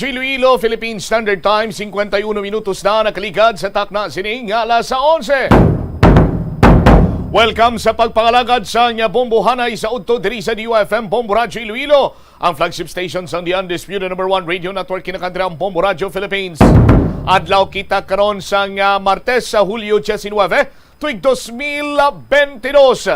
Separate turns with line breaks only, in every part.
Iloilo, Philippine Standard Time, 51 minutos na nakaligad sa takna sining alas 11. Welcome sa pagpangalagad sa Bombohanay sa udto diri sa DUFM Bombo Radio Iloilo, ang flagship station sa the undisputed #1 radio network kinakadra ang Bombo Radio Philippines. Adlaw kita karon sa Martes sa Hulyo 19, tuig 2022.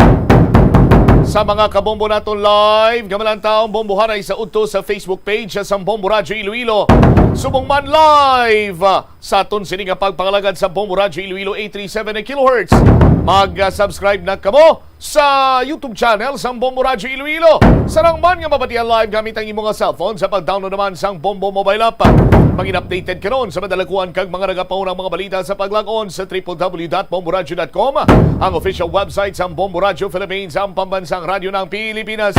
Sa mga kabombo naton live, gamalang taong Bombohanay sa udto sa Facebook page sa Bombo Radio Iloilo. Subong man live sa aton sining pagpangalagad sa Bombo Radio Iloilo 837 kHz. Mag-subscribe na kamo sa YouTube channel sa Bombo Radio Iloilo. Sarang man nga mabatian live gamit ang imong cellphone sa pag-download naman sang Bombo mobile app. Magin-updated karon sa madalakuan kag mga nagapaunang mga balita sa paglag-on sa www.bomboradio.com, ang official website sa Bombo Radio Philippines, ang pambansang radyo ng Pilipinas.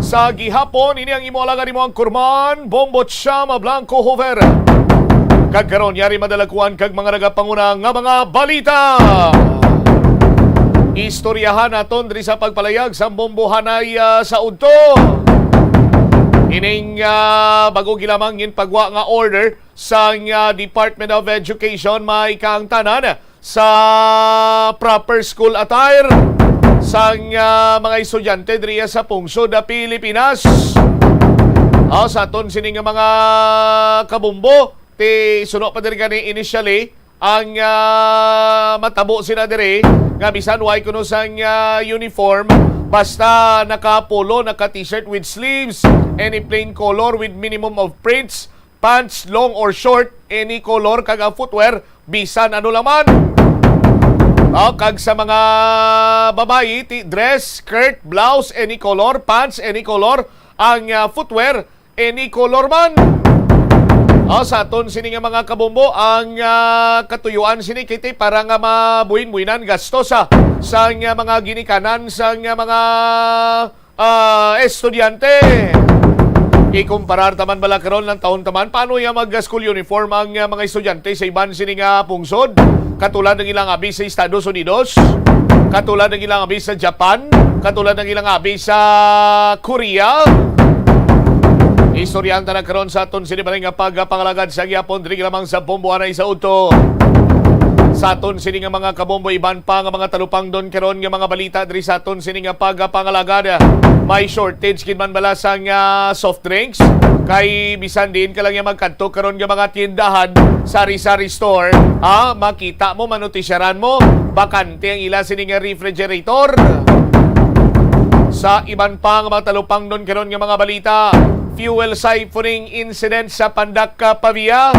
Sa gihapon, ini ang imo alaga nimo ang Kurman Bombo Chama Blanco Hover. Kag karon yari madalakuan kag mga nagapanguna nga mga balita. Istoryahan naton diri sa pagpalayag sa Bombohanay sa udto. Ining bago gilamang in pagwa nga order sa Department of Education, may kang tanan sa proper school attire sa mga estudyante diri sa pungsod na Pilipinas. Sa aton sining mga kabumbo ti suno pa diri kani initially ang matabo sila diri nga bisan way kuno sang uniform, basta naka-polo, naka-t-shirt with sleeves, any plain color with minimum of prints, pants long or short, any color kag ang footwear bisan ano laman. Kag sa mga babayi, dress, skirt, blouse, any color, pants, any color, ang footwear, any color man. Sa aton sini nga mga kabombo, ang katuyuan sini kiti para nga mabuhin-buhinan gastos sa mga ginikanan sa mga estudyante. Ikumparar taman bala karon ng taon taman paano yung mag-school uniform ang mga estudyante sa iban sini nga pungsod, katulad ng ilang abi sa Estados Unidos, katulad ng ilang abi sa Japan, katulad ng ilang abi sa Korea. Istoryahan ta na karon sa aton sini nga pagpangalagad sa gyapon diri lamang sa Bombohanay sa udto. Sa aton sini nga mga kabombo, iban pa nga mga talupang don karon nga mga balita diri sa aton sini nga pagpangalagad. May shortage gid man bala sa soft drinks, kay bisan din ka lang yang magkadto karon nga mga tindahan, sari-sari store, makita mo, manotisyaran mo bakante ang ila sini nga refrigerator. Sa iban pa nga mga talupang don karon nga mga balita, fuel siphoning incident sa Pandak, Pavia.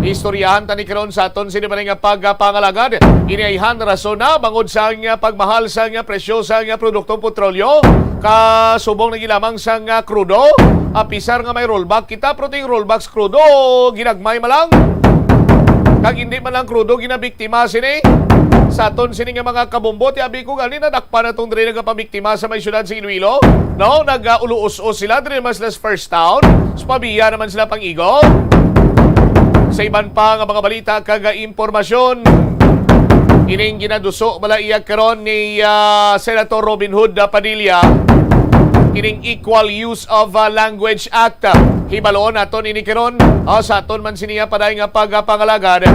Istoryahan tani karon sa aton sini nga pagpangalagad. Inayhan rason na bangod sa pagmahal sa presyo sa produktong petrolyo, kasubong na gilamang sa krudo. Apisar nga may rollback kita, proting rollbacks krudo ginagmay malang. Kag hindi man lang krudo ginabiktima sini. Sa aton sini nga mga kabombo, ti abi ko gali nadakpan na itong diri nagpamiktima sa may syudad sa Iloilo. No, nag-uluos-os sila diri mas las first town. Sa Pabia naman sila pang-igo. Sa iban pa nga mga balita kag impormasyon, ining ginaduso bala iya karon ni Senator Robin Hood Padilla, ining Equal Use of Language Act. Hibaloon aton ini karon sa aton man siniya paday nga pagpangalagad.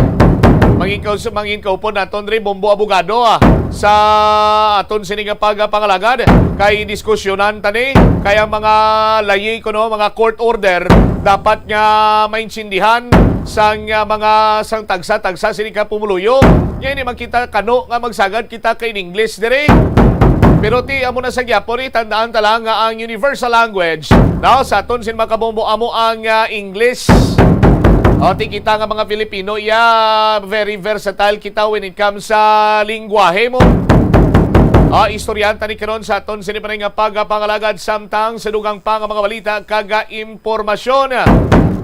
Mangin po naton rin Bombo Abogado sa aton sini nga pagpangalagad, kay diskusyonan tani kaya mga layi kuno mga court order dapat nga maintindihan sang mga sang tagsa sini ka pumuluyo. Yan man kita kano nga magsagad kita kay in English dire. Pero ti amo na sa gyapon tandaan ta lang nga ang universal language sa aton sin makabombo amo ang English. Ti kita nga mga Pilipino, very versatile kita when it comes sa lingwahe mo. Istoryahan tani karon sa aton sini nga pagpangalagad samtang sa dugang pa nga mga balita kag impormasyon.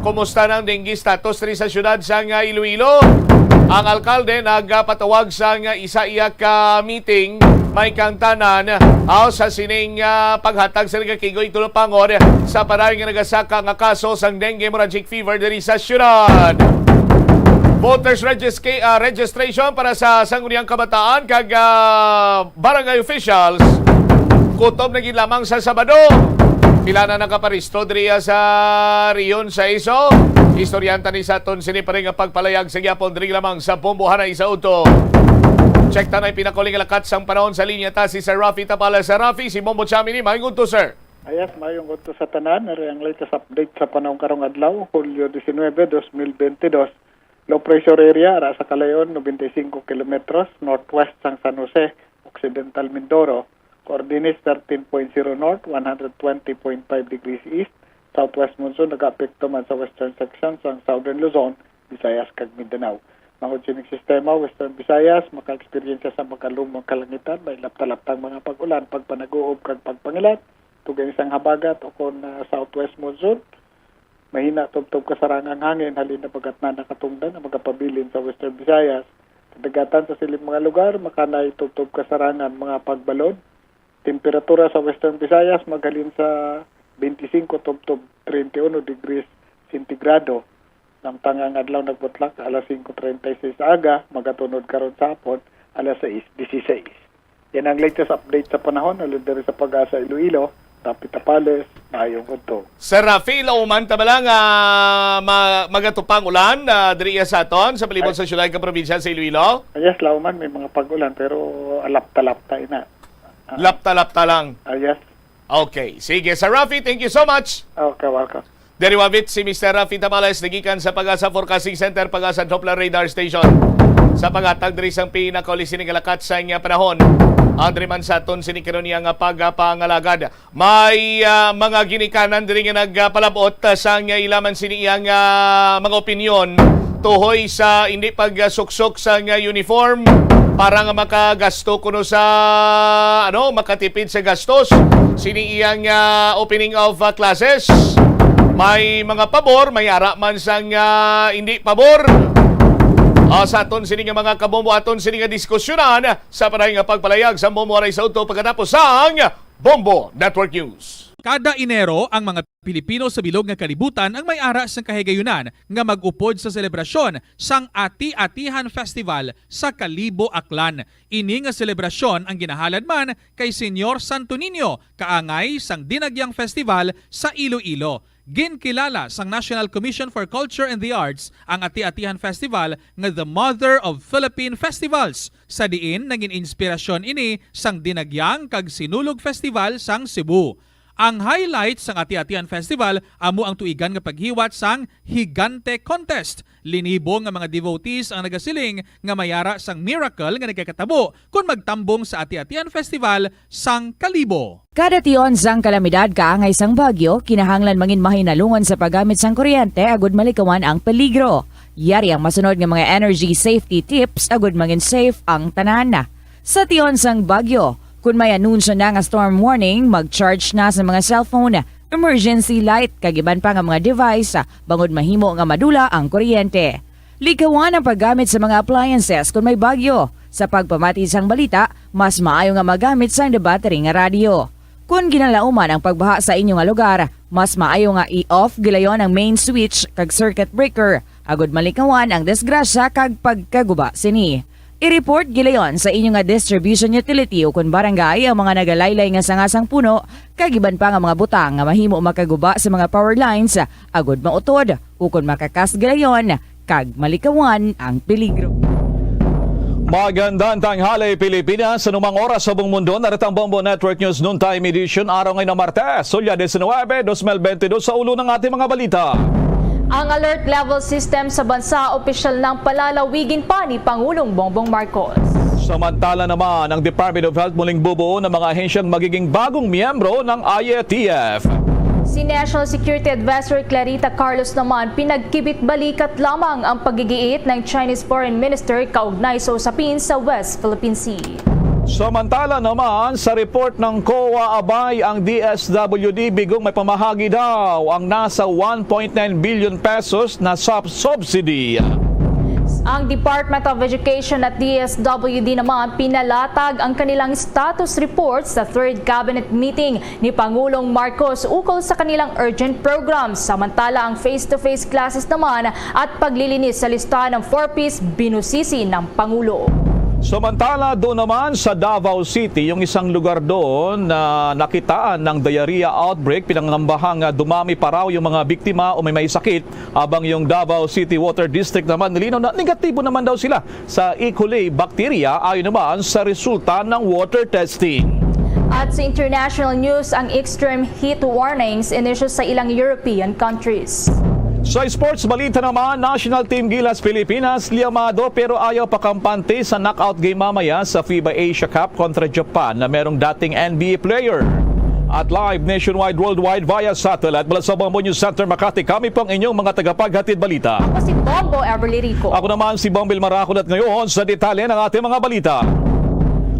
Kumusta nang dengue status ri sa syudad sa Iloilo? Ang alkalde nagpatawag sa isa iyak meeting may kang tanan sa sining paghatag sa nagakigoy tulopangod sa paray nga nagasaka nga kaso sang dengue hemorrhagic fever diri sa syudad. Voters registration para sa sangguniang kabataan kag barangay officials kutob na gid lamang sa Sabado. Pila na nakaparistro diriya sa Rion sa Iso. Istoryanta ni Saton sini pa rin ang pagpalayag sa gyapon diri lamang sa Bombohanay sa Uto. Check tanay pinakuling lakat sang panahon sa linya ta si Sir Rafi Tapala. Sir Rafi, si Bombo Chamini, maayong to sir.
Ayas, mayong gusto sa tanan. Ari ang latest update sa panahon karong adlaw, Hulyo 19, 2022. Low pressure area ara sa Calayon, 95 kilometros northwest sang San Jose, Occidental Mindoro. Coordinates 13.0 north, 120.5 degrees east. Southwest monsoon nag-apekto man sa western section sang Southern Luzon, Visayas kag Mindanao. Mangod sining sistema, Western Visayas, maka-experience sa makalumang kalangitan, may lapta-laptang mga pag-ulan, pagpanaguob kag pagpangilat, tugay isang habagat o kung southwest monsoon, mahina tubtob kasarangang hangin, halin na bagat na nakatungdan na magapabilin sa Western Visayas. Kadagatan sa siling mga lugar, makanay tubtob kasarangan mga pagbalod. Temperatura sa Western Visayas maghalin sa 25 tubtob 31 degrees centigrado. Samtang adlaw nagbutlak alas 5:36 aga, magatunod karon sa hapon alas 6:16. Yan ang latest update sa panahon alin diri sa Pag-asa Iloilo. Rafi Tapales, maayong udto.
Sir Rafi, lauman ta ba lang magatupang ulan diri sa aton sa palibot sa Siyudad ka probinsya sa Iloilo?
Yes, lauman may mga pag-ulan pero alapta-lapta ina.
Lapta-lapta lang.
Yes.
Okay. Sige, Sir Rafi, thank you so much.
Okay, welcome.
Dari wabit si Mr. Rafi Tapales nagikan sa Pag-asa Forecasting Center, Pag-asa Doppler Radar Station. Sa pangatag diri sang pinakauli sinigalakat sa nga panahon. Andre man sa aton sinikaron niya nga pagpangalagad. May mga ginikanan diri nga nagpalabot sa nga ilaman siniyang mga opinyon tuhoy sa hindi pagsuksok sa nga uniform para nga makagasto kuno sa makatipid sa gastos siniyang opening of classes. May mga pabor, may ara man sang hindi pabor. Sa aton sini nga mga kabombo aton sini nga diskusyonan sa panay nga pagpalayag sa Bombo Aray sa Uto pagkatapos sang Bombo Network News.
Kada Enero, ang mga Pilipino sa bilog nga kalibutan ang may ara sang kahigayunan nga mag-upod sa selebrasyon sang Ati-Atihan Festival sa Kalibo, Aklan. Ini nga selebrasyon ang ginahalad man kay Senyor Santo Niño, kaangay sang Dinagyang Festival sa Iloilo. Ginkilala sang National Commission for Culture and the Arts ang Ati-Atihan Festival nga the Mother of Philippine Festivals. Sa diin naging inspirasyon ini sang Dinagyang kag Sinulog Festival sang Cebu. Ang highlight sang Ati-Atihan Festival amo ang tuigan nga paghiwat sang Higante Contest. Linibo nga mga devotees ang nagasiling nga mayara sang miracle nga nagkakatabo kung magtambong sa Ati-Atihan Festival sang Kalibo.
Kada tion sang kalamidad kaangay sang bagyo, kinahanglan mangin mahinalungon sa paggamit sang kuryente agud malikawan ang peligro. Yari ang masunod nga mga energy safety tips agud mangin safe ang tanan. Sa tion sang bagyo, kung may anunsyo na nga storm warning, mag-charge na sa mga cellphone, emergency light, kagiban pa nga mga device, bangod mahimo nga madula ang kuryente. Likawan ang paggamit sa mga appliances kung may bagyo. Sa pagpamati sang balita, mas maayo nga magamit sang battery nga radio. Kung ginalauman ang pagbaha sa inyong nga lugar, mas maayo nga i-off gilayon ang main switch kag circuit breaker. Agud malikawan ang disgrasya kag pagkaguba sini. I-report gilayon sa inyong nga distribution utility o kung barangay ang mga nagalaylay nga sangasang puno, kagiban pa nga mga butang nga mahimo makaguba sa mga power lines, agud mautod o kung makakas gilayon, kag malikawan ang peligro.
Magandang tanghali Pilipinas, sa numang oras sa buong mundo, naritang Bombo Network News Noontime Edition, araw ngayon na Martes, Hulyo 19, 2022 sa ulo ng ating mga balita.
Ang alert level system sa bansa opisyal ng palalawigin pa ni Pangulong Bongbong Marcos.
Samantala naman, ang Department of Health muling bubuo ng mga ahensyang magiging bagong miyembro ng IATF.
Si National Security Advisor Clarita Carlos naman pinagkibit-balikat lamang ang pagigiit ng Chinese Foreign Minister kaugnay sa usapin sa West Philippine Sea.
Samantala naman, sa report ng COA abay ang DSWD bigong may pamahagi daw ang nasa 1.9 billion pesos na subsidy.
Ang Department of Education at DSWD naman pinalatag ang kanilang status report sa 3rd Cabinet meeting ni Pangulong Marcos ukol sa kanilang urgent programs. Samantala ang face-to-face classes naman at paglilinis sa listahan ng 4Ps binusisi ng Pangulo.
Samantala doon naman sa Davao City, yung isang lugar doon na nakitaan ng diarrhea outbreak, pinangambahang dumami pa raw yung mga biktima o may sakit, habang yung Davao City Water District naman nilinaw na negatibo naman daw sila sa E. coli bacteria ayon naman sa resulta ng water testing.
At sa international news, ang extreme heat warnings inisyu sa ilang European countries.
Sa sports balita naman, National Team Gilas Pilipinas liyamado pero ayaw pakampante sa knockout game mamaya sa FIBA Asia Cup kontra Japan na merong dating NBA player. At live nationwide, worldwide via satellite mula sa Bombo News Center Makati, kami po ang inyong mga tagapaghatid balita.
Ako si Bombo Everly Rico.
Ako naman si Bombil Maracol at ngayon sa detalye ng ating mga balita.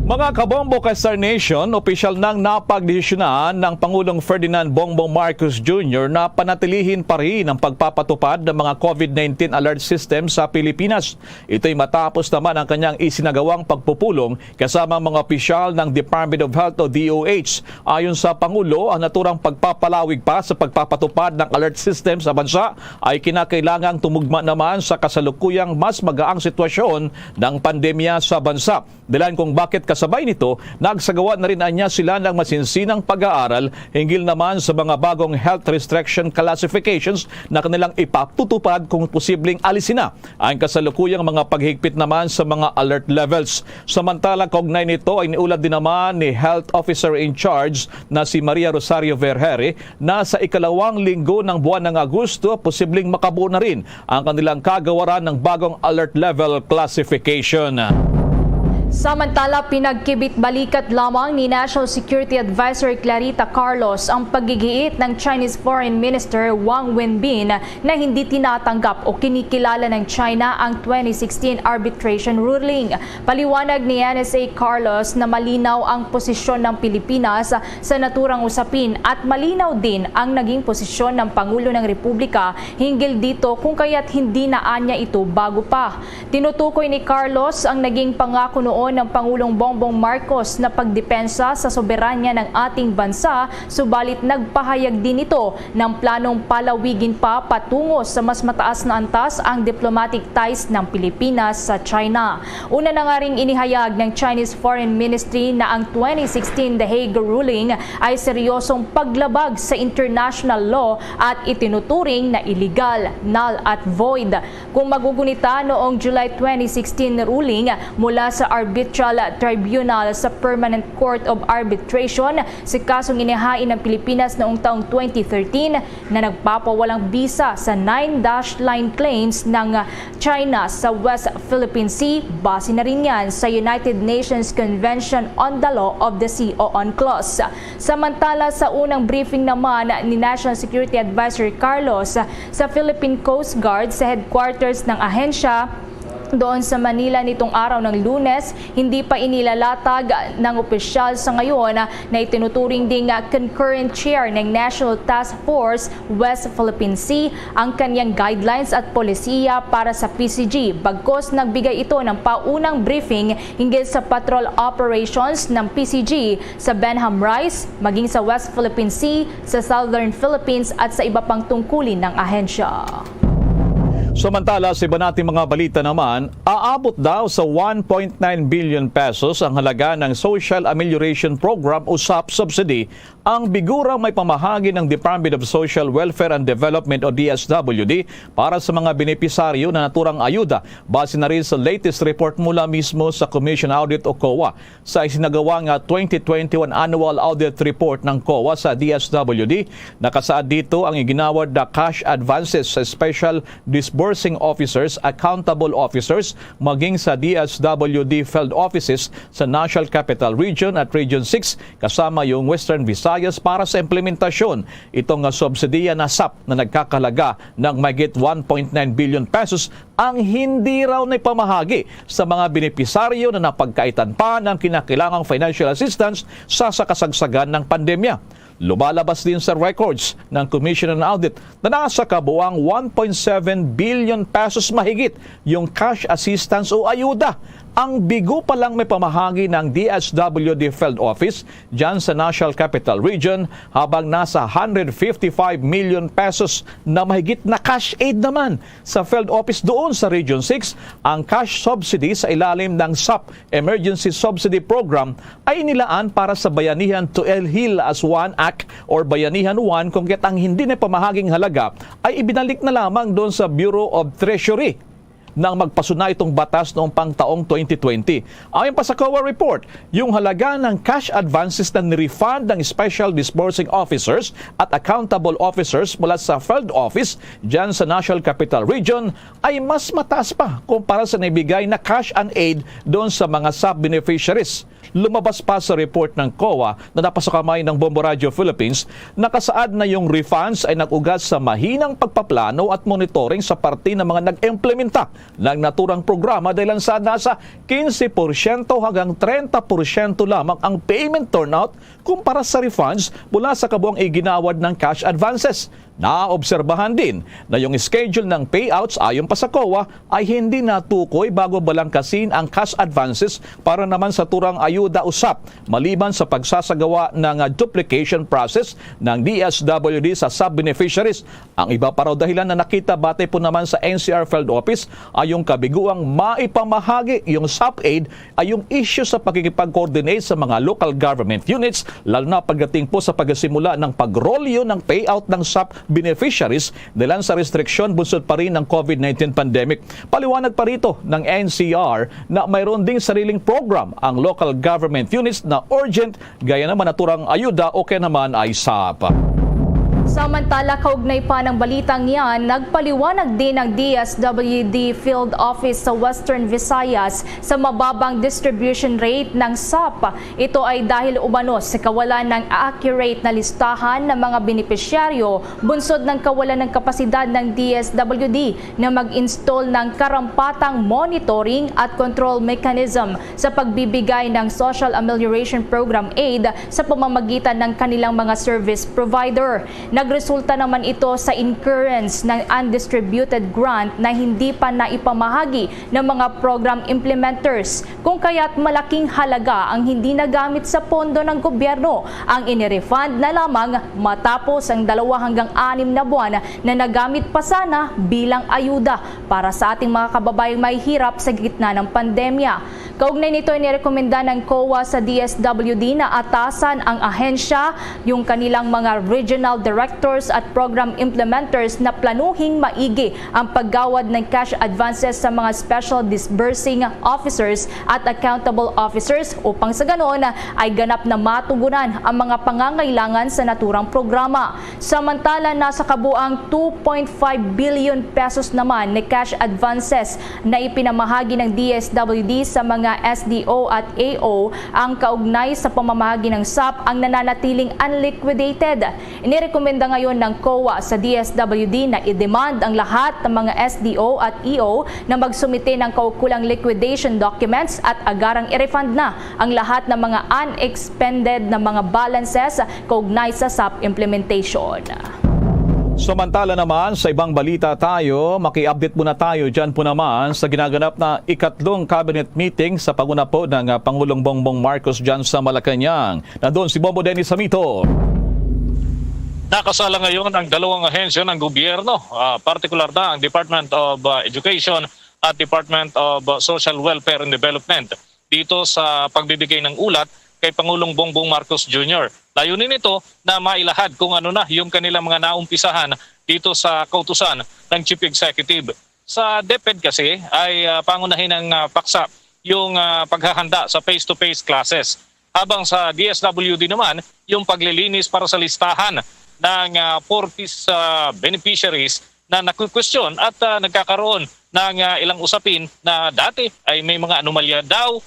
Mga kabombo ka Star Nation, opisyal nang napagdesisyonan ng Pangulong Ferdinand Bongbong Marcos Jr. na panatilihin pa rin ang pagpapatupad ng mga COVID-19 alert system sa Pilipinas. Ito'y matapos naman ang kanyang isinagawang pagpupulong kasama mga opisyal ng Department of Health o DOH. Ayon sa Pangulo, ang naturang pagpapalawig pa sa pagpapatupad ng alert system sa bansa ay kinakailangang tumugma naman sa kasalukuyang mas magaang sitwasyon ng pandemya sa bansa. Dahilan kung bakit kasabay nito, nagsagawa na rin anya sila ng masinsinang pag-aaral hinggil naman sa mga bagong health restriction classifications na kanilang ipatutupad kung posibleng alisin na ang kasalukuyang mga paghigpit naman sa mga alert levels. Samantala, kaugnay nito ay niulad din naman ni Health Officer in Charge na si Maria Rosario Vergere na sa ikalawang linggo ng buwan ng Agosto, posibleng makabuo na rin ang kanilang kagawaran ng bagong alert level classification.
Samantala, pinagkibit-balikat lamang ni National Security Advisor Clarita Carlos ang paggigiit ng Chinese Foreign Minister Wang Wenbin na hindi tinatanggap o kinikilala ng China ang 2016 arbitration ruling. Paliwanag ni NSA Carlos na malinaw ang posisyon ng Pilipinas sa naturang usapin at malinaw din ang naging posisyon ng Pangulo ng Republika hinggil dito kung kaya't hindi naan niya ito bago pa. Tinutukoy ni Carlos ang naging pangako noon ng Pangulong Bongbong Marcos na pagdepensa sa soberanya ng ating bansa, subalit nagpahayag din ito ng planong palawigin pa patungo sa mas mataas na antas ang diplomatic ties ng Pilipinas sa China. Una na nga ring inihayag ng Chinese Foreign Ministry na ang 2016 The Hague ruling ay seryosong paglabag sa international law at itinuturing na illegal, null at void. Kung magugunita noong July 2016 ruling mula sa Arbitral Tribunal sa Permanent Court of Arbitration sa kasong inihain ng Pilipinas noong taong 2013 na nagpapawalang bisa sa 9-dash line claims ng China sa West Philippine Sea. Base na rin yan sa United Nations Convention on the Law of the Sea o UNCLOS. Samantala, sa unang briefing naman ni National Security Advisor Carlos sa Philippine Coast Guard sa headquarters ng ahensya doon sa Manila nitong araw ng Lunes, hindi pa inilalatag ng opisyal sa ngayon na itinuturing ding concurrent chair ng National Task Force West Philippine Sea ang kanyang guidelines at polisiya para sa PCG. Bagkos nagbigay ito ng paunang briefing hinggil sa patrol operations ng PCG sa Benham Rice, maging sa West Philippine Sea, sa Southern Philippines at sa iba pang tungkulin ng ahensya.
Samantala, sa iba nating mga balita naman, aabot daw sa 1.9 billion pesos ang halaga ng Social Amelioration Program o SAP subsidy ang bigurang may pamahagi ng Department of Social Welfare and Development o DSWD para sa mga benepisaryo na naturang ayuda. Base na rin sa latest report mula mismo sa Commission Audit o COA. Sa isinagawang 2021 Annual Audit Report ng COA sa DSWD, nakasaad dito ang iginawad na cash advances sa Special Disbursing Officers, Accountable Officers, maging sa DSWD Field Offices sa National Capital Region at Region 6 kasama yung Western Visayas para sa implementasyon. Itong subsidiya na SAP na nagkakalaga ng mahigit 1.9 billion pesos ang hindi raw na ipamahagi sa mga benepisaryo na napagkaitan pa ng kinakailangang financial assistance sa kasagsagan ng pandemya. Lumalabas din sa records ng Commission on Audit na nasa kabuang 1.7 billion pesos mahigit yung cash assistance o ayuda Ang bigo pa lang may pamahagi ng DSWD Field Office dyan sa National Capital Region habang nasa 155 million pesos na mahigit na cash aid naman sa Field Office doon sa Region 6. Ang cash subsidy sa ilalim ng SAP Emergency Subsidy Program ay nilaan para sa Bayanihan to El Hil as One Act or Bayanihan 1 kung kaya't ang hindi na pamahaging halaga ay ibinalik na lamang doon sa Bureau of Treasury nang magpasuna itong batas noong pang taong 2020. Ayon pa sa COA report, yung halaga ng cash advances na nirefund ng Special Disbursing Officers at Accountable Officers mula sa Field Office dyan sa National Capital Region ay mas mataas pa kumpara sa naibigay na cash and aid doon sa mga sub-beneficiaries. Lumabas pa sa report ng COA na napasakamay ng Bombo Radio Philippines, nakasaad na yung refunds ay nag-ugat sa mahinang pagpaplano at monitoring sa parte ng mga nag-implementa ng naturang programa dahil ang saad nasa 15% hanggang 30% lamang ang payment turnout kumpara sa refunds mula sa kabuang iginawad ng cash advances. Naobserbahan din na yung schedule ng payouts ayon pa sa COA ay hindi natukoy bago balangkasin ang cash advances para naman sa turang ayuda usap maliban sa pagsasagawa ng duplication process ng DSWD sa sub-beneficiaries. Ang iba pa raw dahilan na nakita batay po naman sa NCR Field Office ay yung kabiguang maipamahagi yung SAP aid ay yung issue sa pakikipag-coordinate sa mga local government units lalo na pagdating po sa pagsimula ng pagrolyo ng payout ng SAP beneficiaries dahil sa restriksyon bunsod pa rin ng COVID-19 pandemic. Paliwanag pa rito ng NCR na mayroon ding sariling program ang local government units na urgent gaya naman naturang ayuda o kaya naman ay SAP.
Samantala, kaugnay pa ng balitang yan, nagpaliwanag din ng DSWD Field Office sa Western Visayas sa mababang distribution rate ng SAP. Ito ay dahil umano sa kawalan ng accurate na listahan ng mga benepisyaryo bunsod ng kawalan ng kapasidad ng DSWD na mag-install ng karampatang monitoring at control mechanism sa pagbibigay ng Social Amelioration Program aid sa pamamagitan ng kanilang mga service provider. Nagresulta naman ito sa incurrence ng undistributed grant na hindi pa naipamahagi ng mga program implementers, kung kaya't malaking halaga ang hindi nagamit sa pondo ng gobyerno ang inirefund na lamang matapos ang 2 hanggang 6 na buwan na nagamit pa sana bilang ayuda para sa ating mga kababayang may hirap sa gitna ng pandemya. Kaugnay nito, inirekomenda ng COA sa DSWD na atasan ang ahensya, yung kanilang mga regional directors at program implementers na planuhing maigi ang paggawad ng cash advances sa mga special disbursing officers at accountable officers upang sa ganon ay ganap na matugunan ang mga pangangailangan sa naturang programa. Samantala, nasa kabuang 2.5 billion pesos naman na cash advances na ipinamahagi ng DSWD sa mga SDO at AO ang kaugnay sa pamamahagi ng SAP ang nananatiling unliquidated. Inirekomenda ngayon ng COA sa DSWD na i-demand ang lahat ng mga SDO at EO na magsumite ng kaukulang liquidation documents at agarang i-refund na ang lahat ng mga unexpended na mga balances kaugnay sa SAP implementation.
Samantala naman, sa ibang balita tayo, maki-update muna tayo dyan po naman sa ginaganap na ikatlong cabinet meeting sa panguna po ng Pangulong Bongbong Marcos dyan sa Malacanang. Nandun si Bombo Dennis Samito.
Nakasala ngayon ang 2 ahensya ng gobyerno, partikular na ang Department of Education at Department of Social Welfare and Development dito sa pagbibigay ng ulat kay Pangulong Bongbong Marcos Jr. Layunin nito na mailahad kung ano na yung kanilang mga naumpisahan dito sa kautusan ng Chief Executive. Sa DepEd kasi ay pangunahin ng paksa yung paghahanda sa face-to-face classes. Habang sa DSWD naman, yung paglilinis para sa listahan ng 40 beneficiaries na nakukwestiyon at nagkakaroon ng ilang usapin na dati ay may mga anomalya daw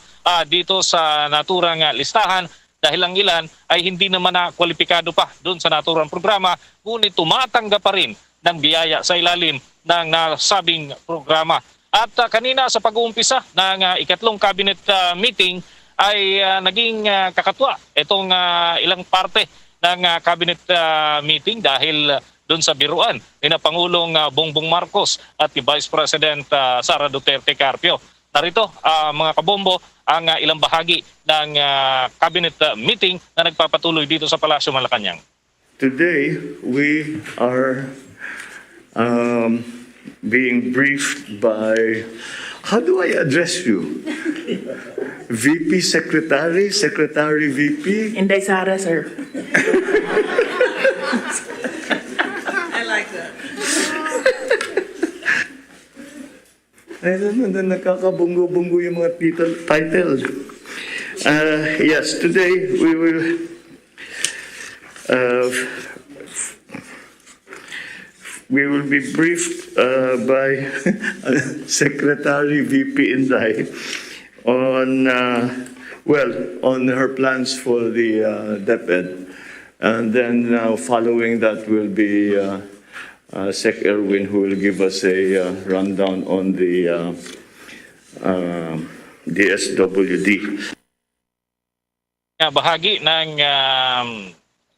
dito sa naturang listahan dahil ang ilan ay hindi naman na kwalipikado pa doon sa naturang programa, ngunit tumatanggap pa rin ng biyaya sa ilalim ng nasabing programa. At kanina sa pag-uumpisa ng ikatlong cabinet meeting ay naging kakatwa itong ilang parte ng cabinet meeting dahil doon sa biruan ni Pangulong Bongbong Marcos at ni Vice President Sara Duterte Carpio. narito mga kabombo ang ilang bahagi ng cabinet meeting na nagpapatuloy dito sa Palasyo Malacanang.
Today, we are being briefed by, how do I address you? VP Secretary, Secretary VP?
Inday Sara, sir. I like that.
I don't know, nakakabunggo-bunggo yung mga title. Yes, today we will be briefed by Secretary VP Inday on on her plans for the DepEd, and then following that will be Sec Erwin, who will give us a rundown on the DSWD.
Bahagi ng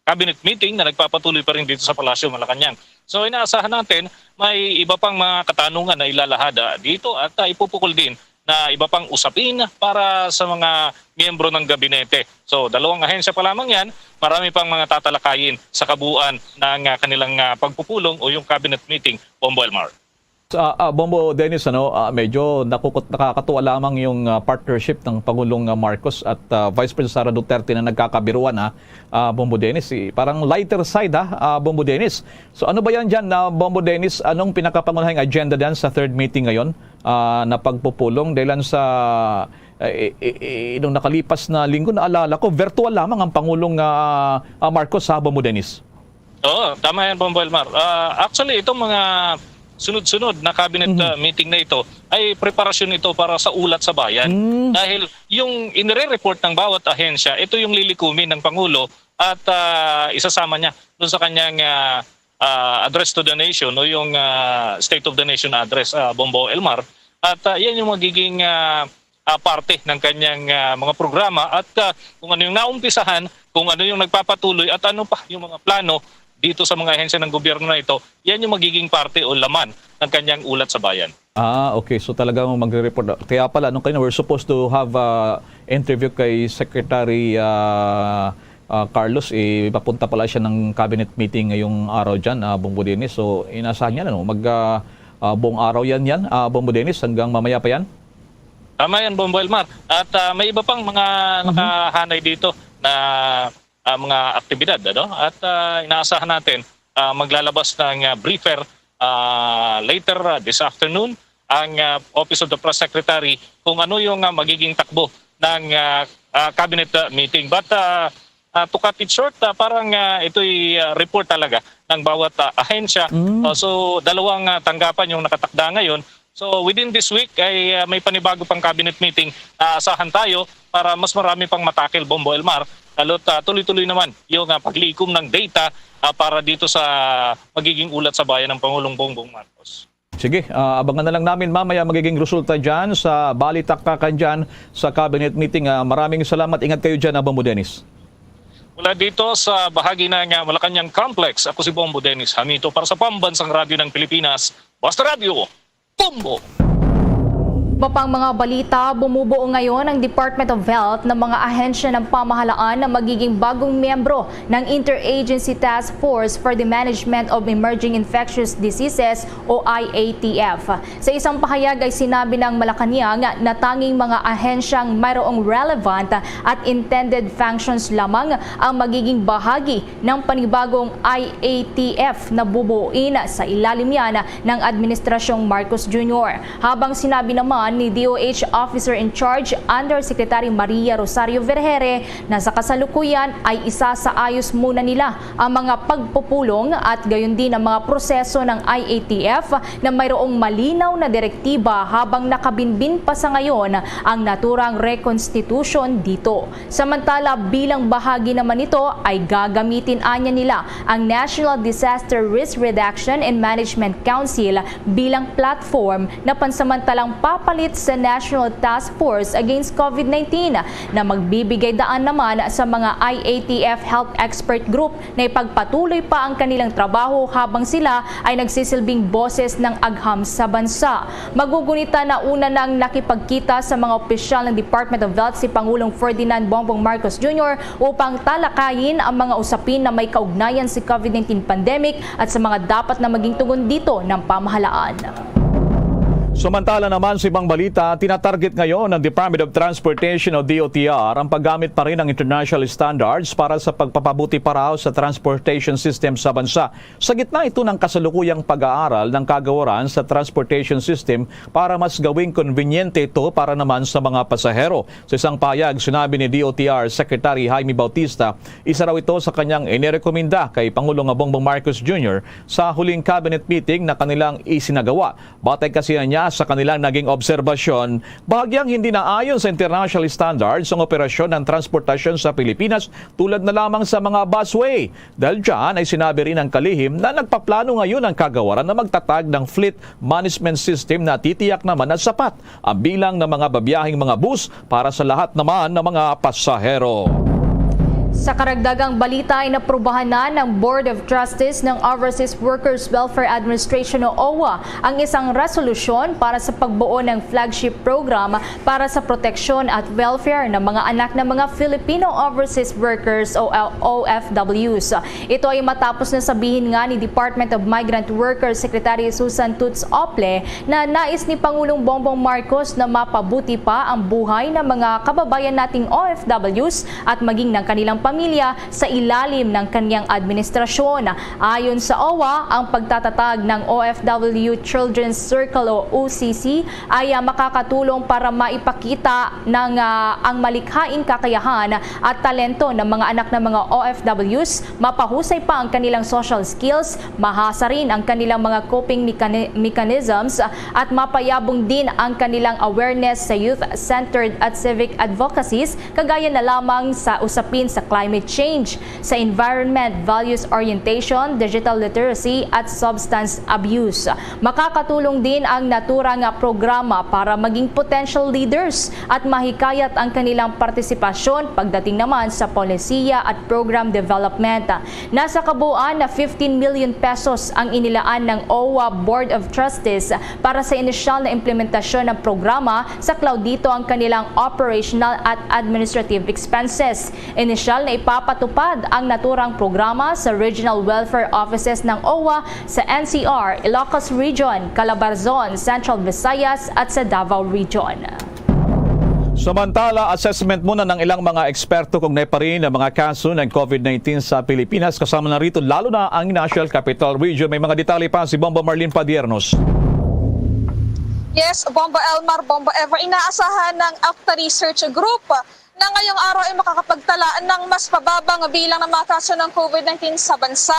cabinet meeting na nagpapatuloy pa rin dito sa Palasyo Malacanang. So inaasahan natin may iba pang mga katanungan na ilalahad dito at ipupukol din na iba pang usapin para sa mga miyembro ng gabinete. So 2 ahensya pa lamang yan, marami pang mga tatalakayin sa kabuuan ng kanilang pagpupulong o yung cabinet meeting, Bombo Elmar.
Bombo Dennis, medyo nakakatuwa lamang yung partnership ng Pangulong Marcos at Vice President Sara Duterte na nagkakabiruan, Bombo Dennis. Parang lighter side, Bombo Dennis. So ano ba yan dyan, Bombo Dennis? Anong pinakapangunahing agenda dyan sa third meeting ngayon na pagpupulong? Dahil sa nung nakalipas na linggo, naalala ko, virtual lamang ang Pangulong Marcos, Bombo Dennis.
Oo, tama yan, Bombo Elmar. Actually, itong mga sunod-sunod na cabinet meeting na ito ay preparasyon ito para sa ulat sa bayan. Dahil yung inire-report ng bawat ahensya, ito yung lilikumin ng Pangulo at isasama niya doon sa kanyang address to the nation o yung State of the Nation address, Bombo Elmar. At yan yung magiging parte ng kanyang mga programa at kung ano yung naumpisahan, kung ano yung nagpapatuloy at ano pa yung mga plano dito sa mga ahensya ng gobyerno na ito, yan yung magiging parte o laman ng kanyang ulat sa bayan.
Okay. So talagang magre-report. Kaya pala, nung kanina, we're supposed to have interview kay Secretary Carlos. Papunta pala siya ng cabinet meeting ngayong araw dyan, Bombo Dennis. So inasahan niya, buong araw yan, Bombo Dennis, hanggang mamaya pa yan?
Tama yan, Bombo Elmar. At may iba pang mga nakahanay dito na mga aktibidad, at inaasahan natin maglalabas ng briefer later this afternoon ang Office of the Press Secretary kung ano yung magiging takbo ng cabinet meeting. But to cut it short, parang ito'y report talaga ng bawat ahensya. So 2 tanggapan yung nakatakda ngayon. So within this week ay may panibago pang cabinet meeting na asahan tayo para mas marami pang matakil, Bombo Elmar. Lalo't tuloy-tuloy naman yung paglikom ng data para dito sa magiging ulat sa bayan ng Pangulong Bongbong Marcos.
Sige, abangan na lang namin mamaya magiging resulta dyan sa balitaktakan dyan sa cabinet meeting. Maraming salamat. Ingat kayo dyan, Bombo Dennis.
Mula dito sa bahagi ng Malacanang Complex, ako si Bombo Dennis Hamito para sa Pambansang Radyo ng Pilipinas, Basta Radio, Bombo!
Iba pang mga balita, bumubuo ngayon ang Department of Health ng mga ahensya ng pamahalaan na magiging bagong miyembro ng Interagency Task Force for the Management of Emerging Infectious Diseases o IATF. Sa isang pahayag ay sinabi ng Malacanang na tanging mga ahensyang mayroong relevant at intended functions lamang ang magiging bahagi ng panibagong IATF na bubuuin sa ilalim yan ng Administrasyong Marcos Jr. Habang sinabi naman ni DOH Officer in Charge Undersecretary Maria Rosario Vergere na sa kasalukuyan ay isasaayos muna nila ang mga pagpupulong at gayon din ang mga proseso ng IATF na mayroong malinaw na direktiba habang nakabinbin pa sa ngayon ang naturang reconstitution dito. Samantala bilang bahagi naman ito ay gagamitin anya nila ang National Disaster Risk Reduction and Management Council bilang platform na pansamantalang papalagay kapalit sa National Task Force Against COVID-19 na magbibigay daan naman sa mga IATF Health Expert Group na ipagpatuloy pa ang kanilang trabaho habang sila ay nagsisilbing boses ng agham sa bansa. Magugunita na una nang nakipagkita sa mga opisyal ng Department of Health si Pangulong Ferdinand Bongbong Marcos Jr. upang talakayin ang mga usapin na may kaugnayan sa COVID-19 pandemic at sa mga dapat na maging tugon dito ng pamahalaan.
Samantala naman sa ibang balita, tinatarget ngayon ng Department of Transportation o DOTR ang paggamit pa rin ng international standards para sa pagpapabuti pa raw sa transportation system sa bansa. Sa gitna ito ng kasalukuyang pag-aaral ng kagawaran sa transportation system para mas gawing konbinyente ito para naman sa mga pasahero. Sa isang payag, sinabi ni DOTR Secretary Jaime Bautista, isa raw ito sa kanyang inirekomenda kay Pangulong Bongbong Marcos Jr. sa huling cabinet meeting na kanilang isinagawa. Batay kasi niya sa kanilang naging obserbasyon, bahagyang hindi na ayon sa international standards ang operasyon ng transportasyon sa Pilipinas tulad na lamang sa mga busway. Dahil dyan ay sinabi rin ng kalihim na nagpaplano ngayon ang kagawaran na magtatag ng fleet management system na titiyak naman na sapat ang bilang ng mga babiyahing mga bus para sa lahat naman ng mga pasahero.
Sa karagdagang balita ay naprubahan na ng Board of Trustees ng Overseas Workers Welfare Administration o OWA ang isang resolusyon para sa pagbuo ng flagship program para sa proteksyon at welfare ng mga anak ng mga Filipino Overseas Workers o OFWs. Ito ay matapos na sabihin nga ni Department of Migrant Workers Secretary Susan Tutz Ople na nais ni Pangulong Bongbong Marcos na mapabuti pa ang buhay ng mga kababayan nating OFWs at maging ng kanilang pamilya sa ilalim ng kanyang administrasyon. Ayon sa OWA, ang pagtatatag ng OFW Children's Circle o OCC ay makakatulong para maipakita ng ang malikhaing kakayahan at talento ng mga anak ng mga OFWs, mapahusay pa ang kanilang social skills, mahasa rin ang kanilang mga coping mechanisms at mapayabong din ang kanilang awareness sa youth-centered at civic advocacies kagaya na lamang sa usapin sa climate change, sa environment, values orientation, digital literacy at substance abuse. Makakatulong din ang naturang programa para maging potential leaders at mahikayat ang kanilang partisipasyon pagdating naman sa polisiya at program development. Nasa kabuuan na 15 million pesos ang inilaan ng OWA Board of Trustees para sa inisyal na implementasyon ng programa. Sa cloud dito ang kanilang operational at administrative expenses. Inisyal na ipapatupad ang naturang programa sa Regional Welfare Offices ng OWA sa NCR, Ilocos Region, Calabarzon, Central Visayas at sa Davao Region.
Samantala, assessment muna ng ilang mga eksperto kung pa rin ang mga kaso ng COVID-19 sa Pilipinas. Kasama na rito lalo na ang National Capital Region. May mga detalye pa si Bomba Marlene Padiernos.
Yes, Bomba Elmar, Bomba Ever, inaasahan ng Acta Research Group na ngayong araw ay makakapagtala ng mas pababang bilang ng mga kaso ng COVID-19 sa bansa.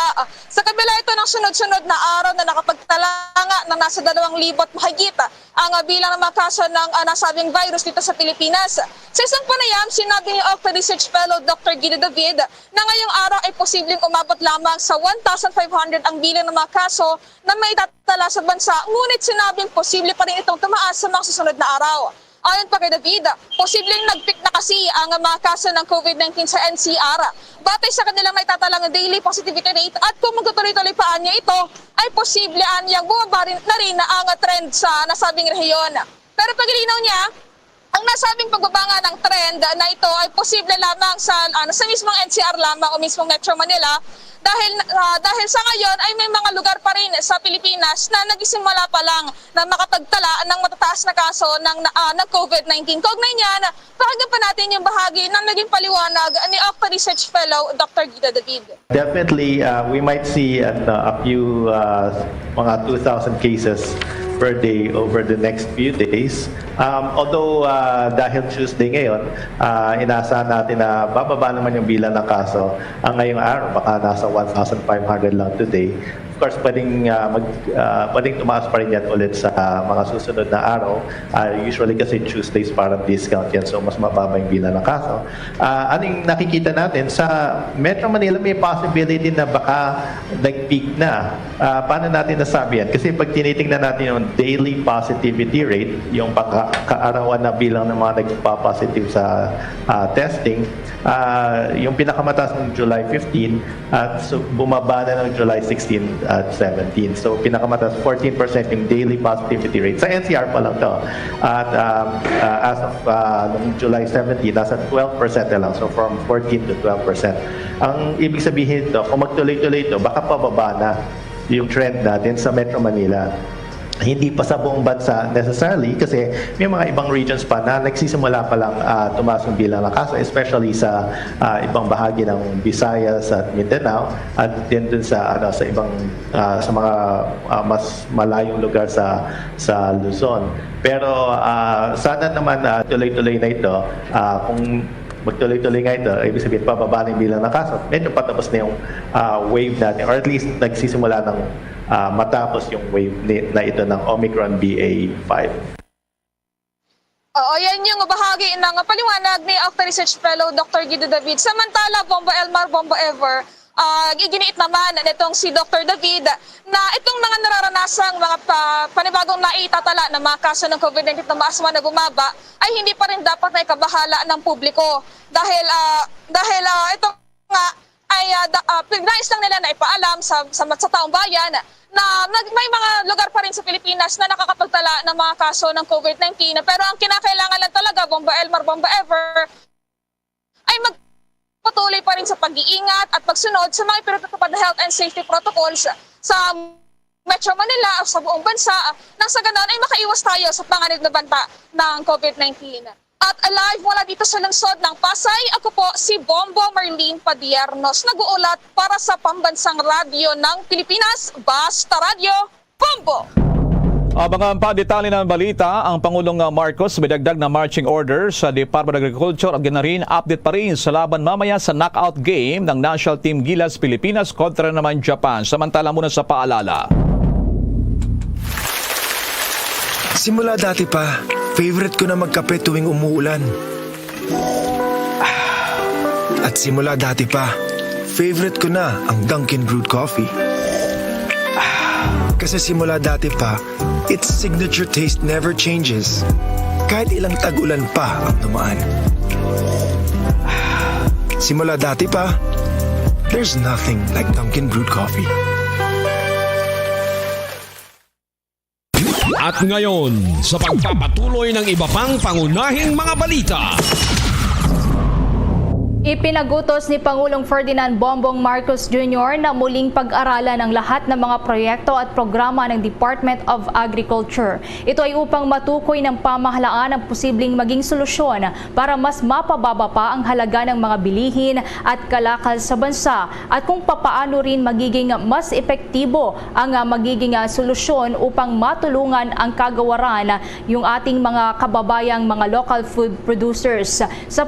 Sa kabila ito ng sunod-sunod na araw na nakapagtala nga ng nasa 2,000 mahigit ang bilang ng mga kaso ng nasabing virus dito sa Pilipinas. Sa isang panayam, sinabi ni Acta Research Fellow Dr. Guido David na ngayong araw ay posibleng umabot lamang sa 1,500 ang bilang ng mga kaso na may tatala sa bansa. Ngunit sinabing posible pa rin itong tumaas sa mga susunod na araw. Ayon pa kay David, posibleng nag-peak na kasi ang mga kaso ng COVID-19 sa NCR. Batay sa kanilang naitatalang daily positivity rate at kung magtutuloy-tuloy pa niya ito, ay posible anyang bumaba na rin ang trend sa nasabing rehiyon. Pero pagilinaw niya, ang nasabing pagbaba ng trend na ito ay posible lamang sa mismong NCR lamang o mismong Metro Manila dahil sa ngayon ay may mga lugar pa rin sa Pilipinas na nagisimula pa lang na makapagtala ng matataas na kaso ng COVID-19. Kaugnay niyan, pakinggan pa natin yung bahagi ng naging paliwanag ni Acta Research Fellow Dr. Guido David.
Definitely, we might see a few mga 2,000 cases per day over the next few days. Although dahil Tuesday ngayon, inaasahan natin na bababa naman yung bilang ng kaso. Ang ngayong araw, baka nasa 1,500 lang today. course, pwedeng tumaas pa rin yan ulit sa mga susunod na araw. Usually kasi Tuesdays parang discount yan, so mas mababa yung bilang ng kaso. Anong nakikita natin, sa Metro Manila may possibility na baka nag-peak na. Paano natin nasabi yan? Kasi pag tinitingnan natin yung daily positivity rate, yung kaarawan na bilang ng mga nagpa-positive sa testing, yung pinakamataas ng July 15 at so bumaba na ng July 16 at 17. So pinakamataas 14% yung daily positivity rate. Sa NCR pa lang to. At as of noong July 17, nasa 12% na lang. So from 14 to 12%. Ang ibig sabihin ito, kung magtuloy-tuloy ito, baka pababa na yung trend natin sa Metro Manila. Hindi pa sa buong bansa necessarily kasi may mga ibang regions pa na nagsisimula pa lang tumaas yung bilang ng kaso, especially sa ibang bahagi ng Visayas at Mindanao at din dun sa ibang sa mga mas malayong lugar sa Luzon. Pero sana naman tuloy-tuloy na ito. Kung magtuloy-tuloy nga ito, ibig sabihin pababa na yung bilang ng kaso, medyo patapos na yung wave natin, or at least nagsisimula ng matapos yung wave na ito ng Omicron BA.5.
Oo, yan yung bahagi ng paliwanag ni Octa Research Fellow Dr. Guido David. Samantala, Bombo Elmar, Bombo Ever, iginiit naman nitong si Dr. David na itong mga nararanasang mga panibagong naitatala na mga kaso ng COVID-19 na maasma na bumaba ay hindi pa rin dapat na ikabahala ng publiko. Dahil ito nga ay nais lang nila na ipaalam sa taong bayan na may mga lugar pa rin sa Pilipinas na nakakapagtala ng mga kaso ng COVID-19. Pero ang kinakailangan lang talaga, Bomba Elmar, Bomba Ever, ay magpatuloy pa rin sa pag-iingat at pagsunod sa mga pinatutupad na health and safety protocols sa Metro Manila o sa buong bansa nang sa ganun ay makaiwas tayo sa panganib na banta ng COVID-19. At alive mula dito sa lungsod ng Pasay, ako po si Bombo Marlene Padiernos, nag-uulat para sa Pambansang Radyo ng Pilipinas, Basta Radio, Bombo!
Mga detalye ng balita, ang Pangulong Marcos may dagdag na marching order sa Department of Agriculture at ganarin update pa rin sa laban mamaya sa knockout game ng National Team Gilas Pilipinas kontra naman Japan. Samantala muna sa paalala.
Simula dati pa, favorite ko na magkape tuwing umuulan. At simula dati pa, favorite ko na ang Dunkin' Brewed Coffee. Kasi simula dati pa, its signature taste never changes. Kahit ilang tag-ulan pa ang dumaan. Simula dati pa, there's nothing like Dunkin' Brewed Coffee.
At ngayon, sa pagpapatuloy ng iba pang pangunahing mga balita.
Ipinagutos ni Pangulong Ferdinand Bongbong Marcos Jr. na muling pag-aralan ang lahat ng mga proyekto at programa ng Department of Agriculture. Ito ay upang matukoy ng pamahalaan ang posibleng maging solusyon para mas mapababa pa ang halaga ng mga bilihin at kalakal sa bansa at kung papaano rin magiging mas epektibo ang magiging solusyon upang matulungan ang kagawaran yung ating mga kababayang mga local food producers. Sa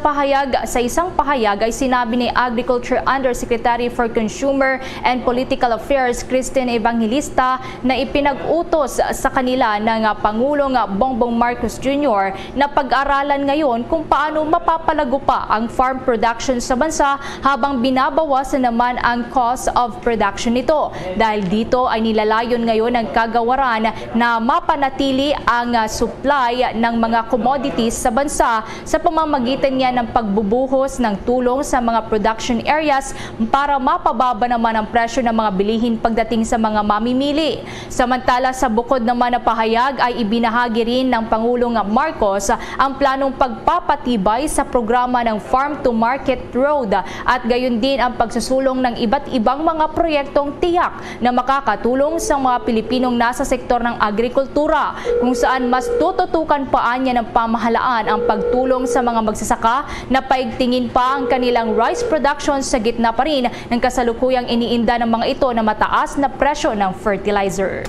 isang pahayag ay sinabi ni Agriculture Undersecretary for Consumer and Political Affairs Christine Evangelista na ipinag-utos sa kanila ng Pangulong Bongbong Marcos Jr. na pag-aralan ngayon kung paano mapapalago pa ang farm production sa bansa habang binabawasan naman ang cost of production nito. Dahil dito ay nilalayon ngayon ng kagawaran na mapanatili ang supply ng mga commodities sa bansa sa pamamagitan niya ng pagbubuhos ng tulong sa mga production areas para mapababa naman ang presyo ng mga bilihin pagdating sa mga mamimili. Samantala sa bukod naman na pahayag ay ibinahagi rin ng Pangulong Marcos ang planong pagpapatibay sa programa ng Farm to Market Road at gayon din ang pagsusulong ng iba't ibang mga proyektong tiyak na makakatulong sa mga Pilipinong nasa sektor ng agrikultura kung saan mas tututukan pa niya ng pamahalaan ang pagtulong sa mga magsasaka na paigtingin pa ang kanilang rice production sa gitna pa rin ng kasalukuyang iniinda ng mga ito na mataas na presyo ng fertilizer.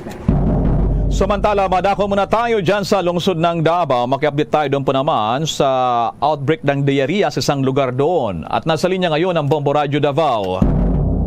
Samantala, madako muna tayo dyan sa lungsod ng Davao. Maki-update tayo doon po naman sa outbreak ng diarrhea sa isang lugar doon. At nasa linya ngayon ang Bombo Radio Davao.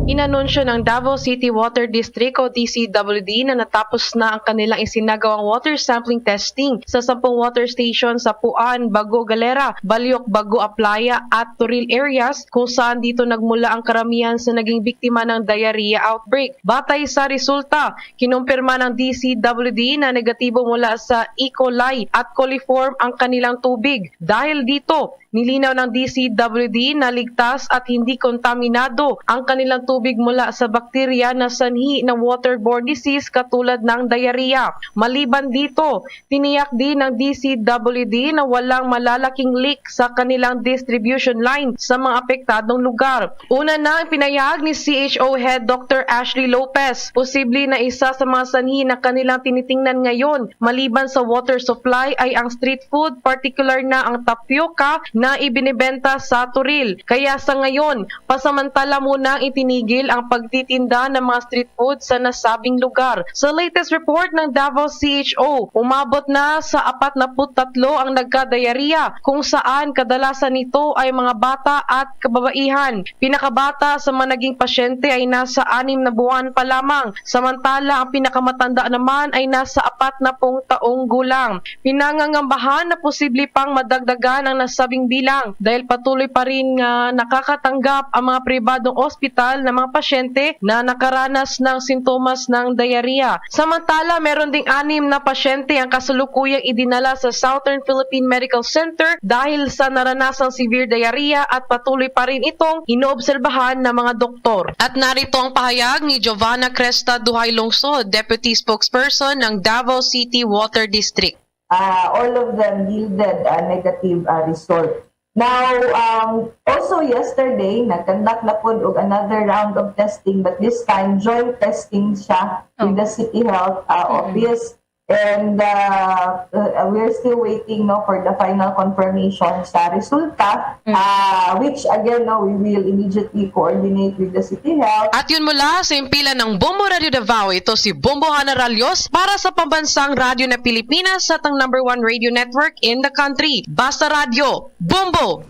Inanunsyo ng Davao City Water District o DCWD na natapos na ang kanilang isinagawang water sampling testing sa 10 water station sa Puan, Bago Galera, Balyok, Bago Aplaya at Turil areas kung saan dito nagmula ang karamihan sa naging biktima ng diarrhea outbreak. Batay sa resulta, kinumpirma ng DCWD na negatibo mula sa E. coli at coliform ang kanilang tubig. Dahil dito, nilinaw ng DCWD na ligtas at hindi kontaminado ang kanilang tubig mula sa bakterya na sanhi ng waterborne disease katulad ng diarrhea. Maliban dito, tiniyak din ng DCWD na walang malalaking leak sa kanilang distribution line sa mga apektadong lugar. Una na pinayag ni CHO Head Dr. Ashley Lopez, posible na isa sa mga sanhi na kanilang tinitingnan ngayon maliban sa water supply ay ang street food, particular na ang tapioca na ibinibenta sa Turil. Kaya sa ngayon, pasamantala muna ang itinigil ang pagtitinda ng mga street food sa nasabing lugar. Sa latest report ng Davao CHO, umabot na sa 43 ang nagka-diarrhea kung saan kadalasan nito ay mga bata at kababaihan. Pinakabata sa mga naging pasyente ay nasa 6 na buwan pa lamang, samantala ang pinakamatanda naman ay nasa 40 taong gulang. Pinangangambahan na posible pang madagdagan ang nasabing bilang dahil patuloy pa rin nakakatanggap ang mga pribadong ospital na mga pasyente na nakaranas ng sintomas ng diarrhea. Samantala, meron ding 6 na pasyente ang kasalukuyang idinala sa Southern Philippine Medical Center dahil sa naranasang severe diarrhea at patuloy pa rin itong inoobserbahan ng mga doktor. At narito ang pahayag ni Giovanna Cresta Duhay Lungsod, Deputy Spokesperson ng Davao City Water District.
All of them yielded a negative result. Now, also yesterday, nag-conduct na po another round of testing, but this time, joint testing siya with the City Health Office. And we're still waiting for the final confirmation sa resulta, which again, we will immediately coordinate with the City Health.
At yun mula sa impilan ng Bombo Radio Davao, ito si Bombo Hana Ralios para sa pambansang radyo na Pilipinas at ang #1 radio network in the country. Basta Radio, Bombo!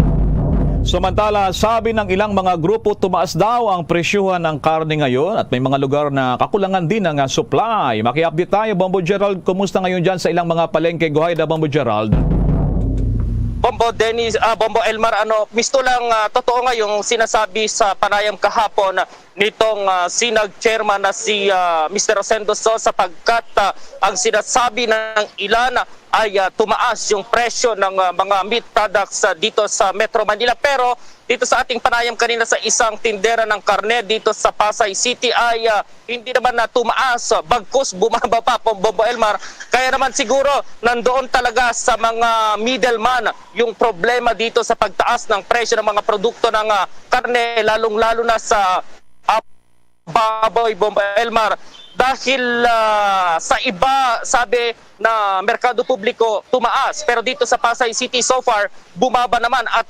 Samantala, sabi ng ilang mga grupo, tumaas daw ang presyuhan ng karne ngayon at may mga lugar na kakulangan din ng supply. Maki-update tayo, Bombo Gerald. Kumusta ngayon dyan sa ilang mga palengke? Go ahead, Bombo Gerald.
Bombo Dennis, Bombo Elmar, misto lang totoo nga yung sinasabi sa panayam kahapon nitong sinag chairman na si Mr. Rosendo So, sapagkat ang sinasabi ng ilan ay tumaas yung presyo ng mga meat products dito sa Metro Manila. Pero dito sa ating panayam kanina sa isang tindera ng karne dito sa Pasay City ay hindi naman na tumaas, bagkus bumaba pa, Bombo Elmar. Kaya naman siguro nandoon talaga sa mga middleman yung problema dito sa pagtaas ng presyo ng mga produkto ng karne, lalong-lalo na sa baboy, Bombo Elmar. Dahil sa iba, sabi na merkado publiko tumaas, pero dito sa Pasay City so far bumaba naman at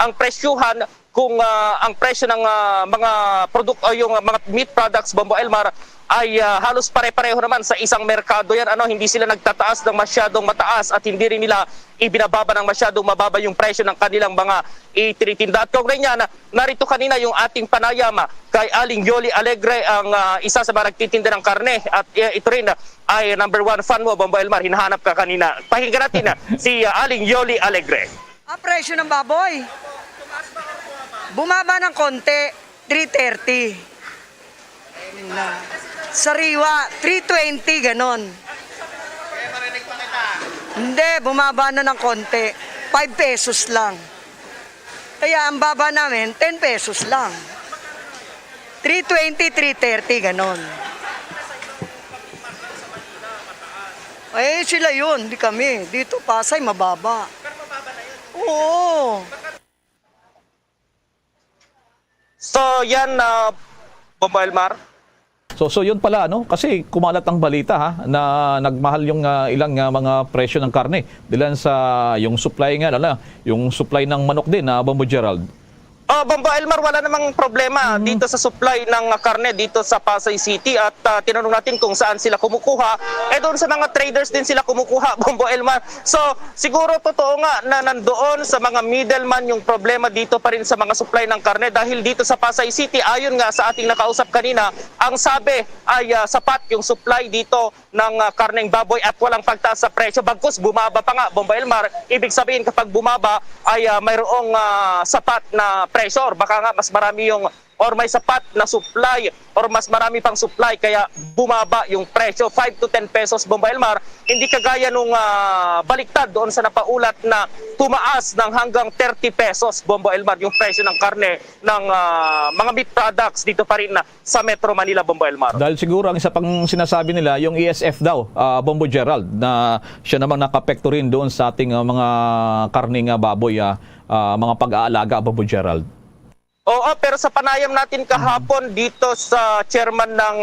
ang presyuhan kung ang presyo ng mga produkto o yung mga meat products, Bombo Elmar, ay halos pare-pareho naman sa isang merkado yan. Hindi sila nagtataas ng masyadong mataas at hindi rin nila ibinababa ng masyadong mababa yung presyo ng kanilang mga itinitinda. At kaugnay niya, narito kanina yung ating panayam kay Aling Yoli Alegre, ang isa sa mga nagtitinda ng karne. At ito rin ay #1 fan mo, Bombo Elmar, hinahanap ka kanina. Pakinggan natin si Aling Yoli Alegre.
Presyo ng baboy. Bumaba ng konti, 330. Sariwa, 320, ganon. Hindi, bumaba na ng konti. 5 pesos lang. Kaya ang baba namin, 10 pesos lang. 320, 330, ganon. Sila yun, di kami. Dito, Pasay, mababa. Pero mababa na yun? Oo.
So, yan, Bombo Elmar.
So yun pala, kasi kumalat ang balita na nagmahal yung ilang mga presyo ng karne. Dilan sa yung supply nga, yung supply ng manok din, Bombo Gerald.
Bombo Elmar, wala namang problema dito sa supply ng karne dito sa Pasay City at tinanong natin kung saan sila kumukuha. Doon sa mga traders din sila kumukuha, Bombo Elmar. So siguro totoo nga na nandoon sa mga middleman yung problema dito pa rin sa mga supply ng karne dahil dito sa Pasay City, ayon nga sa ating nakausap kanina, ang sabi ay sapat yung supply dito ng karneng baboy at walang pagtaas sa presyo. Bagkus bumaba pa nga, Bombo Elmar. Ibig sabihin kapag bumaba ay mayroong sapat na presyo or baka nga mas marami yung or may sapat na supply or mas marami pang supply kaya bumaba yung presyo 5 to 10 pesos, Bombo Elmar. Hindi kagaya nung baliktad doon sa napaulat na tumaas ng hanggang 30 pesos, Bombo Elmar, yung presyo ng karne ng mga meat products dito pa rin sa Metro Manila, Bombo Elmar.
Dahil siguro ang isa pang sinasabi nila, yung ESF daw, Bombo Gerald, na siya namang nakapekto rin doon sa ating mga karning baboy, mga pag-aalaga, Bombo Gerald.
Oo, pero sa panayam natin kahapon dito sa chairman ng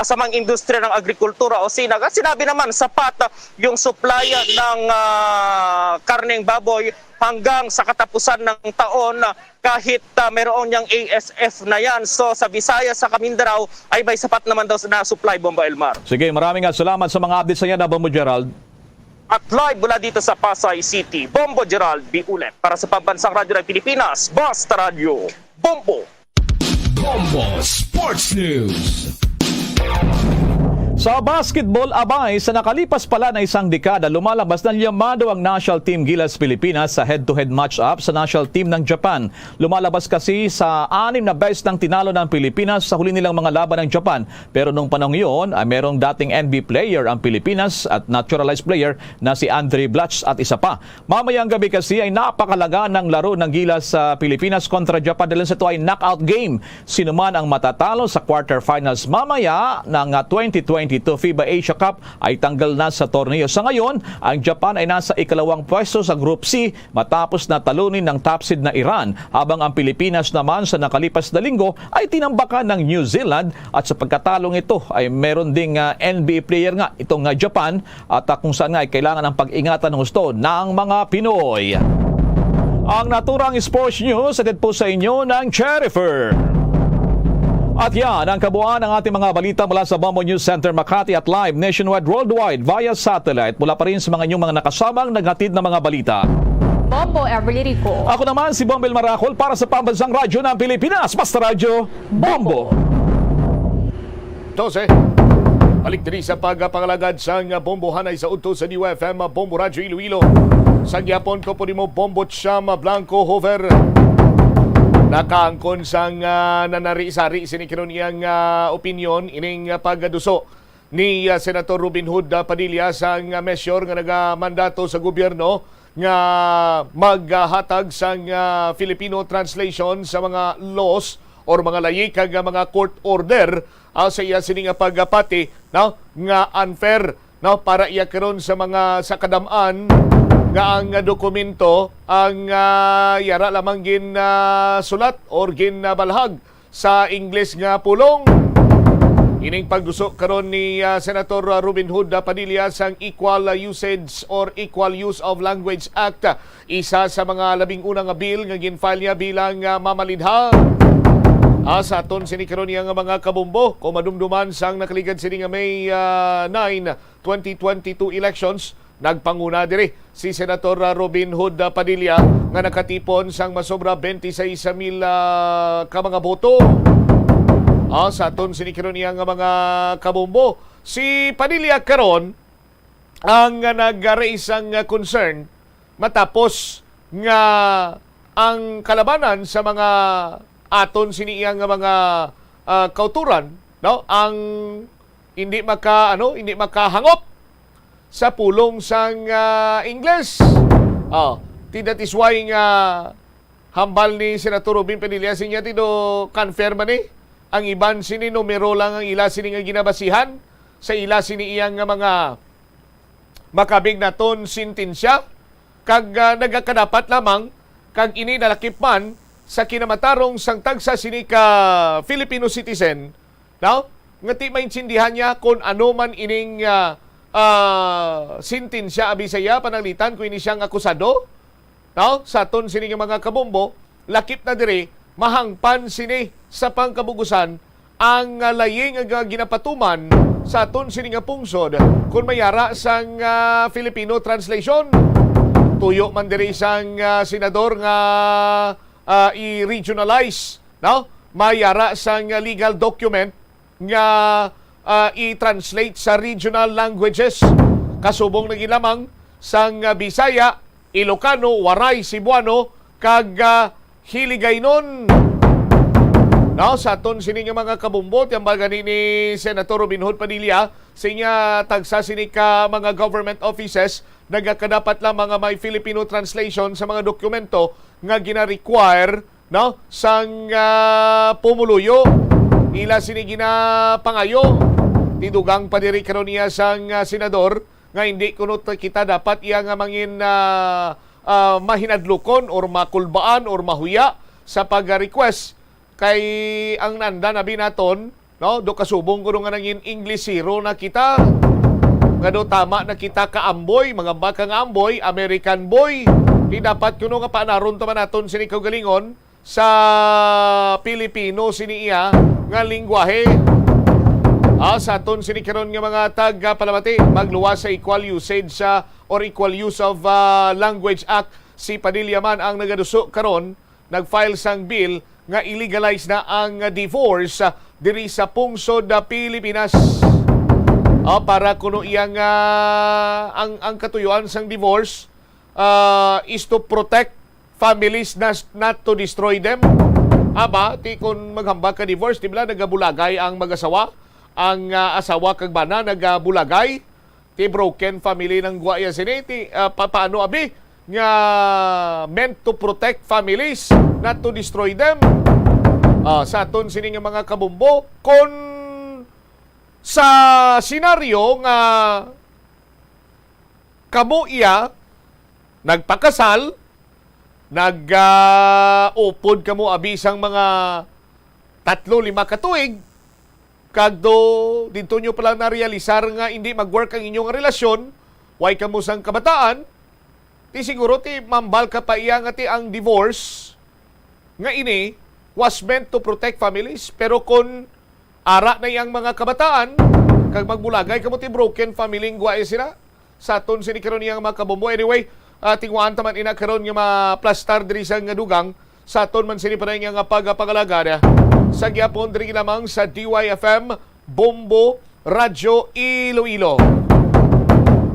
Samang Industriya ng Agrikultura o SINAG, sinabi naman sapat yung supply ng karneng baboy hanggang sa katapusan ng taon kahit mayroon niyang ASF na yan. So sa Visayas, sa Mindanao ay may sapat naman daw na supply, Bombo Elmar.
Sige, maraming salamat sa mga updates sa yan, Bombo Gerald.
At live mula dito sa Pasay City, Bombo Gerald B. Ulet para sa Pambansang Radyo ng Pilipinas, Basta Radio, Bombo!
Bombo Sports News.
Sa basketball, abay, sa nakalipas pala na isang dekada, lumalabas na liyamado ang National Team Gilas Pilipinas sa head-to-head match-up sa National Team ng Japan. Lumalabas kasi sa 6 na beses ng tinalo ng Pilipinas sa huli nilang mga laban ng Japan. Pero nung panahon yun, ay merong dating NB player ang Pilipinas at naturalized player na si Andre Blatch at isa pa. Mamayang gabi kasi ay napakalaga ng laro ng Gilas sa Pilipinas kontra Japan dahil sa ito ay knockout game. Sino man ang matatalo sa quarterfinals mamaya ng 2022 FIBA Asia Cup ay tanggal na sa torneo. Sa ngayon, ang Japan ay nasa ikalawang pwesto sa Group C matapos na talunin ng top seed na Iran, habang ang Pilipinas naman sa nakalipas na linggo ay tinambakan ng New Zealand at sa pagkatalong ito ay meron ding NBA player nga itong Japan at kung saan nga ay kailangan ng pag-ingatan ng gusto ng mga Pinoy. Ang naturang sports news atid po sa inyo ng Cherifer. At yan ang kabuuan ng ating mga balita mula sa Bombo News Center Makati at live nationwide worldwide via satellite. Mula pa rin sa mga inyong mga nakasamang naghatid na mga balita.
Bombo Everly Rico.
Ako naman si Bombel Maracol para sa Pambansang Radyo ng Pilipinas. Basta Radyo, Bombo!
12. Balik din sa pagpangalagad sa bombohan ay sa udto sa New FM Bombo Radyo Iloilo. Sa gyapon ko po ni mo Bombo Cham Blanco Hover. Nakaangkon sang nanari-sari sinikiron iyang opinion ining pagduso ni Senator Robin Hood Padilla sang measure nga nagamandato sa gobyerno nga maghatag sang Filipino translation sa mga laws or mga layi kag mga court order sa iya sining pagpati no nga unfair no para iya karon sa mga sa kadam-an nga ang dokumento ang yara lamang gin sulat or gin balhag sa English nga pulong. Ining pagduso karon ni Senator Robin Hood Padilla sang Equal Usage or Equal Use of Language Act, isa sa mga labing unang bill nga gin-file niya bilang mamalidha. Sa aton sini karon niya nga mga kabumbo kung madumduman sang nakaligad sini nga May 9, 2022 elections. Nagpanguna diri si Senator Robin Hood Padilla nga nakatipon sang masobra 26,000 ka mga boto. Sa aton sinikiron niya nga mga kabumbo. Si Padilla karon ang nag-raise ang concern matapos nga ang kalabanan sa mga aton siniyang nga mga kauturan no ang hindi makahangop sa pulong sang Ingles. That is why nga hambal ni Senator Robin Padilla sinya tido confirm ni ang iban sini numero lang ang ila sini nga ginabasihan sa ila sini iyang nga mga makabig naton sintensya kag nagakadapat lamang kag ini nalakip man sa kinamatarong sang tagsa sini ka Filipino citizen no nga ti maintindihan niya kung ano man ining sintensya abisaya pananglitan kung ini siyang akusado no sa aton sini nga mga kabombo lakip na diri mahangpan sini sa pangkabugusan ang laying nga ginapatuman sa aton sini nga pungsod kung mayara sang Filipino translation. Tuyo man diri sang senador nga i-regionalize, no? Mayara sang legal document nga i-translate sa regional languages. Kasubong na lamang sang Bisaya, Ilocano, Waray, Cebuano kag Hiligaynon. No, sa aton sini nga mga kabumbot, yung baga ni Senator Robin Hood Padilla, sa inya tagsa sini ka mga government offices, nagkadapat lang mga may Filipino translation sa mga dokumento nga gina-require, no, sang pumuluyo. Ila sini ginapangayo. Tidugang padiri karon niya sang senador nga hindi kuno kita dapat iya nga mangin mahinadlukon or makulbaan or mahuya sa pag-request kay ang nanda na binaton, no, do kasubong kuno nga nangin English zero na kita. Nga do tama na kita kaamboy, mga baka nga amboy, American boy. Di dapat kuno nga paanaron taman naton sini kaugalingon sa Pilipino sini iya nga lingwahe. Sa aton sini karon nga mga taga-palamati magluwas sa equal usage or equal use of language act. Si Padilla man ang nagaduso karon, nag-file sang bill nga illegalize na ang divorce diri sa pungsod na Pilipinas. Para kuno iyang ang katuyuan sang divorce is to protect families, not to destroy them. Ti kung maghambak ka divorce, di ba nagabulagay ang mag-asawa? Ang asawa kag bana nagabulagay? Ti broken family ng guaya siniti. Paano abi? Nga meant to protect families, not to destroy them. Sa aton sini nga mga kabumbo, kung sa senaryo nga kamo iya nagpakasal, nag-upod kamo abisang mga 3-5 katuig, kagdo dito nyo pala na-realisar nga hindi mag-work ang inyong relasyon, way kamo sang kabataan, ti siguro ti mambal ka pa iya nga ti ang divorce nga ini was meant to protect families. Pero kung ara na iyang mga kabataan, kag magbulagay kamo ti broken family guay sila, sa aton sini karon iyang mga kabombo. Anyway, tingwaan taman ina karon nga maplastar diri sa nga dugang, sa aton man sini pa nga pagpangalagada sa gyapon diri lamang sa DYFM Bombo Radyo Iloilo.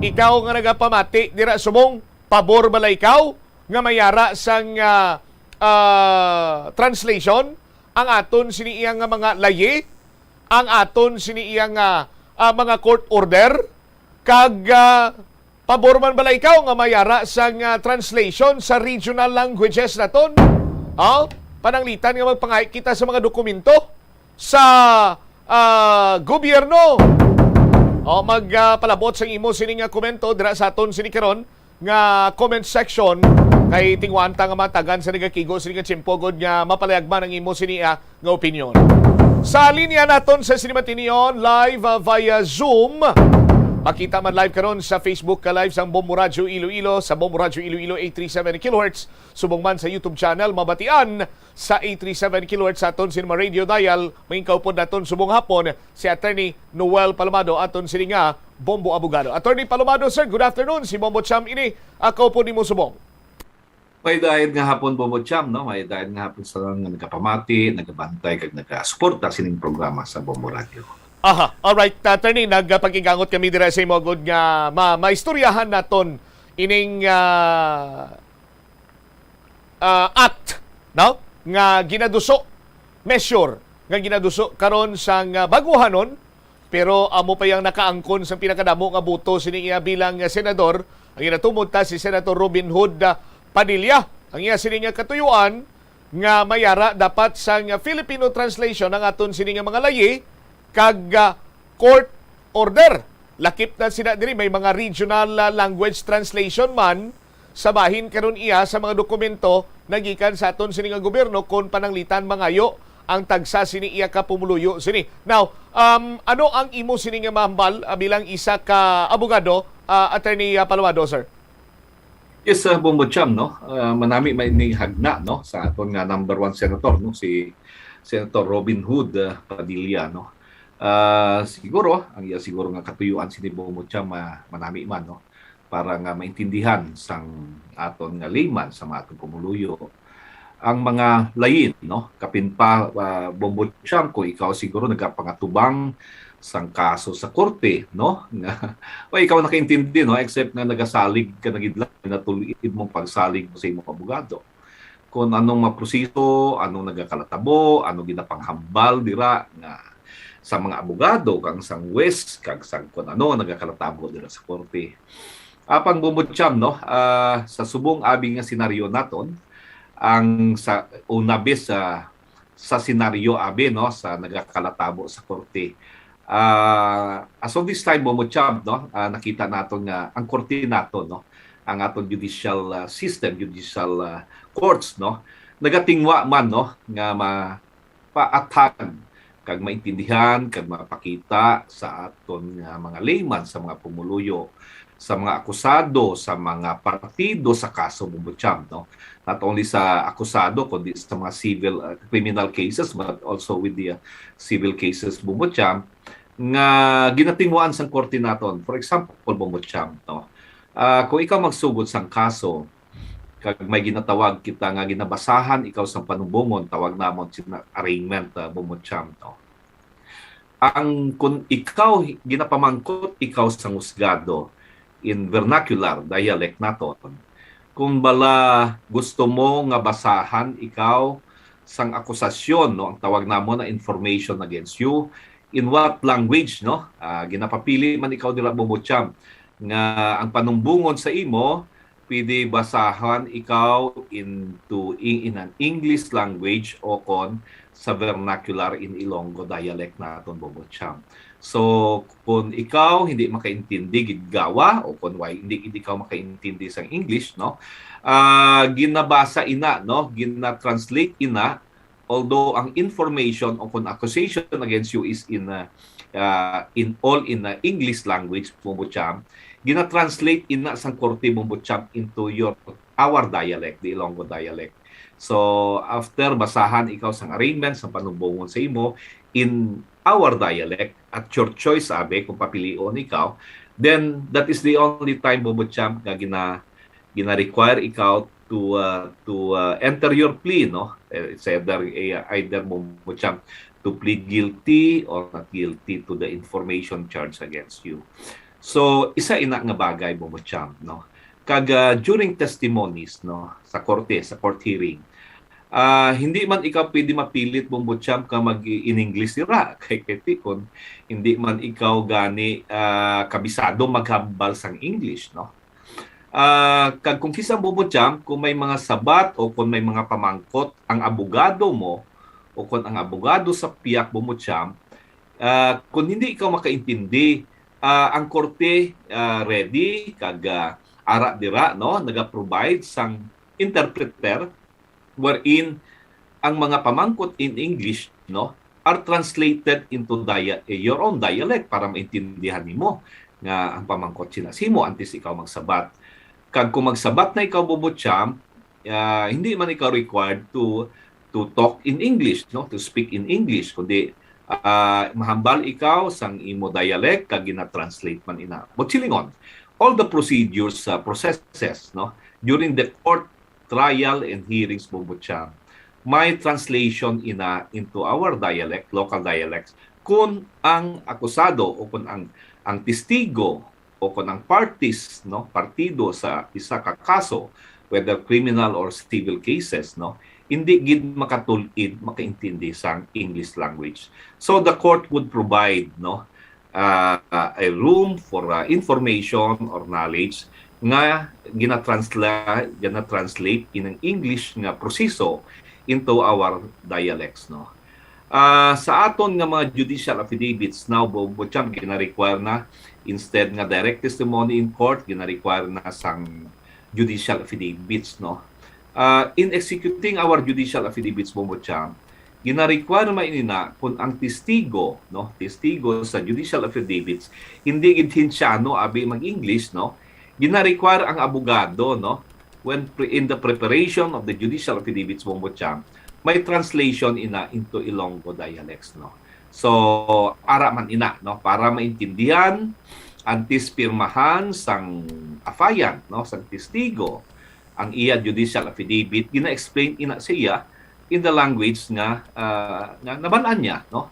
Ikaw nga nagapamati dira sumong, pabor bala ikaw nga mayara sang translation ang aton sini iyang mga layi, ang aton sini iyang mga court order, kag pabor man bala ikaw nga mayara sang translation sa regional languages naton? Pananglitan nga magpangayik kita sa mga dokumento sa gobyerno. Magpalabot sang imo sini nga komento dira sa aton sini karon nga comment section, kay tingwanta nga matagan sa nagakigo sini nga tsimpogod nga mapalayagman ang imo sini nga opinion. Sa linya naton sa Sinimatinion live via Zoom. Makita man live karon sa Facebook ka live sang Bombo Radyo Iloilo, sa Bombo Radyo Iloilo 837 kHz. Subong man sa YouTube channel Mabatian sa 837 kHz sa aton sinima radio dial. Mayingkaw po naton subong hapon si Attorney Noel Palomado aton sini nga Bombo Abogado. Attorney Palomado, sir, good afternoon. Si Bombo Cham ini, ako po nimo subong.
May dahil nga hapon Bombo Cham, no? May dahil nga hapon sa nagkapamati, nagabantay, kag nagkasuporta sining programa sa Bombo Radio.
Alright, Attorney, nagpagigangot kami dira sa imo good nga maistoryahan naton ining act, no? Nga ginaduso, measure nga ginaduso karon sang baguhanon, pero amo pa yang nakaangkon sa pinakadamo nga boto sini iya bilang senador. Ang ginatumod ta si Senator Robin Hood Padilla. Ang iya sini nga katuyuan nga mayara dapat sang Filipino translation ang aton sini nga mga layi kag court order. Lakip na sila diri, may mga regional language translation man sa bahin karon iya sa mga dokumento nagikan sa aton sini nga gobyerno kon pananglitan mangayo ang tagsa sini iya ka pumuluyo sini. Now, ano ang imo sini nga mahambal bilang isa ka abogado, Attorney Palomado, sir?
Yes, Bombo Cham, no? Manami may hagna, no? Sa aton nga number 1 senator, no? Si Senator Robin Hood Padilla, no? Siguro, ang iya siguro nga katuyuan si Bombo Cham manami man, no? Para nga maintindihan sang aton nga layman sa mga atong pumuluyo ang mga layin, no? Kapin pa, Bombo Cham, kung ikaw siguro nagkapangatubang sang kaso sa korte, no? O ikaw nakaintindi, no? Except na nagasalig ka nagidla na tulid mong pagsalig mo sa imong abogado. Kung anong maproseso, anong nagakalatabo, anong ginapanghambal dira nga sa mga abogado, kang sang wes, kang sang kung ano nagakalatabo dira sa korte. Apang Bombo Cham, no? Sa subong abi nga senaryo naton, ang sa una bes sa senaryo abi, no? Sa nagakalatabo sa korte. As of this time, Bombo Cham, no, nakita natin nga ang korte nato, no, ang atong judicial system, judicial courts, no, nagatingwa man, no, nga mapaatag kag maintindihan kag mapakita sa aton nga mga layman, sa mga pumuluyo, sa mga akusado, sa mga partido sa kaso, Bombo Cham, no. Not only sa akusado kundi sa mga civil criminal cases but also with the civil cases, Bombo Cham, nga ginatingwaan sang korte naton. For example, Bombo Cham, no? Kung ikaw magsugod sang kaso, kag may ginatawag kita nga ginabasahan ikaw sang panumbongon, tawag namon sina arraignment, Bombo Cham, no? Ang kung ikaw ginapamangkot ikaw sang husgado in vernacular dialect naton, kung bala gusto mo nga basahan ikaw sang akusasyon, no, ang tawag namon na information against you, in what language, no? Ginapapili man ikaw dira, Bombo Cham, nga ang panumbungon sa imo pwede basahan ikaw in an English language o kon sa vernacular in Ilonggo dialect naton, Bombo Cham. So kung ikaw hindi makaintindi gidgawa o kung hindi ikaw makaintindi sa English, no, ginabasa ina, no, gina-translate ina, although ang information o kung accusation against you is in English language, Bombo Cham, gina-translate ina sang korte, Bombo Cham, into our dialect, the Ilonggo dialect. So after basahan ikaw sang arraignment, sang panumbongon sa imo in our dialect at your choice abe kung papilion ikaw, then that is the only time, Bombo Cham, nga gina-require ikaw to enter your plea, no? It's either Bombo Cham, to plead guilty or not guilty to the information charge against you. So isa ina nga bagay, Bombo Cham, no? Kag during testimonies, no, sa korte, sa court hearing, hindi man ikaw pwede mapilit, Bombo Cham, ka mag-in English dira kay kun hindi man ikaw gani kabisado maghambal sang English, no? Kag kung kisang, Bombo Cham, kung may mga sabat o kung may mga pamangkot ang abogado mo o kung ang abogado sa piyak, Bombo Cham, kung hindi ikaw makaintindi, ang korte ready kag ara dira, no, naga-provide sang interpreter wherein ang mga pamangkot in English, no, are translated into your own dialect para maintindihan nimo nga ang pamangkot sila simo antes ikaw magsabat. Kag kung magsabat na ikaw, Bombo Cham, hindi man ikaw required to talk in English, no, to speak in English, kundi mahambal ikaw sang imo dialect kag gina-translate man ina. But silingon, all the procedures, processes, no, during the court trial and hearings, Bombo Cham, may translation ina into our dialect, local dialects, kung ang akusado o kung ang testigo o kung ang parties, no, partido sa isa ka kaso, whether criminal or civil cases, no, hindi gid makatulid, makaintindi sa English language. So the court would provide, no, a room for information or knowledge nga gina-translate in an English nga proseso into our dialects, no. Sa aton nga mga judicial affidavits now, Bombo Cham, gina-require na instead nga direct testimony in court, gina-require na sang judicial affidavits, no. In executing our judicial affidavits, Bombo Cham, gina-require man ina kung ang testigo, no, testigo sa judicial affidavits hindi gid Hinsyano abi mag-English, no, gina-require ang abogado, no, in the preparation of the judicial affidavits Bombocham, may translation into Ilonggo dialects, no. So ara man ina, no, para maintindihan antis pirmahan sang afayan, no, sang testigo ang iya judicial affidavit, gina-explain ina siya in the language nga nabalaan niya, no.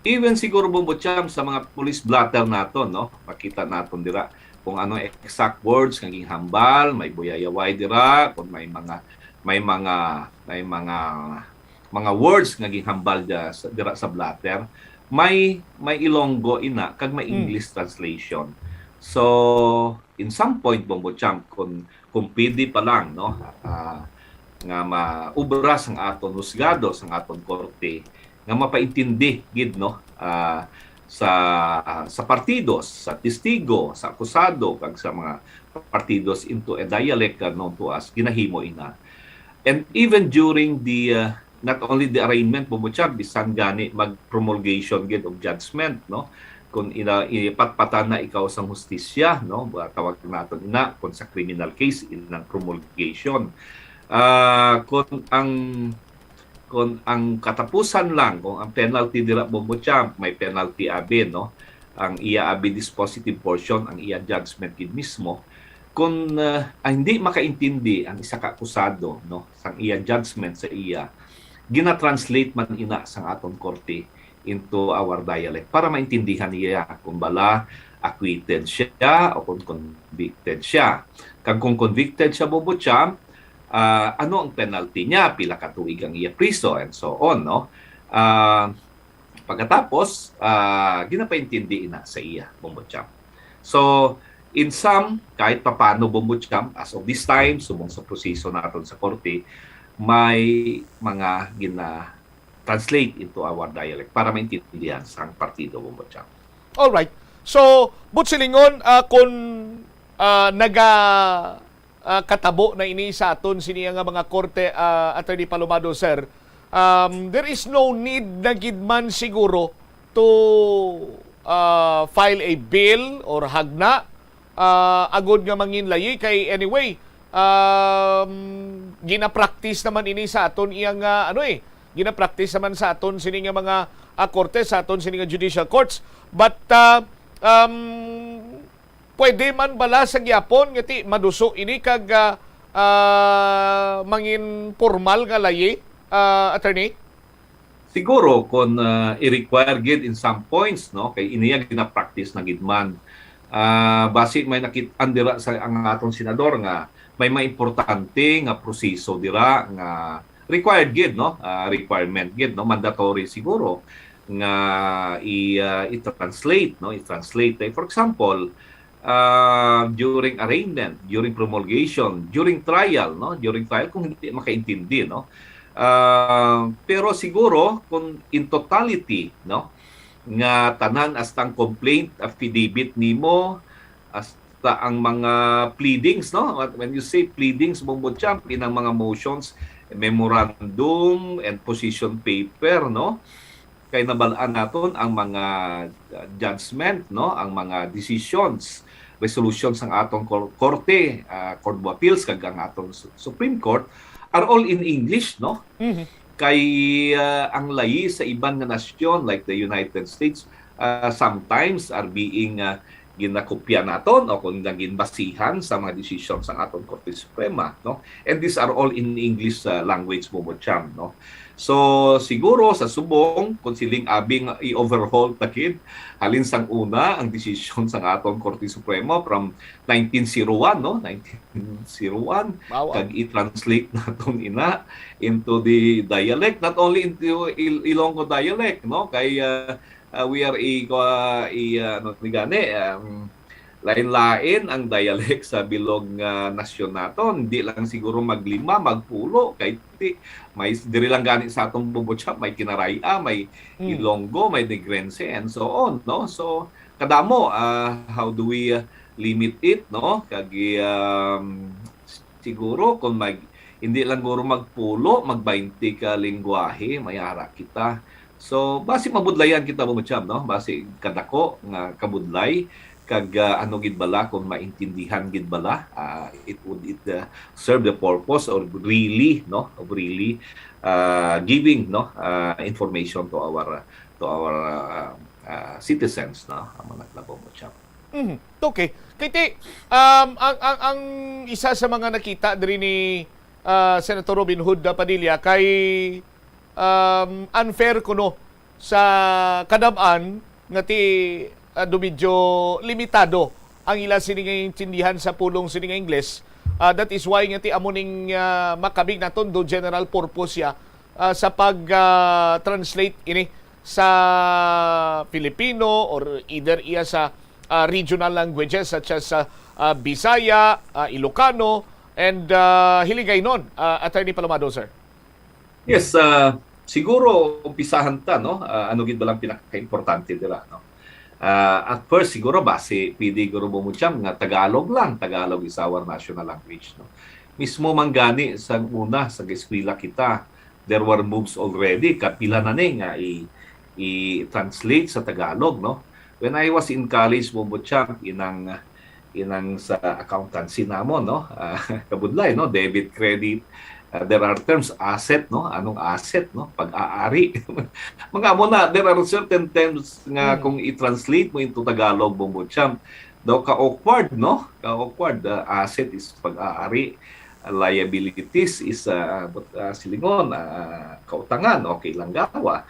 Even siguro Bombocham sa mga police blotter naton, no, makita naton dira kung ano exact words nga hambal, may buyayaway dira, kung may mga words nga gihambal dira sa blatter, may Ilonggo ina kag may English translation. So in some point Bombocham kung pwede pa lang, no, nga maubra sang aton husgado, sang aton korte, nga mapaintindi gid, no, sa partidos, sa testigo, sa akusado, kag sa mga partidos into a dialect known to us, ginahimo ina. And even during the not only the arraignment Bombocham, bisan gani mag-promulgation gid og judgment, no, kung ipatpatan na ikaw sa hustisya, no, tawag naton ina kung sa criminal case inang promulgation. Kung ang katapusan lang, kung ang penalty dira Bombocham, may penalty abi, no, ang iya abi dispositive portion, ang iya judgment gid mismo, kung hindi makaintindi ang isa ka akusado, no, sang iya judgment sa iya, gina-translate man ina sang aton korte into our dialect para maintindihan niya kung bala acquitted siya o kung convicted siya. Kag kung convicted siya Bombocham, ano ang penalty niya, pila ka tuig ang iya priso, and so on, no. Pagkatapos ginapaintindi ina sa iya Bombocham. So in sum, kahit papano Bombocham, as of this time subong sa proseso naton sa korte, may mga gina-translate into our dialect para maintindihan sang partido Bombocham.
All right. So Butsilingon, kung katabo na ini sa aton siniya nga mga korte, Attorney Palomado, sir, there is no need na gidman siguro to file a bill or hagna agod nga manginlayi kay anyway gina-practice naman ini sa aton iyang gina-practice naman sa aton sini nga mga korte, sa aton sini nga judicial courts, but pwede man bala sa gyapon ngati maduso ini kag mangin formal nga layi, attorney?
Siguro kung i-require gid in some points, no, kay iniya gina-practice na gid man. Basi may nakitaan dira sa ang atong senador nga may importante nga proseso dira nga required gid, no, requirement gid, no, mandatory siguro nga i-translate, no, i-translate. For example, during arraignment, during promulgation, during trial, no, during trial kung hindi makaintindi, no. Pero siguro kung in totality, no, nga tanan hasta ang complaint affidavit nimo, hasta ang mga pleadings, no, when you say pleadings Bombocham, inang mga motions, memorandum and position paper, no, kay nabalaan naton ang mga judgment, no, ang mga decisions, resolutions ng atong korte, Court of Appeals kag ang atong Supreme Court are all in English, no. Kay ang layi sa ibang nga nasyon like the United States sometimes are being ginakopya naton o kung ginbasihan sa mga decisions ng atong Korte Suprema, no. And these are all in English language Bombocham, no. So siguro sa subong kung siling abing i-overhaul takid halin sang una ang decision sa atong Korte Suprema from 1901, no, 1901, kag i-translate naton ina into the dialect, not only into Ilonggo dialect, no, kay we are lain-lain ang dialect sa bilog nasyon naton. Hindi lang siguro maglima, magpulo, kay may diri lang gani sa atong Bombocham, may Kinaraya, may Ilonggo, may Negrense, and so on, no. So kadamo, how do we limit it, no, kag siguro kung hindi lang guro magpulo, mag-20 ka lengguwahe, mayara kita. So basi mabudlayan kita Bombocham, no, basi kadako nga kabudlay kag ano gid bala kung maintindihan gid bala, it would serve the purpose of really giving information to our citizens, no, ang mga Labong Bocham.
Okay. Kiti, ang isa sa mga nakita diri ni Senator Robin Hood Padilla kay unfair kuno sa kadam-an nga ti medyo limitado ang ila sining intindihan sa pulong sining Ingles. That is why nga ti amuning makabig naton do general purpose ya sa pag-translate ini sa Filipino or either iya sa regional languages such as Bisaya, Ilocano, and hiligay nun. Attorney Palomado, sir.
Yes, siguro umpisahan ta, no? Ano gid ba lang pinaka-importante dira, no? At first siguro base PD guro mo nga Tagalog lang, Tagalog is our national language, no? Mismo manggani sa una sa eskwela kita, there were moves already kapila na ni nga i-translate sa Tagalog, no? When I was in college mo inang sa accountancy namon, no? Kabudlay, no? Debit, credit, there are terms asset, no? Anong asset, no? Pag-aari. Mga mo na, there are certain terms nga kung i-translate mo into Tagalog, Bombocham, daw ka-awkward, no? Ka-awkward. Asset is pag-aari. Liabilities is silingon, kautangan, okay lang gawa.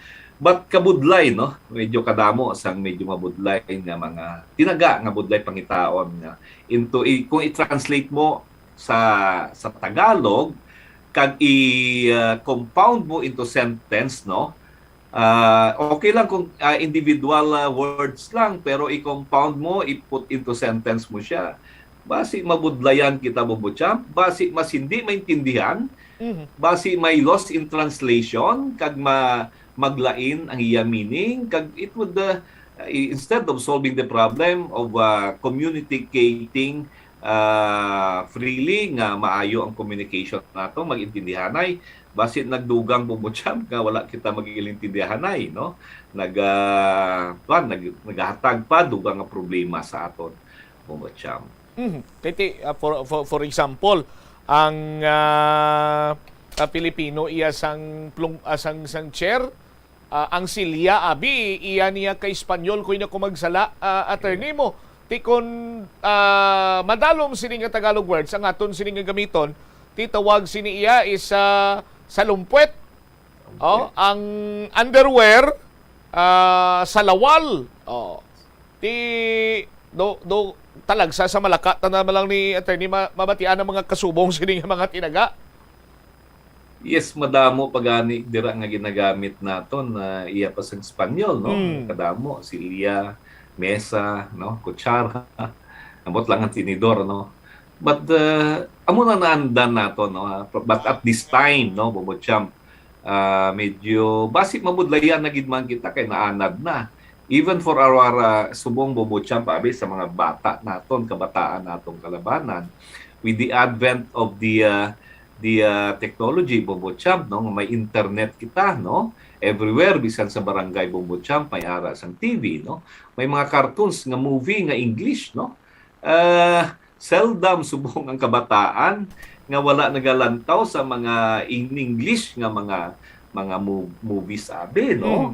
But kabudlay, no? Medyo kadamo sang medyo mabudlay nga mga tinaga nga budlay pangitaon nga into kung i-translate mo sa Tagalog kag i-compound mo into sentence, no? Okay lang kung individual words lang, pero i-compound mo, i-put into sentence mo siya. Basi mabudlayan kita, Bobocham, basi mas hindi maintindihan, basi may loss in translation kag maglain ang iya meaning, kag it would instead of solving the problem of communicating freely nga maayo ang communication nato, magintindihanay, basit nagdugang Bobocham nga wala kita magiintindihanay, no? Naghatag pa dugang nga problema sa aton, Bobocham.
Kiti, for example, ang Pilipino iya sang chair, ang silya abi iya niya kay Espanyol ko ina kumagsala, attorney mo ti kon madalom sini nga Tagalog words ang aton sini nga gamiton, ti tawag sini iya is sa lumpwet, ang underwear salawal, ti do talagsa sa Malaka tanama lang ni attorney mabatian ang mga kasubong sini nga mga tinaga.
Yes, madamo pagani dira nga ginagamit naton na iya pa sa Espanyol, no? Kadamo silya, mesa, no, kutsara, amot lang ang tinidor, no. But amo na naandan nato, no. But at this time, no, Bobocham, medyo basi mabudlayan na gid man kita kay naanad na. Even for our subong Bobocham pabi sa mga bata naton, kabataan natong kalabanan, with the advent of the technology, Bobocham, no, may internet kita, no, everywhere, bisan sa barangay Bobocham, may aras ang TV, no, may mga cartoons nga movie nga English, no. Seldom subong ang kabataan nga wala nagalantaw sa mga in English nga mga movies abi, no.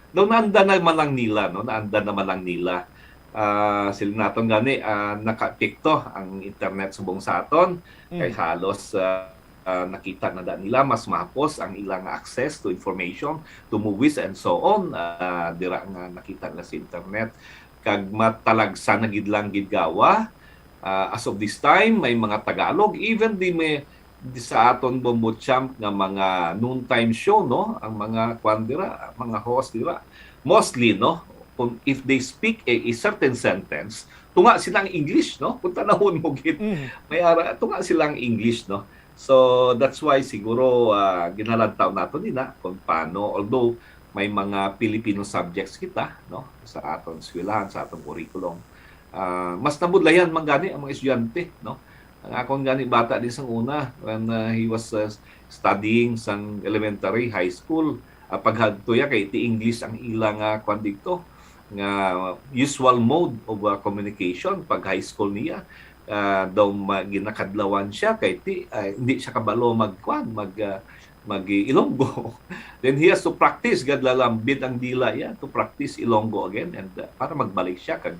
Naanda naman lang nila, no, naanda naman lang nila. Sila naton gani nakapikto ang internet subong sa aton kay halos nakita na nila mas mahapos ang ilang access to information, to movies and so on, dira nga nakita na sa internet kag matalagsa na gid lang gid gawa. As of this time may mga Tagalog, even di sa aton Bobocham nga mga noontime show, no, ang mga kwandira, mga host dira mostly, no, if they speak a certain sentence, tunga silang English, no? Kung tanahon mo gid, may tunga silang English, no? So that's why siguro ginalantaw nato nila kung paano, although may mga Filipino subjects kita, no, sa aton eskwelahan, sa aton curriculum, mas nabudlayan man gani ang mga estudyante, no? Ang akong gani bata din sang una when he was studying sang elementary, high school, paghadto ya kay ti English ang ilang kwan dito. nga usual mode of communication pag high school niya. Daw ginakadlawan siya kay hindi siya kabalo mag Ilonggo. Then he has to practice gadlalambid ang dila to practice Ilonggo again and para magbalik siya kag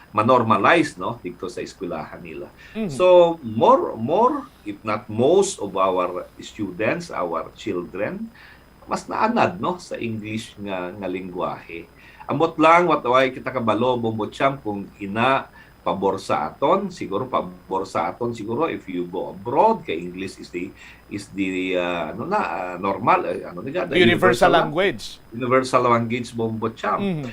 manormalize dito sa eskwelahan nila. So more if not most of our students, our children mas naanad sa English nga lengguwahe. Amot lang wataway kita kabalo Bombochamp kung pabor sa aton siguro if you go abroad kay English is the normal
the universal language
Bombochamp.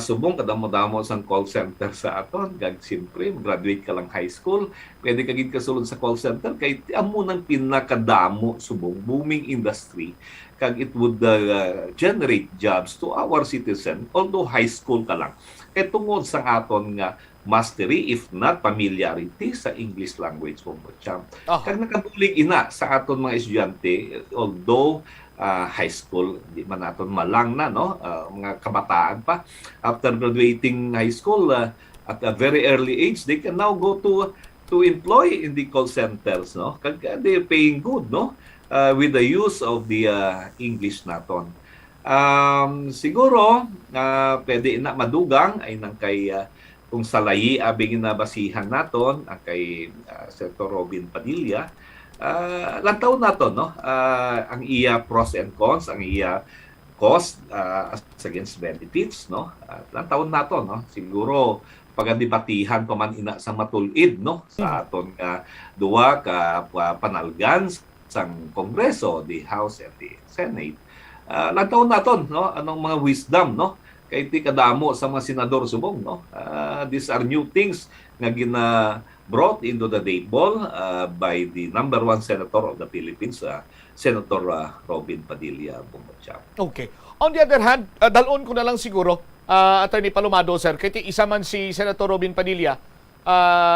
Subong kadamo-damo sang call center sa aton kag siyempre graduate ka lang high school pwede ka gid kasulod sa call center kay amo nang pinakadamo subong booming industry kag it would generate jobs to our citizen although high school ka lang kay tungod sa aton nga mastery if not familiarity sa English language Bombochamp. Kag nakabulig ina sa aton mga estudyante although high school di man naton malang na mga kabataan pa after graduating high school at a very early age they can now go to employ in the call centers kag they're paying good with the use of the English naton. Siguro pwede na madugang ay nang kay kung salayi abing nabasihan naton kay Senator Robin Padilla lantaw naton ang iya pros and cons ang iya cost against benefits lantaw naton siguro pagadibatihan pa man ina sa matulid sa aton duwa ka panalgan sang Kongreso, the House and the Senate. Lantaw naton anong mga wisdom kay ti kadamo sa mga senador subong these are new things nga brought into the table by the number one senator of the Philippines, Senator Robin Padilla Bombochamp.
Okay. On the other hand, dalon ko na lang siguro, Attorney Palomado, sir, kaya isa man si Senator Robin Padilla,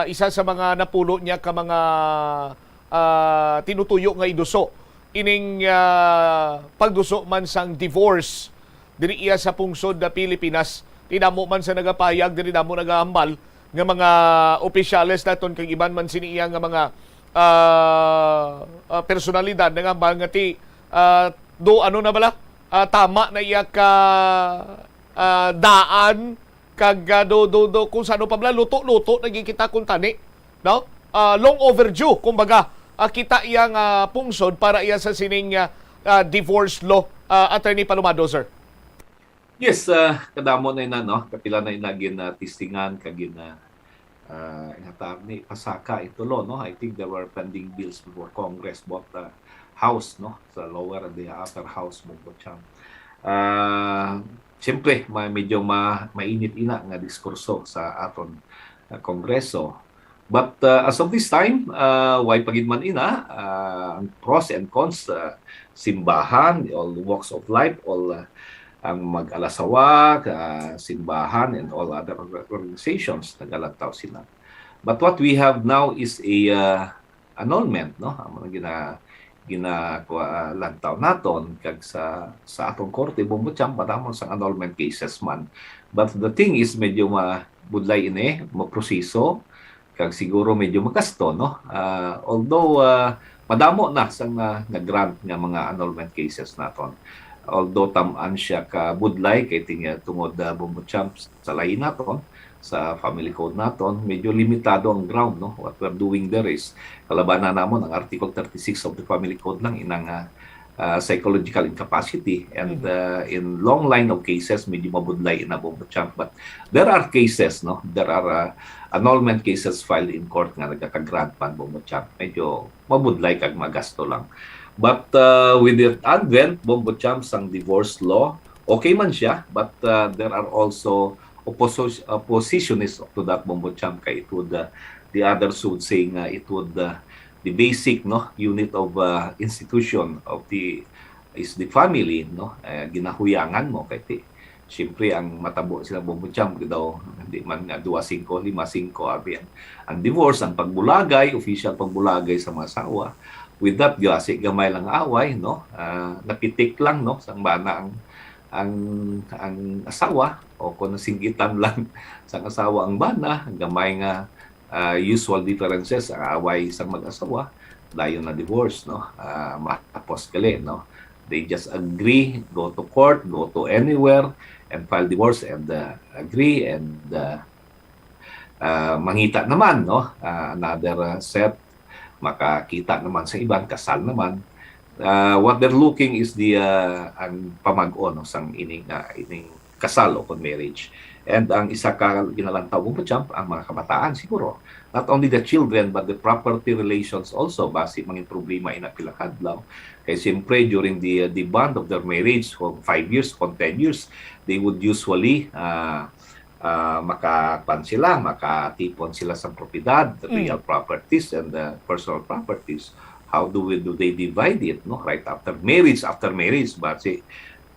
isa sa mga napulo niya ka mga tinutuyo nga iduso. Ining pagduso man sang divorce, diri iya sa pungsod na Pilipinas, tinamo man sa nagapayag, diri damo nagahambal, nga mga opisyales naton kag iban man siniya nga mga personalidad nga hambal nga ti tama na iya ka daan kag do kung sano pa bala luto naging kita kun tani long overdue kumbaga kita iyang pungsod para iya sa sining divorce law. Attorney Palomado, sir.
Yes, kadamo na ina kapila na inagin tistingan kagin ni pasaka itulo I think there were pending bills before Congress both the House sa lower and the upper house Bombochamp. Siyempre medyo mainit ina nga diskurso sa aton Kongreso. But as of this time, why pagid man ina ang pros and cons simbahan, all walks of life, all ang mag-alasawa, simbahan, and all other organizations nagalantaw sila. But what we have now is a annulment, ang mga lantaw naton kag sa atong korte Bombochamp padamon sa annulment cases man. But the thing is medyo budlay ini maproseso kag siguro medyo makasto although madamo na sang nag-grant nga mga annulment cases naton. Although tamaan siya ka budlay kay tungod Bombochamp sa lain naton sa family code naton medyo limitado ang ground what we're doing there is kalabanan namon ang article 36 of the family code lang inang psychological incapacity and in long line of cases medyo mabudlay na Bombochamp but there are cases there are annulment cases filed in court nga nagka-grant man Bombochamp medyo mabudlay kag magasto lang. But with the advent, Bombochamp sang divorce law, okay man siya, but there are also oppositionists to that Bombochamp kay it would, the others would say it would, the basic unit of institution of the family, ginahuyangan mo kay siyempre ang matabo sila Bombochamp daw hindi man 2-5, 5-5 abi ang divorce, ang pagbulagay, official pagbulagay sa mga asawa. With that, gamay lang away, napitik lang, sang bana ang asawa o kung nasinggitan lang sa asawa ang bana, gamay nga usual differences ang away isang mag-asawa, dayon na divorce, no? Matapos gali, no? They just agree, go to court, go to anywhere, and file divorce and agree and mangita naman, no? Another set, makakita naman sa iban, kasal naman. What they're looking is ang pamag-o, no, sang ining kasal o marriage. And ang isa ka ginalantaw mo ang mga kabataan siguro. Not only the children but the property relations also basi mga problema inapilakadlaw. Kaya siyempre during the bond of their marriage for 5 years, for 10 years, they would usually makatipon sila sa propiedad, real properties and personal properties. How do they divide it, no? Right after marriage, basi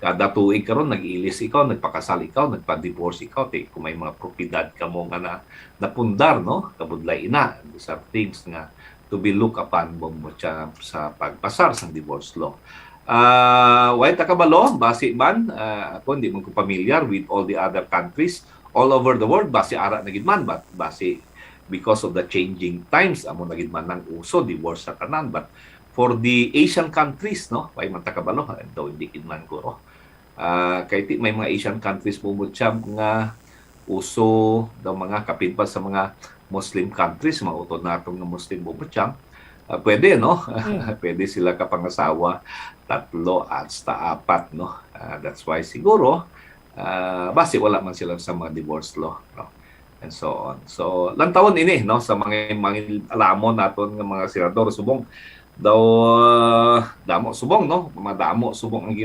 kada tuig karon nag-ilis ikaw, nagpakasal ikaw, nagpa-divorce ikaw, kung may mga propiedad ka mo nga napundar, no? Kabudlay ina. These are things nga to be looked upon mo sa pagpasar sa divorce law. Why takabalo? Basi man, ako hindi mo ko familiar with all the other countries all over the world. Basi ara na gid man, but basi because of the changing times, amo na gid man ng uso, divorce sa tanan. But for the Asian countries, no? Why man takabalo? Daw hindi gid man ko. Kay may mga Asian countries mo nga uso daw mga kapinpas sa mga Muslim countries, mga utod natong na Muslim mo pwede, no? Pwede sila kapangasawa 3 at 4, no? That's why siguro basi wala man sila sa mga divorce law, no? And so on. So lantawon ini, no, sa mga alamon naton nga mga senador subong daw damo subong, no? Madamo subong ang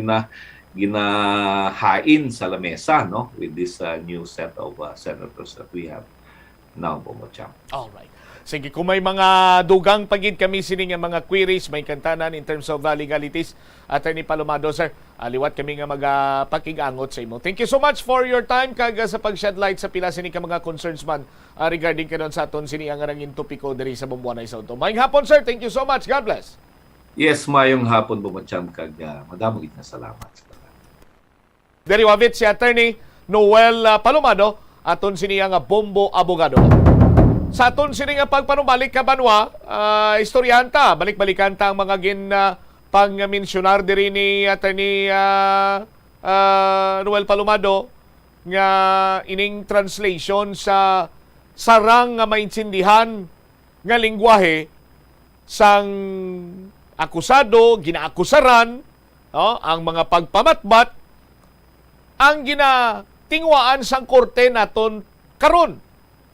ginahain sa lamesa, no, with this new set of senators that we have now, Bomocham.
All right. Sige, kung may mga dugang pagid kami sining nga mga queries, may kantanan in terms of legalities, Attorney Palomado, sir, liwat kami nga magpakigangot sa imo. Thank you so much for your time kag sa pag-shed light sa pila sini ka mga concerns man regarding kanon sa aton sini ang arangin topiko diri sa Bumbuanay South. Maayong hapon, sir. Thank you so much. God bless.
Yes, mayong hapon, Bomocham, kag madamo gid na salamat.
Dari wabit si Attorney Noel Palomado, aton sini nga bombo abogado. Sa aton sini nga pagpanubalik ka banwa, istoryahan ta, balik-balikan ta ang mga pang-mensionar diri ni Attorney Noel Palomado nga ining translation sa sarang nga maintindihan nga lingwahe sang akusado, ginaakusaran, no? Ang mga pagpamatbat ang ginatingwaan sang korte naton karon,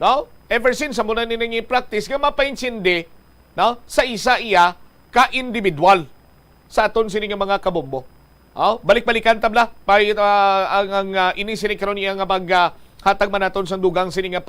no? Ever since sa muna nining i-practice nga mapaintindi, no, sa isa iya ka individual sa aton sini nga mga kabombo. No? Balik-balikan tabla ang ini sini karon iya nga hatag man naton sa dugang sini nga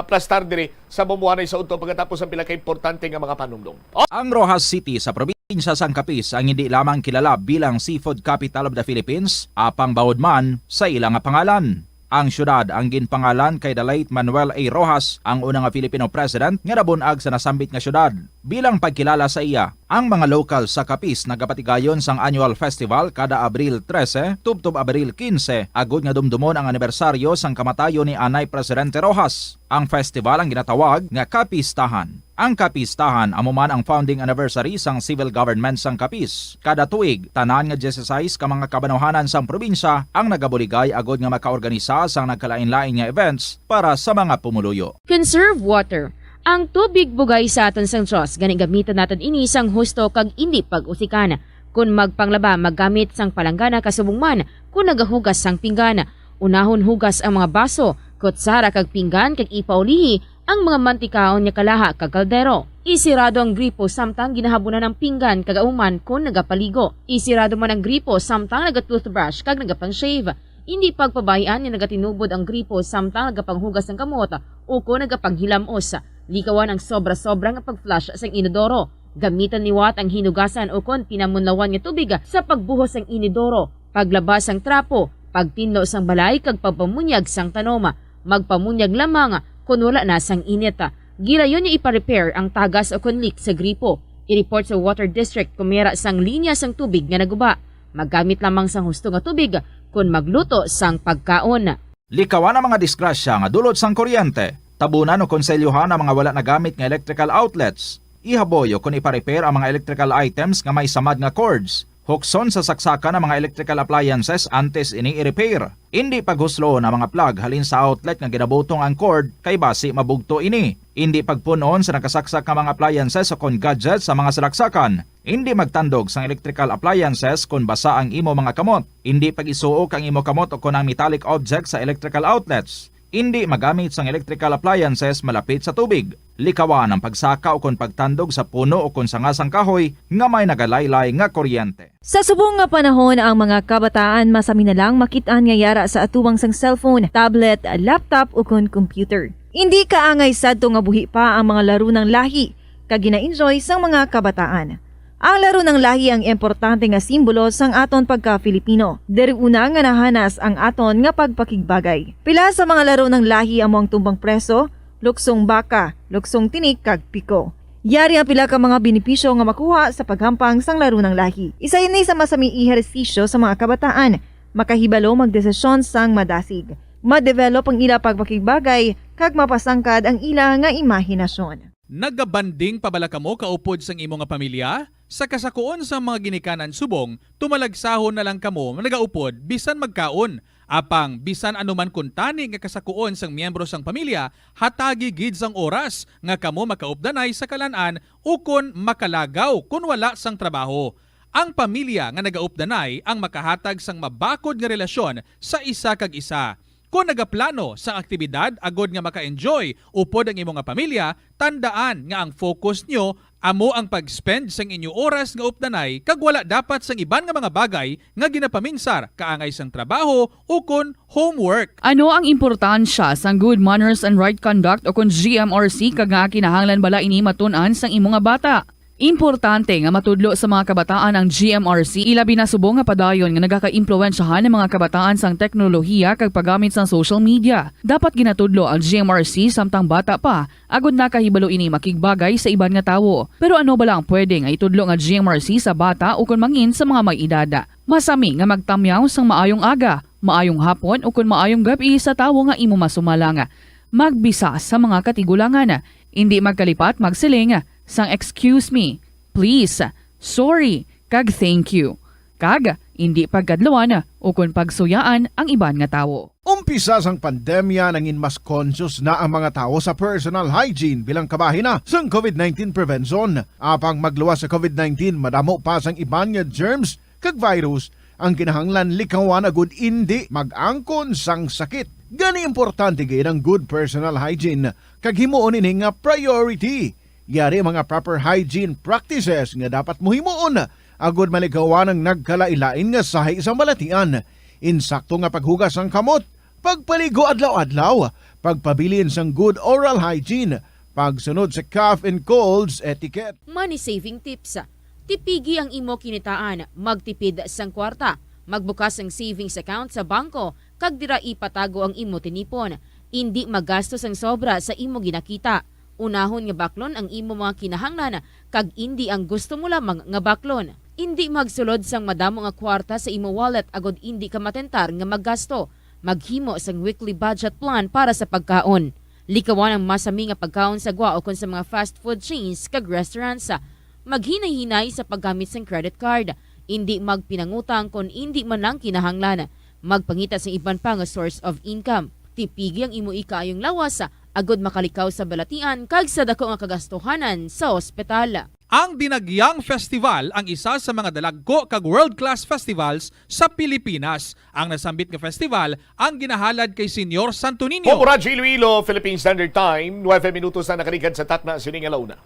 plastar diri sa Bumbuanay sa udto pagkatapos ang pila ka importante nga mga panumdum.
Ang Rojas City sa probinsya sang Capiz ang hindi lamang kilala bilang seafood capital of the Philippines, apang bawod man sa ilang nga pangalan. Ang syudad ang ginpangalan kay the late Manuel A. Rojas, ang unang Filipino president nga nabunag sa nasambit nga syudad. Bilang pagkilala sa iya, ang mga local sa Capiz nagapatigayon sang annual festival kada Abril 13 tubtob Abril 15 agud nga dumdumon ang anibersaryo sang kamatayon ni Anay Presidente Rojas. Ang festival ang ginatawag nga Capistahan. Ang Capistahan amo man ang founding anniversary sang civil government sang Capiz. Kada tuig, tanan nga 16 ka mga kabanuhanan sang probinsya ang nagabuligay agud nga makaorganisa sang nagkalain-lain nga events para sa mga pumuluyo.
Conserve water. Ang tubig bugay sa aton sang Diyos, gani gamiton naton ini sang husto kag indi pag-usikan. Kung magpanglaba, maggamit sang palanggana kasubong man, kung nagahugas sang pinggana. Unahon hugas ang mga baso, kutsara kag pinggan kag ipaulihi ang mga mantikaon nya kalaha kag kaldero. Isirado ang gripo samtang ginahabunan ng pinggan kag auman kung nagapaligo. Isirado man ang gripo samtang nagatoothbrush kag nagapang-shave. Hindi pagpabayaan nga nagatinubod ang gripo samtang nagapanghugas ng kamot o kung nagapanghilamos. Likawan ang sobra-sobra nga pag-flush sa inodoro. Gamitan niwat ang hinugasan o kon pinamunlawan nga tubig sa pagbuhos ng inodoro, paglabas ang trapo, pagtinlo sang balay kag pagpamunyag sang tanoma, magpamunyag lamang kung wala na sang init. Gilayon niya ipa-repair ang tagas o kon leak sa gripo. I-report sa Water District kung mera sang linya sang tubig nga naguba. Maggamit lamang sang husto nga tubig kung magluto sang pagkaon.
Likawan ang mga disgrasya nga dulot sang kuryente. Tabunan o konselyuhan ang mga wala nagamit nga electrical outlets. Ihaboyo kung ipa-repair ang mga electrical items nga may samad nga cords. Hukson sa saksakan ng mga electrical appliances antes ini i-repair. Hindi paghuslo na mga plug halin sa outlet nga ginabutong ang cord kay basi mabugto ini. Hindi pagpunon sa nakasaksak nga mga appliances o kon gadgets sa mga salaksakan. Hindi magtandog sa electrical appliances kung basa ang imo mga kamot. Hindi pag-isuok ang imo kamot o kon ang metallic objects sa electrical outlets. Hindi magamit sang electrical appliances malapit sa tubig. Likawan ang pagsaka o kon pagtandog sa puno o kon sangasang kahoy nga may nagalaylay nga kuryente.
Sa subong nga panahon ang mga kabataan masami na lang makitaan nga yara sa atuwang sang cellphone, tablet, laptop o kon computer. Hindi kaangay sadto nga buhi pa ang mga laro ng lahi kag gina-enjoy sang mga kabataan. Ang laro ng lahi ang importante nga simbolo sang aton pagka-Filipino. Diri una nga nahanas ang aton nga pagpakigbagay. Pila sa mga laro ng lahi among tumbang preso, luksong baka, luksong tinik kag piko. Yari ang pila ka mga benepisyo nga makuha sa paghampang sang laro ng lahi. Isa ini sa masami ehersisyo sa mga kabataan, makahibalo magdesisyon sang madasig. Ma-develop ang ila pagpakigbagay kag mapasangkad ang ila nga imahinasyon.
Nagabanding pabalaka mo kaupod sang imo nga pamilya? Sa kasakuon sa mga ginikanan subong, tumalagsahon na lang kamo nagaupod bisan magkaon. Apang bisan anuman kuntani nga kasakuon sang miyembro sang pamilya, hatagi gid sang oras nga kamo makaupdanay sa kalan-an ukon makalagaw kun wala sang trabaho. Ang pamilya nga nagaupdanay ang makahatag sang mabakod nga relasyon sa isa kag isa. Kung nagaplano sa aktibidad agod nga maka-enjoy upod ang imong nga pamilya, tandaan nga ang focus nyo amo ang pag-spend sang inyo oras nga updanay kag wala dapat sang iban nga mga bagay nga ginapaminsar kaangay sang trabaho o kon homework.
Ano ang importansya sang good manners and right conduct o kon GMRC kag nga kinahanglan bala ini matun-an sang imo nga bata? Importante nga matudlo sa mga kabataan ang GMRC ilabi na subong nga padayon nga nagaka-impluwensyahan ng mga kabataan sang teknolohiya kag paggamit sang social media. Dapat ginatudlo ang GMRC samtang bata pa agud nakahibalo ini makigbagay sa iban nga tawo. Pero ano bala ang pwede nga itudlo nga GMRC sa bata o kun mangin sa mga may edad? Masami nga magtamyaw sang maayong aga, maayong hapon o kun maayong gabi sa tawo nga imo masumalanga. Magbisa sa mga katigulangan, hindi magkalipat magsiling sang excuse me, please, sorry, kag thank you. Kag hindi pagkadlawan o kung pagsuyaan ang iban nga tawo.
Umpisa sang pandemya nangin mas conscious na ang mga tao sa personal hygiene bilang kabahina sang COVID-19 prevention. Apang magluwas sa COVID-19, madamo pa sang iban nga germs kag virus ang kinahanglan likawan agud hindi mag-angkon sang sakit. Gani importante gayud ang good personal hygiene kag himuon ini nga priority. Yari mga proper hygiene practices nga dapat muhimuon agud malikawan ang nagkalailain nga sahi sa balatian. Insakto nga paghugas ang kamot, pagpaligo adlaw-adlaw, pagpabilin sang good oral hygiene, pagsunod sa cough and colds etiquette.
Money saving tips. Tipigi ang imo kinitaan, magtipid sang kwarta, magbukas ang savings account sa bangko, kag dira ipatago ang imo tinipon. Hindi magastos ang sobra sa imo ginakita. Unahon nga baklon ang imo mga kinahanglan kag hindi ang gusto mo lamang nga baklon. Hindi magsulod sang madamo nga kwarta sa imo wallet agod hindi ka matentar nga maggasto. Maghimo sang weekly budget plan para sa pagkaon. Likawan ang masami nga pagkaon sa gwa o kon sa mga fast food chains kag restaurants. Maghinay-hinay sa paggamit sang credit card. Hindi magpinangutang kon hindi man lang kinahanglan. Magpangita sa iban pa nga source of income. Tipigi ang imo ikayong lawas agod makalikaw sa balatian kag sa dako nga kagastuhanan sa ospital.
Ang Dinagyang Festival ang isa sa mga dalagko kag world-class festivals sa Pilipinas. Ang nasambit nga festival ang ginahalad kay Senyor Santo Niño.
Popuraji Iloilo, Philippine Standard Time, 9 minutos na nakalikan sa takna sining alauna.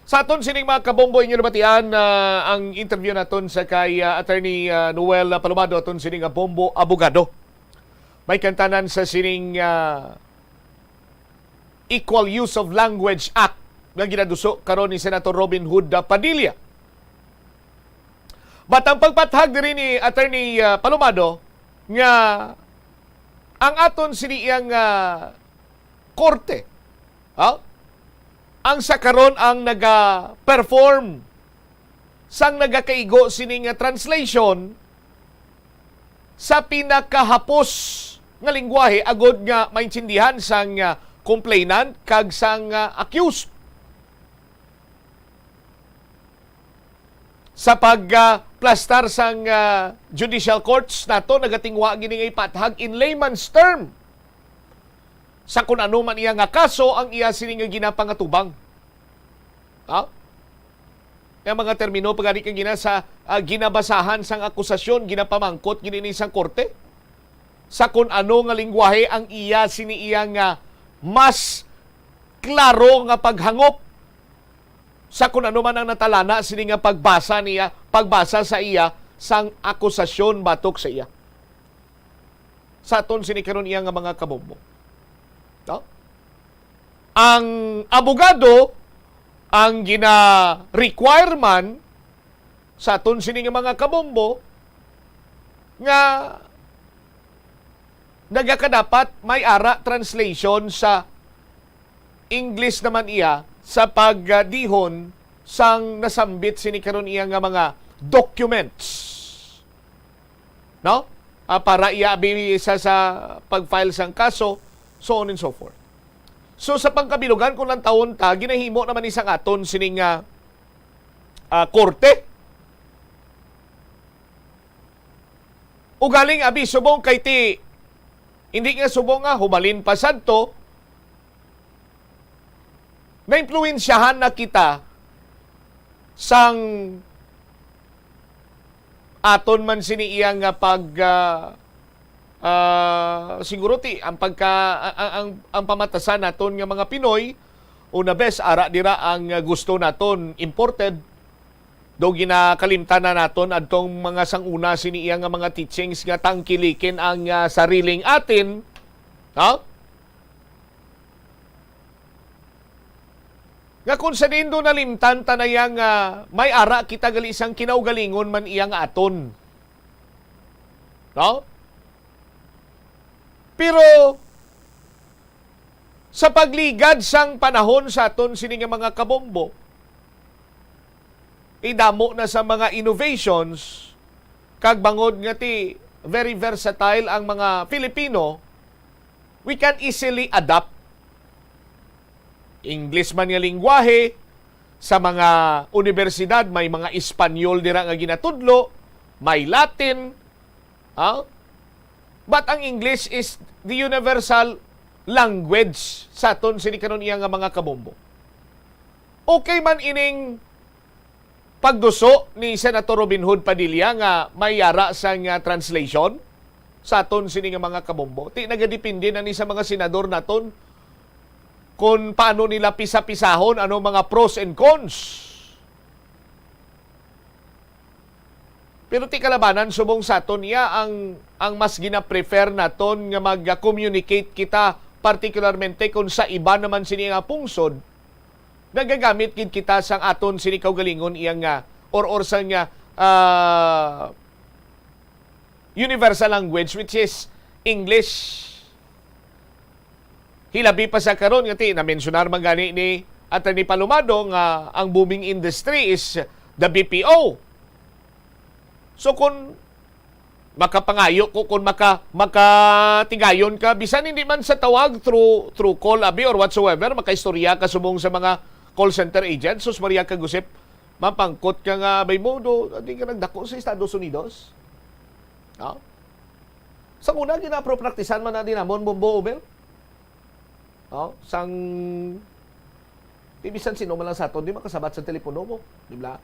Sa aton sining mga kabombo inyo nabatian ang interview naton sa kay Attorney Noel Palomado aton sining bombo abogado. May kantanan sa sining Equal Use of Language Act nga ginaduso karon ni Senator Robin Hood Padilla. Batang pagpathag diri ni Attorney Palomado nga ang aton siniyang korte ang sa karon ang naga-perform sang nagakaigo sining translation sa pinakahapos nga lingwahe agod nga maintindihan sang complainant kag sang accused. Sa pagplastar sang judicial courts nato nagatingwa gini nga ipathag in layman's term sa kun ano man iya nga kaso ang iya sini nga ginapangatubang. Yung mga termino pagani kang gina sa ginabasahan sang akusasyon ginapamangkot gini ni sang korte sa kun ano nga lingwahe ang iya sini iya nga mas klaro nga paghangop sa kung ano man ang natalana sini nga pagbasa sa iya sang akusasyon batok sa iya. Sa aton sini karon iya nga mga kabombo. No? Ang abogado ang gina-requirement sa aton sini nga mga kabombo nga nagakadapat may ara translation sa English naman iya sa pagdihon sang nasambit sini karon iya nga mga documents. No? Para iya bisa sa pag-file sang kaso, so on and so forth. So sa pangkabilugan kung lang taon ta, ginahimo naman isang aton sining korte. Ugaling abi subong kay ti hindi nga subong nga humalin pa sadto na-impluwensyahan na kita sang aton man sini iyang siguro ti ang ang pamatasan naton nga mga Pinoy una bes ara dira ang gusto naton imported do ginakalimtan na naton adtong mga sanguna sini iyang nga mga teachings nga tangkilikin ang sariling atin, no? Nga kung sa dindo nalimtan tanayang may ara kita gali isang kinaugalingon man iyang aton. No? Pero sa pagligad sang panahon sa aton sini nga mga kabombo, idamo na sa mga innovations kag bangod nga ti very versatile ang mga Filipino, we can easily adapt English man nga lingwahe, sa mga universidad may mga Espanyol dira nga ginatudlo, may Latin, but ang English is the universal language sa aton sini karon iya nga mga kabombo. Okay man ining pagduso ni Senator Robin Hood Padilla nga may yara sang translation sa aton sini nga mga kabombo. Ti nagadepende na ni sa mga senador naton kung paano nila pisa-pisahon ano mga pros and cons. Pero ti kalabanan subong sa aton niya ang mas gina-prefer naton nga mag-communicate kita particularmente kung sa iba naman sini nga pungsod nagagamit gid kita sang aton sini kaugalingon iyang nga or sang nga universal language which is English. Hilabi pa sa karon nga ti na-mentionar man gani ni Atty. Palomado nga ang booming industry is the BPO. So kung makapangayo ko kung makatigayon ka bisan hindi man sa tawag through call abi or whatsoever makaistorya ka subong sa mga call center agents sus Maria Kagusip mapangkot ka nga may modo hindi ka nagdako sa Estados Unidos. No? Sa una ginapropraktisan man na dinamon Bombo Ubel. No? Sang ibisan sino man lang sa aton di makasabat sa telepono mo, di ba?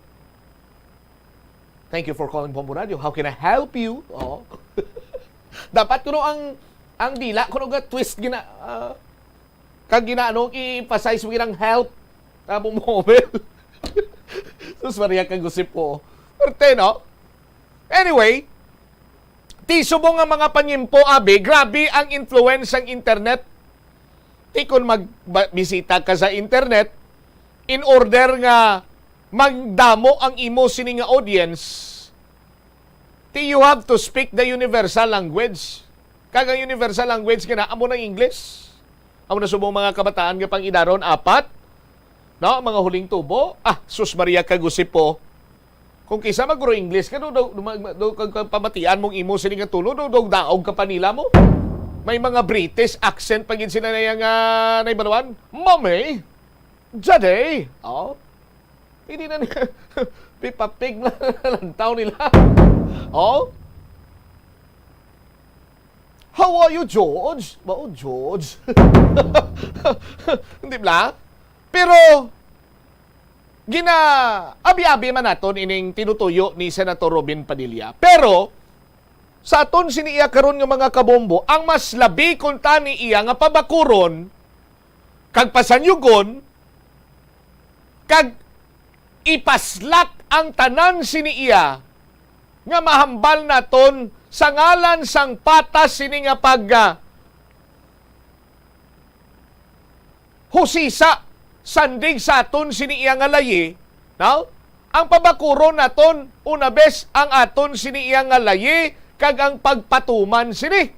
Thank you for calling Bombo Radio. How can I help you? Oh. Dapat kuno ang dila kuno ga twist gina kag ginaano i-emphasize mo ginang help Bombo Ubel. Sus Maria Kagusip po. Pero no? Anyway, ti subong nga mga panyimpo abi, grabe ang influence ng internet. Ti kung magbisita ka sa internet, in order nga magdamo ang imo sini nga audience, ti you have to speak the universal language. Kagang universal language nga amo ng English. Amo na subong mga kabataan nga pang idaron apat, no, mga huling tubo. Sus Maria Kagusip po. Kung kisa magro English ka, do pamatian mong imo sini nga tulo, do daog ka panila mo. May mga British accent pagin sila na yung naibalawan. Mommy, Daddy. Oh. Hindi na niya. Pipapig na lantaw nila. Oh. How are you, George? Oh, George. Hindi ba? Pero, abi-abi man naton ining tinutuyo ni Senator Robin Padilla. Pero, sa aton siniya karon nga mga kabombo, ang mas labi kunta ni iya nga pabakuron, kag pasanyugon, kag ipaslak ang tanan siniya nga mahambal naton sa ngalan sang patas sini nga pag husisa sandig sa aton siniya nga layi, no? Ang pabakuron naton una bes ang aton siniya nga layi kag ang pagpatuman sini.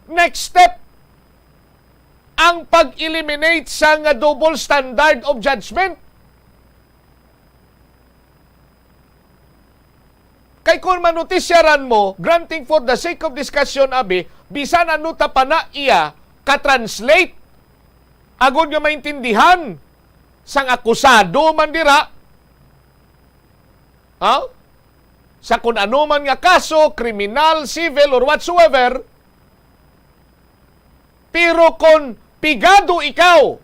Next step, ang pag-eliminate sa nga double standard of judgment. Kay kung manutisyaran mo, granting for the sake of discussion, abi, bisan ano ta pa na iya, ka-translate, agon nga maintindihan, sang akusado man dira, sa kung ano man nga kaso, kriminal, civil, or whatsoever, pero kung pigado ikaw,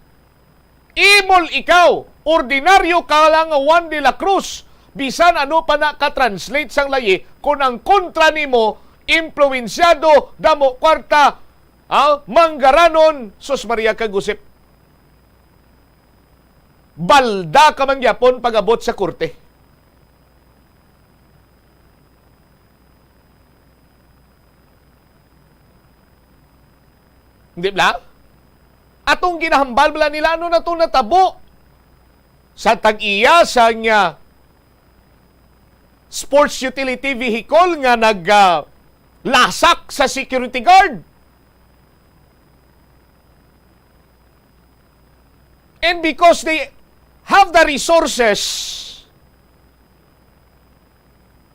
imol ikaw, ordinaryo ka lang Juan de la Cruz, bisan ano pa na ka-translate sang layi, kung ang kontra nimo, impluensyado, damo kwarta, manggaranon, sus Maria kagusip. Balda ka mangyapon pag-abot sa korte. Hindi ba? Atong ginahambal bala nila, ano na ito natabo? Sa tag-iya sa nga sports utility vehicle nga naglasak sa security guard. And because they have the resources,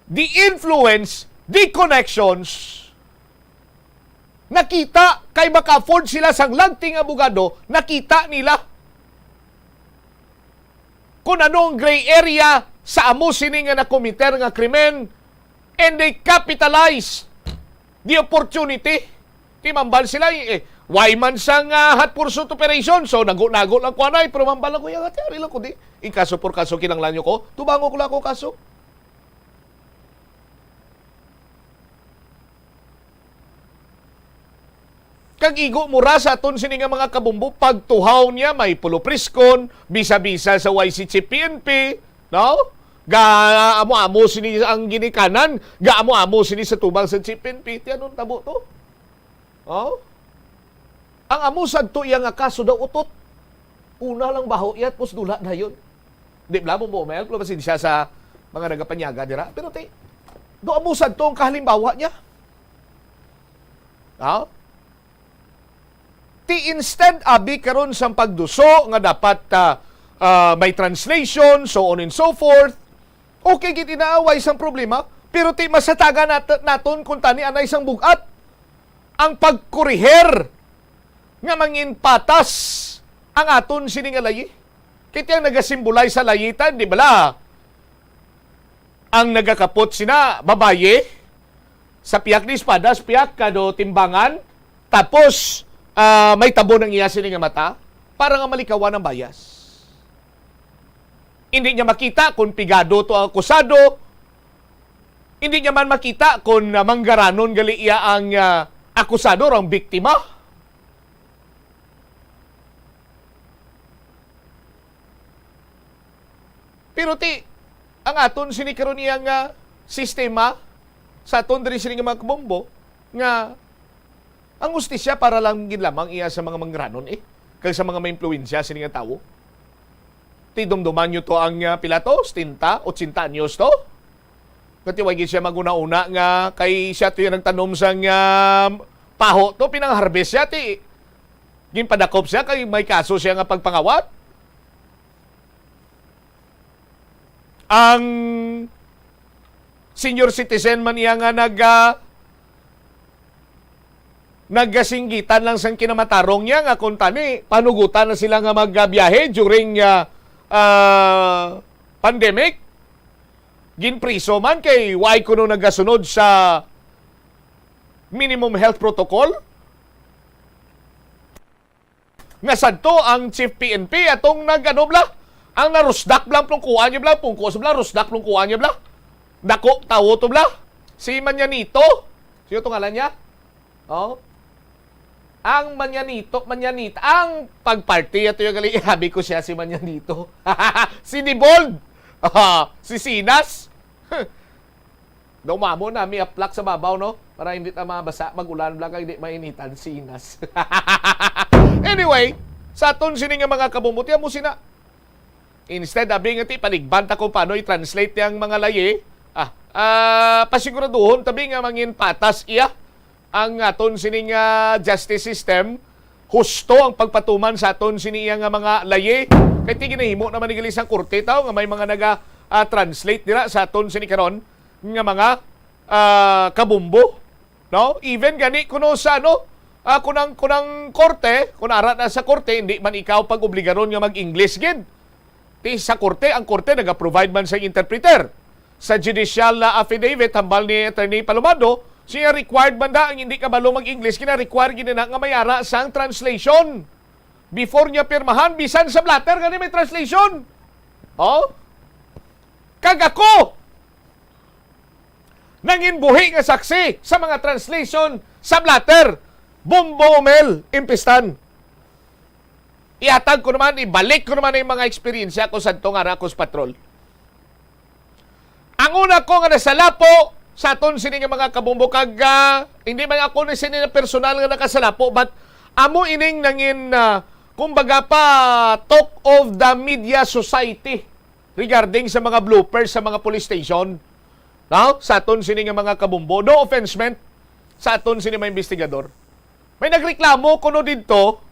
the influence, the connections, nakita kay maka-afford sila sang lagting abogado, nakita nila kung anong gray area sa amo sini nga nakomiter nga krimen, and they capitalize the opportunity. Timambal sila, why man sang hot pursuit operation, so nago lang ko anay, pero mambal lang ko yung hati, lang ko di. Kaso por kaso kinanglan nyo ko, tubango ko lang ko kaso. Kag igo mura sa aton sini nga mga kabumbo, pagtuhaw niya may pulopriskon, bisa-bisa sa YCC PNP, no? Gaamo-amo sini ang ginikanan, gaamo-amo sini sa tubang sa CPNP. Anong tabo to? Oh? Ang amusad to iya nga kaso daw utot. Una lang baho yat, pos dula na yun. Di ba mo mel, pero siya sa mga nagapanyaga dira. Pero do amusad to ang kahalimbawa niya. Oh? Instead, abi karon sa pagduso nga dapat may translation, so on and so forth. Okay, git inaaway isang problema, pero masataga naton kung tani anay isang bugat. Ang pagkuriher nga mangin patas ang aton sini nga layi. Kaya ang nagasimbulay sa layitan, di bala? Ang nagakapot sina babaye sa piyak ni espadas, piyak kado timbangan, tapos may tabo ng iya sini nga mata para nga malikawan ang bias. Hindi niya makita kung pigado to ang akusado. Hindi niya man makita kung manggaranon gali iya ang akusado o ang biktima. Pero ang aton sinikaron niya nga sistema sa aton diri sini nga mga kabombo nga ang ustisya para lang ginlamang iya sa mga manggaranon kag sa mga may impluwensya sini nga tawo. Tidumduman nyo to ang pilatos, 80 anyos to. Katiwagin siya maguna-una nga kay siya to yung nagtanom sa paho to, pinang-harvest siya ginpadakop siya kay may kaso siya nga pagpangawat. ang senior citizen man iya nga naggasinggitan lang sang kinamatarong niya nga kung tani panugutan na sila nga magbiyahe during pandemic. Ginpriso man kay why kuno nagasunod sa minimum health protocol. Nga sadto ang Chief PNP atong ang narusdak blang plungkuan niya blang pungkos blang rusdak plungkuan niya blang dako tawo to blang si Manyanito. Sino to ngalan niya? Oh. Ang Manyanita, ang pagparty ato yung gali, habi ko siya si Manyanito. Si Dibold, si Sinas. Dumamo na, may aplak sa babaw, no? Para hindi ta mabasa, magulan lang, hindi mainitan, Sinas. Anyway, sa aton sining nga mga kabumuti, mo sina. Instead, abing iti, panigbanta kung paano i-translate yung mga laye, pasiguraduhon, tabi nga mangin patas iya, ang aton sining justice system, husto ang pagpatuman sa aton siniya nga mga laye. Kaya ginahimo naman ni Gilisang Korte tao nga may mga naga-translate nila sa aton sini karon nga mga kabumbo. No? Even gani kuno sa kunang korte, kung ara na sa korte, hindi man ikaw pag-obligaron nga mag-English gid. Sa korte, ang korte naga-provide man sa interpreter. Sa judicial affidavit, hambal ni Attorney Palomado, siya required man ang hindi ka balo mag-English, kina-require ginana nga mayara sang translation. Before niya pirmahan, bisan sa blatter, gani may translation. Oh? Kagako! Nanginbuhi nga saksi sa mga translation sa blatter. Bombo Mel, impistan. Ihatag ko naman, ibalik ko naman yung mga eksperyensya ko sa itong Arakos Patrol. Ang una ko nga nasalapo sa aton sini nga mga kabumbo kag hindi man ako ni sini na personal nga nakasalapo but amo ining nangin kumbaga pa talk of the media society regarding sa mga bloopers sa mga police station. No? Sa aton sini nga mga kabumbo, no offense meant sa aton sini mga investigador. May nagreklamo kuno didto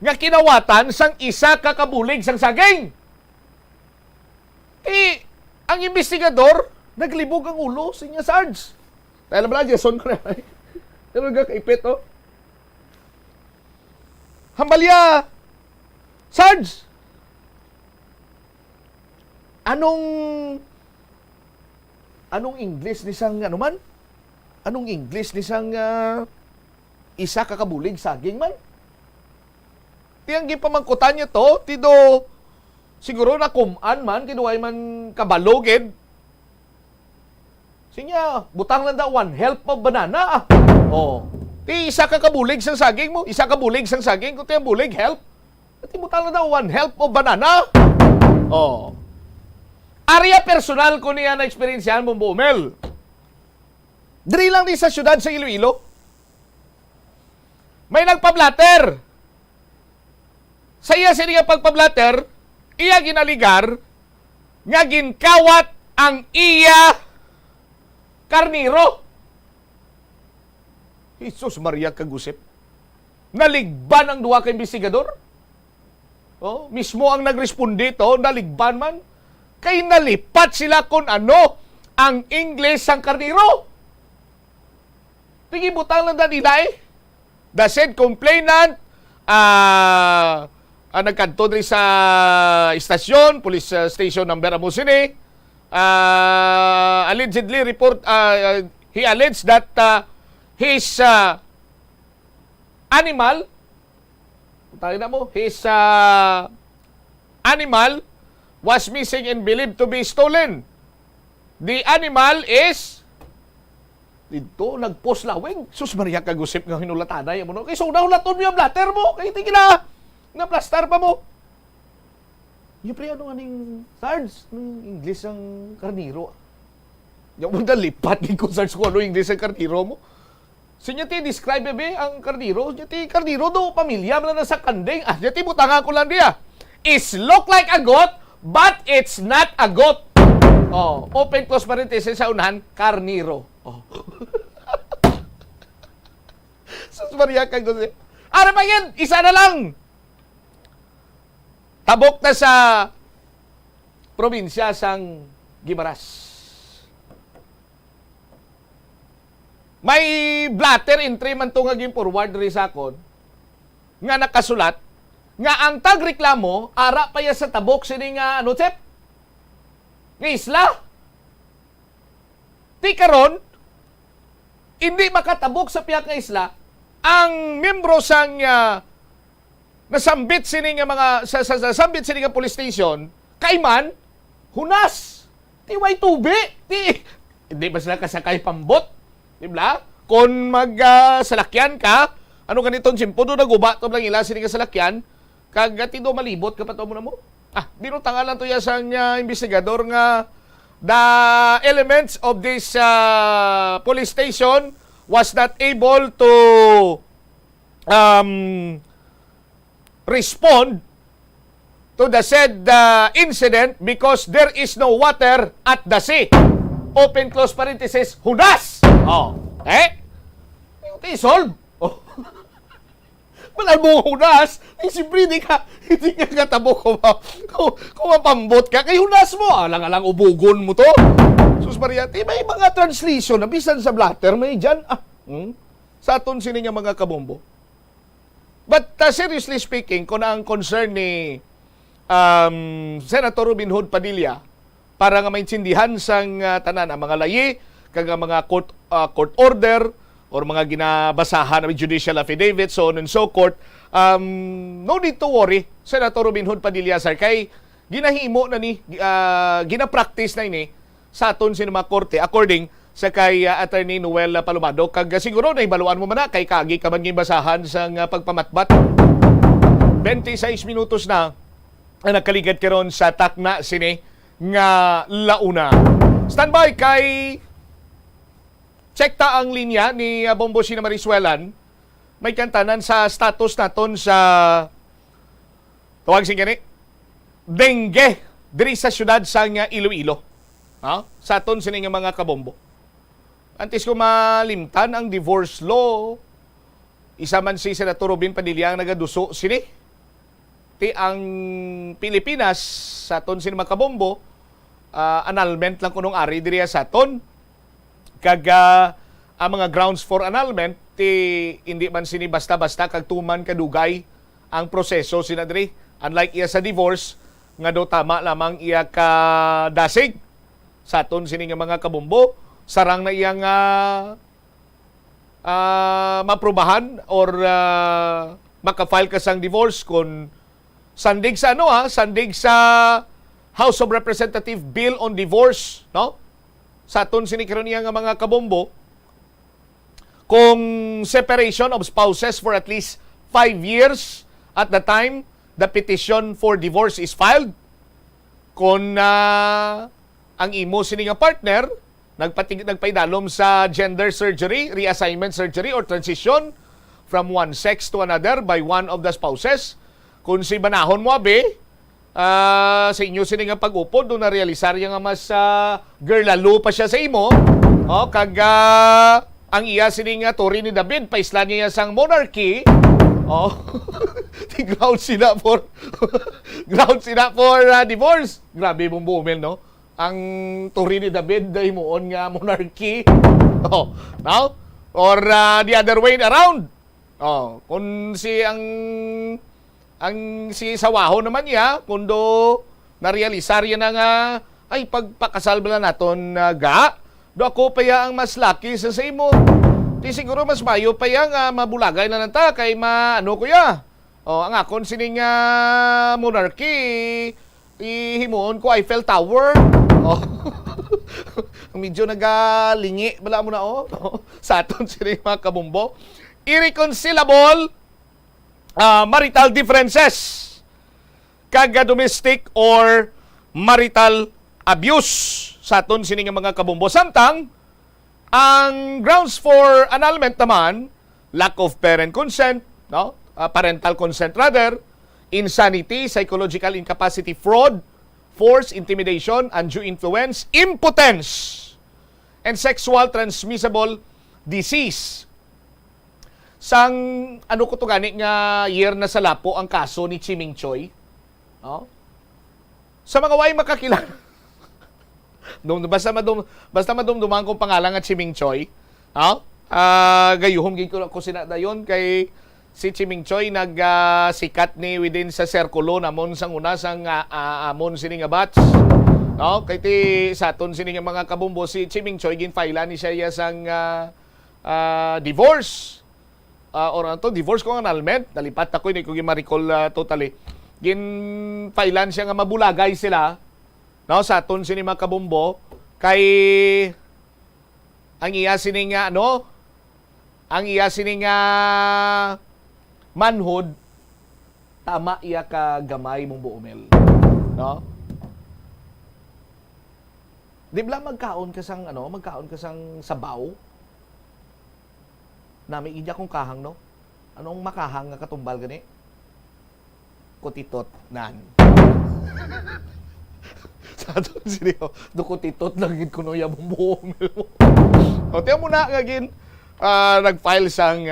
nga kinawatan sang isa ka kabulig sang saging. Ang investigador naglibog ang ulo sa inya, Sarge. Dahil naman lang, Jason ko na. Pero nagkakaipit, oh. Hambalya! Sarge! Anong English ni sang, Anong English ni sang isa kakabulig saging man? Tiyang gipamangkutan niya to, tido, siguro na kumaan man, kinuway man kabalogid, sinya, butang lang daw one help of banana. Oh. Ti isa ka kabulig sang saging mo, isa ka bulig sang saging, kung tiyang bulig help. Ti butang lang daw one help of banana. Oh. Area personal ko niya na eksperyensyahan mong Bumel. Diri lang di sa syudad sa Iloilo. May nagpablatter. Sa iya sini nga pagpablatter, iya ginaligar nga ginkawat ang iya karniro. Jesus Maria kagusip. Naligban ang duwa ka investigador. Oh, mismo ang nagresponde to, naligban man. Kay nalipat sila kung ano ang English sang karniro. Tingibutang lang na nila The said complainant nagkanto rin sa istasyon, police station number Amusini. Allegedly report he alleged that his animal animal was missing and believed to be stolen. The animal is dito nagpost lawing. Sus Maria kagusip nga hinulatanay mo no. Kay so nahulaton mo yung blatter mo. Kay tingin na plaster pa mo. Yung pre, ano nga ning Sarge? Ng English ang karniro. Yung mo lipat din kung Sarge ko ano English ang karniro mo. So niya ti describe bebe ang karniro. Niya ti karniro do pamilya mo na sa kanding. Niya ti butanga ko lang diya. Is look like a goat, but it's not a goat. Oh, open close parenthesis sa unahan, karniro. Oh. Sus Maria kang gusto. Ara pa yan, isa na lang. Tabok na sa probinsya sang Gimaras. May blatter entry man to nga forward ri sakon nga nakasulat nga ang tagreklamo ara pa ya sa tabok sini nga ano chep? Nga isla. Ti karon hindi makatabok sa piyak nga isla ang membro sang nasambit sini nga mga sa sambit sini nga police station kaiman hunas ti way tubi ti hindi ba sila kasakay pambot, di ba? Kung salakyan ka, ano ganitong simpo do naguba to lang ila sini nga salakyan kag tido malibot ka pa to mo na mo. Dino tangalan to ya sang investigador nga the elements of this police station was not able to respond to the said incident because there is no water at the sea. Open close parenthesis, hunas! Solve! Wala mo hunas, siyempre hindi ka katabo kung mapambot ka, kay hunas mo, alang-alang ubugon mo to. Sus Maria, may mga translation na bisan sa blatter, may dyan, sa aton sini nga mga kabombo. But seriously speaking, kung ang concern ni Senator Robin Hood Padilla, para nga maintindihan sang tanan ang mga layi, kag mga court order, or mga ginabasahan ng judicial affidavit, so on and so forth, no need to worry, Senator Robin Hood Padilla, sir, kay ginahimo na ni, ginapractice na ini sa aton sa mga korte, according sa kay Attorney Noel Palomado, kag siguro na ibaluan mo man na, kay kagi ka man gibasahan sa pagpamatbat. 26 minutos na ang nakaligad karon sa takna sini nga launa. Standby kay check ta ang linya ni Bombo Sina Marisuelan. May kantanan sa status naton sa tawag sing gani dengue diri sa syudad sang Iloilo. Sa aton sini nga mga kabombo. Antes ko malimtan ang divorce law, isa man si Senator Robin Padilla ang nagaduso sini. Ti ang Pilipinas sa aton sini mga kabombo, annulment lang kunong ari diri sa aton. Kag ang mga grounds for annulment hindi man sini basta-basta kag tuman kadugay ang proseso sinadri, unlike iya sa divorce nga do tama lamang iya ka dasig sa aton sini nga mga kabombo, sarang na iyang maprobahan or maka-file ka sang divorce kung sandig sa sandig sa House of Representative Bill on Divorce, no? Sa aton sinikaron niya nga mga kabombo, kung separation of spouses for at least 5 years at the time the petition for divorce is filed, kung ang imo sini nga partner nagpaidalom sa gender surgery, reassignment surgery or transition from one sex to another by one of the spouses, kung si banahon mo sa inyo sini nga pag-upod do na realisar nga mas girl lalo pa siya sa imo, kag ang iya sini nga tori ni David paislan niya sang monarchy, ground sila for divorce. Grabe mong bumel, no? Ang tori ni David dahil moon nga monarchy, now or the other way around, kung si si Sawaho naman niya, kundo na-realisar yan na nga, ay pagpakasal ba na naton do ako pa ya ang mas lucky sa imo. Di siguro mas mayo pa ya nga mabulagay na nanta kay ano kuya. Ang akon sining monarchy, ihimuon ko Eiffel Tower. Medyo nagalingi, bala mo na sa aton sining mga kabombo. Irreconcilable marital differences kag domestic or marital abuse sa aton sini nga mga kabombo. Samtang ang grounds for annulment naman, lack of parent consent, no? Parental consent rather, insanity, psychological incapacity, fraud, force, intimidation, undue influence, impotence, and sexual transmissible disease. Sang ano ko to gani nga year na sa lapo ang kaso ni Chiming Choi, no? Sa mga way makakilala Basta madumduman kong pangalan at si Ming Choi. Gayuhom gid ko sina dayon kay si Chiming Choi sikat ni within sa sirkulo namon sang una sang amon sini nga batch. No, kay ti saton sini nga mga kabumbo si Chiming Choi ginfaila ni siya sang divorce. Or anto divorce ko nga annulment, nalipat ako ni ko gi-recall totally. Ginfailan siya nga mabulagay sila. No, saton sini mga kabumbo kay ang iya sini nga manhood tama iya ka gamay mong buumel, no? Di ba magkaon ka sang sabaw? Nami iya kong kahang, no? Anong makahang nga katumbal gani? Kutitot nan. Sa ato siniyo, kutitot lang gid kuno ya mong buumel mo. O tiyan mo na ngagin nag-file sang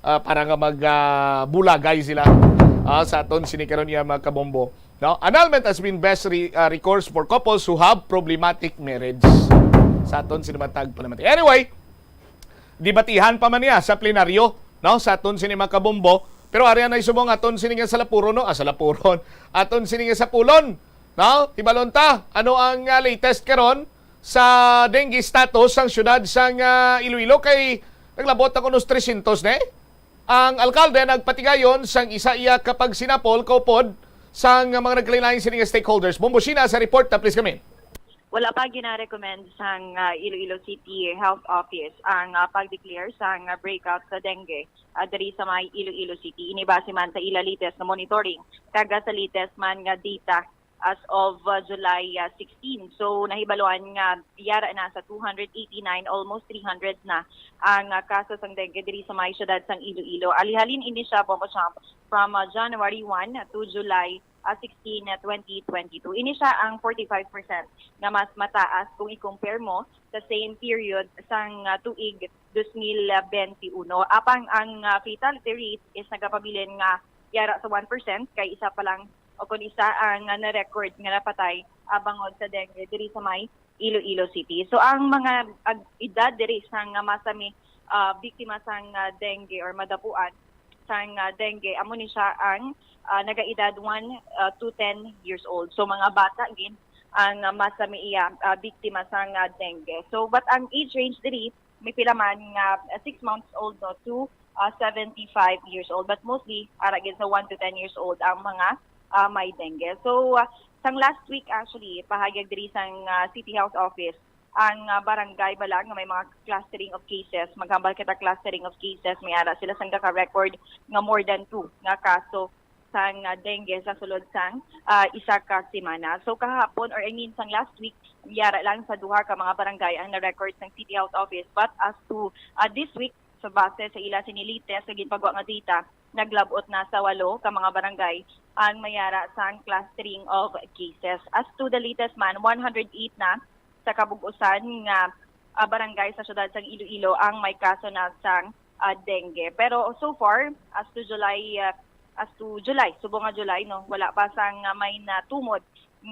para nga magbulagay sila sa aton sinikaron niya mga kabombo. No? Annulment has been best recourse for couples who have problematic marriage. Sa aton sinimatag pa naman. Anyway, dibatihan pa man niya sa plenaryo, no? Sa aton sini mga kabombo. Pero ariyan ay subong aton sini nga sa Lapuron, no? Sa Lapuron. Aton sini nga sa Pulon. No? Tibalon ta, ano ang latest karon sa dengue status sang syudad sang Iloilo kay naglabot ako nos 300 ne. Ang alkalde nagpatigayon sang isa iya kapag sinapol kaupod sang mga nagkalilain sining stakeholders. Bombosina sa report na please kami.
Wala pa gina-recommend sang Iloilo City Health Office ang pag-declare sang breakout sa dengue diri sa may Iloilo City. Inibase man sa ila latest na monitoring kaga sa latest man nga data as of July 16. So nahibaluan nga yara na sa 289, almost 300 na ang kaso sang dengue diri sa may syudad sang Iloilo. Alihalin ini siya from January 1 to July 16, 2022. Ini siya ang 45% nga mas mataas kung i-compare mo sa same period sang tuig 2021. Apang ang fatality rate is nagapabilin nga yara sa 1% kay isa pa lang o kung isa ang na-record nga napatay bangod sa dengue diri sa may Iloilo City. So ang mga edad diri sang masami biktima sang dengue or madapuan sang dengue amo ni siya ang nagaedad 1 to 10 years old. So mga bata gin ang masami iya biktima sang dengue. So but ang age range diri may pila man nga 6 months old no to 75 years old, but mostly ara gid sa 1 to 10 years old ang mga may dengue. So, sang last week actually, pahagyag diri sang City Health Office, ang barangay balang nga may mga clustering of cases, maghambal kita clustering of cases, may ara sila sang ka-record nga more than 2 nga kaso sang dengue sa sulod sang isa ka semana. So kahapon or I mean sang last week, yara lang sa duha ka mga barangay ang na-record sang City Health Office. But as to this week, sa base sa ila sinilites sa ginpagwa nga data, naglabot na sa 8 ka mga barangay ang mayara sang clustering of cases. As to the latest man, 108 na sa kabugusan nga barangay sa syudad sang Iloilo ang may kaso na sang dengue. Pero so far, as to July, subong nga July, no, wala pa sang may natumod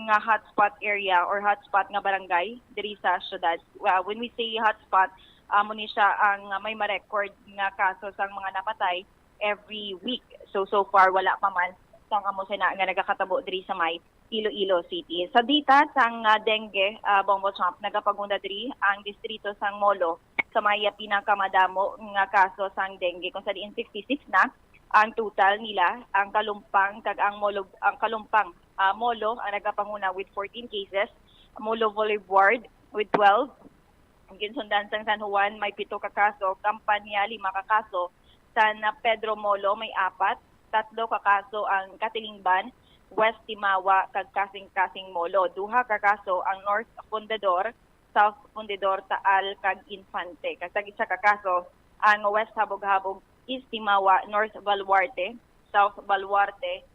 nga hotspot area or hotspot nga barangay diri sa syudad. When we say hotspot, amo ni siya ang may ma-record nga kaso sang mga napatay every week. So far wala pa man sang amo sina nga nagakatabo diri sa may Iloilo City. Sa data sang dengue, Bongbong Trump nagapagunda diri ang distrito sang Molo sa may pinakamadamo nga kaso sang dengue kung sa diin 66 na ang total nila. Ang Kalumpang kag ang Molo Molo ang nagapanguna with 14 cases, Molo Boulevard with 12, ang ginsundan sang San Juan may 7 ka kaso, Campania 5 ka kaso, San Pedro Molo may 4, 3 ka kaso ang Katilingban, West Timawa kag Kasing-Kasing Molo, 2 ka kaso ang North Fundador, South Fundador, Taal kag Infante. Kag isa ka kaso ang West Habog-Habog, East Timawa, North Baluarte, South Baluarte,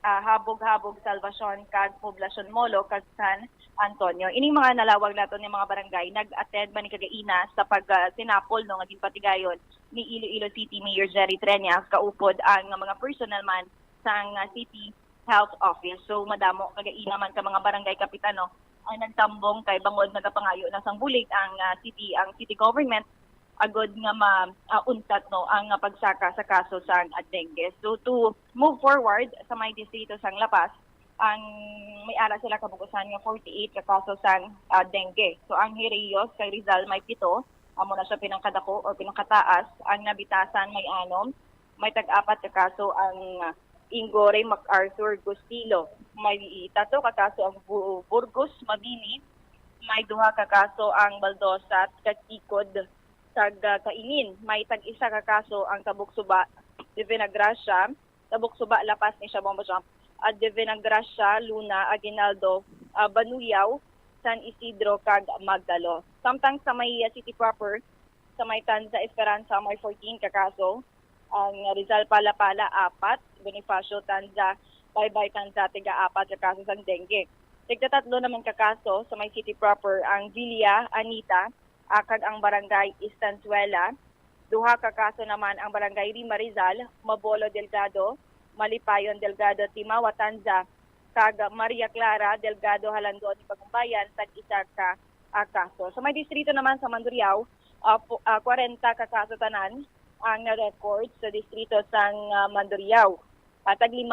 Habog-Habog, Salvacion kag Poblacion Molo kag San Antonio. Ining mga nalawag nato ni mga barangay nag-attend man ni kagaina sa pag-sinapol no nga ginpatigayon ni Iloilo City Mayor Jerry Treñas kaupod ang mga personal man sang City Health Office. So madamo kagaina man ka mga barangay kapitano ay nagtambong kay bangod nagapangayo na sang bulig ang city government agod nga maunsat no ang pagsaka sa kaso sang dengue. So to move forward sa may distrito sang Lapas, ang may ara sila kabukusan nga 48 ka kaso sang dengue. So ang Hireyos kay Rizal may 7, amo na siya pinangkadako o pinangkataas. Ang Nabitasan may 6, may tag-4 ka kaso ang Ingore MacArthur Gustilo. May 3 ka kaso ang Burgos Mabini, may 2 ka kaso ang Baldosa at Katikod Kainin. May tag-1 ka kaso ang Tabuk-Suba, Divina Gracia, Tabuk-Suba Lapas ni Bombo Jump, at Divina Gracia, Luna, Aguinaldo, Banuyaw, San Isidro, kag Magdalo. Samtang sa may city proper, sa may Tanza Esperanza, may 14 ka kaso, ang Rizal Palapala 4, Bonifacio Tanza, Baybay Tanza, 4 ka kaso sang dengue. Tigta-3 naman ka kaso sa may city proper ang Villa, Anita, kag ang barangay Estanzuela. 2 ka kaso naman ang barangay Rima Rizal, Mabolo Delgado, Malipayon Delgado, Timawa Tanza, kag Maria Clara Delgado Halandon, Pagumbayan, tag-1 ka kaso. Sa may distrito naman sa Mandurriao, 40 ka kaso tanan ang na-record sa distrito sang Mandurriao. Tag-5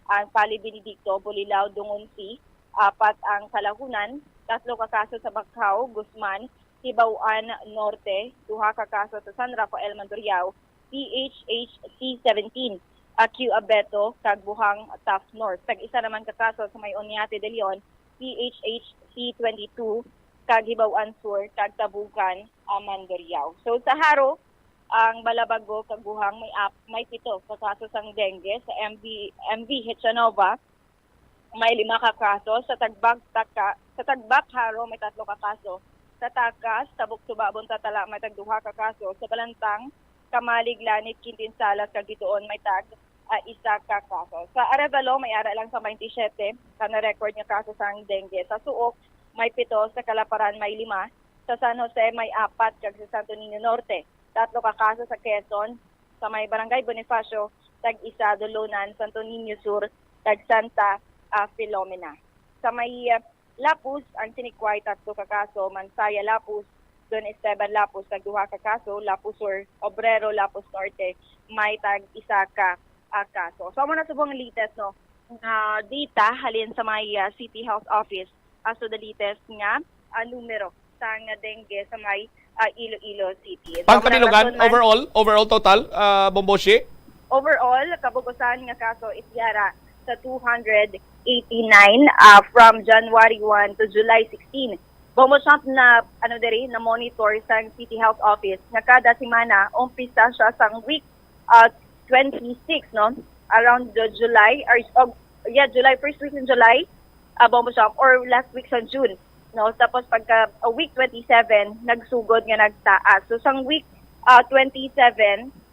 ang Pali Benedicto, Bulilao, Dungunsi, 4 ang Kalahunan, 3 ka kaso sa Bacau, Guzman, Tibauan Norte, 2 ka kaso sa San Rafael Mandurriao, PHHC 17, Q Abeto, Kagbuhang Taft North. Tag-1 naman ka kaso sa may Oñate de Leon, PHHC 22, Kaghibauan Sur, Kagtabukan, Mandurriao. So sa Haro, ang Balabago, Kagbuhang may 7 ka kaso sang dengue. Sa MV Hechanova, may 5 ka kaso. Sa Tagbak Haro, may 3 ka kaso. Sa Takas, Tabuk-Suba, Buntatala, may 2 ka kaso. Sa Balantang, Kamalig, Lanit, Quintinsalas, Kagditoon, may 1 ka kaso. Sa Arevalo, may ara lang sa 27, na-record niya kaso sang dengue. Sa Suok, may 7, sa Kalaparan, may 5, sa San Jose, may 4, kag sa Santo Niño Norte. 3 ka kaso sa Quezon, sa may Barangay Bonifacio, tag-1, Dolonan, Santo Niño Sur, tag Santa Filomena. Sa may Lapus, ang Sinikway, 3 ka kaso, Mansaya Lapus, Don Esteban Lapus, tag 2 ka kaso, Lapus Sur, Obrero, Lapus Norte, may tag-1 ka kaso. So, muna subong latest, no, data halin sa may City Health Office, as to the latest nga numero sa dengue sa may Iloilo City. So,
Pangkanilugan, overall total, Bomboshi?
Overall, kabukusan nga kaso isyara sa 289 from January 1 to July 16. Bumosap na na monitor sa City Health Office nga kada semana umpisa siya sa week 26, no, around July July, first week in July, bumosap, or last week sa June, no. Tapos pagka week 27 nagsugod nga nagtaas. So sang week 27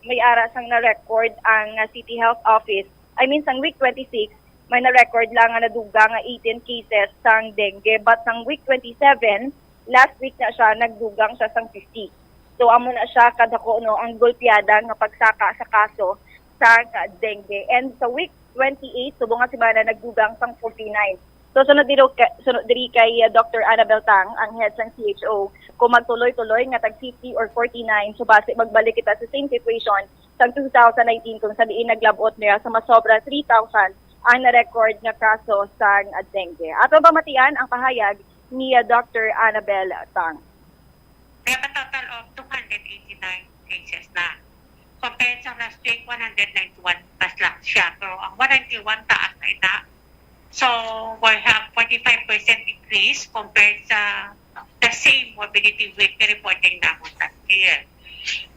may ara sang na-record ang City Health Office. I mean sang week 26 may na-record lang nga naduga nga 18 cases sang dengue, but sang week 27 last week na siya nagdugang siya sang 50. So amo na siya kadako, no, ang golpeada nga pagsaka sa kaso sa dengue. And sa week 28 subong nga semana nagdugang sang 49. So sunod diri kay Dr. Annabel Tang, ang head ng CHO, kung magtuloy-tuloy nga tag 50 or 49, so base magbalik kita sa same situation sa 2019 kung sabihin naglabot niya sa masobra 3,000 ang na-record nga kaso sa dengue. Ato pamatian ang pahayag ni Dr. Annabel Tang.
We have a total of 289 cases na. Compared sa last week, 191 plus lang siya. Pero ang 191 taas na ita. So, we have 45% increase compared sa the same mobility week na reporting namin last year.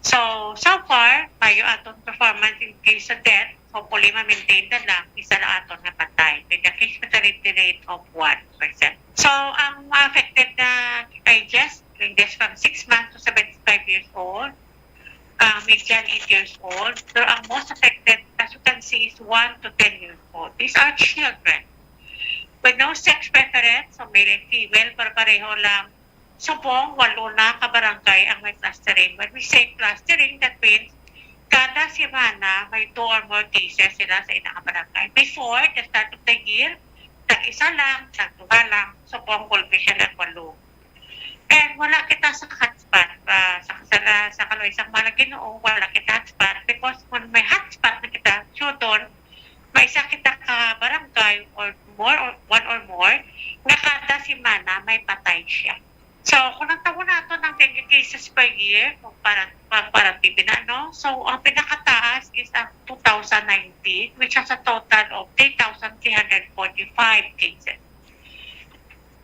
So far, mayo atong performance in case of death, hopefully ma-maintain na lang, isa na aton nga patay with a case fatality rate of 1%. So, ang affected na ages, ranges from 6 months to 75 years old, median 8 years old. So, ang most affected, as you can see, is 1 to 10 years old. These are children with no sex preference, so male and female, pero pareho lang. Subong, 8 na kabarangay ang may clustering. When we say clustering, that means kada semana may 2 or more cases sila sa inang barangay. Before the start of the year, Tag-isa lang, tag-2 lang. So, po ang coefficient at 8. And wala kita sa hotspot. Sa Kaloisang Malaginoo, wala kita hotspot because kung may hotspot na kita, so doon, may isa kita ka barangay or more, or one or more, na kada simana may patay siya. So, kung nagtawa nato ng dengue cases per year, kung parang na, no? So, ang pinakataas is ang 2019, which has a total of 3,345 cases.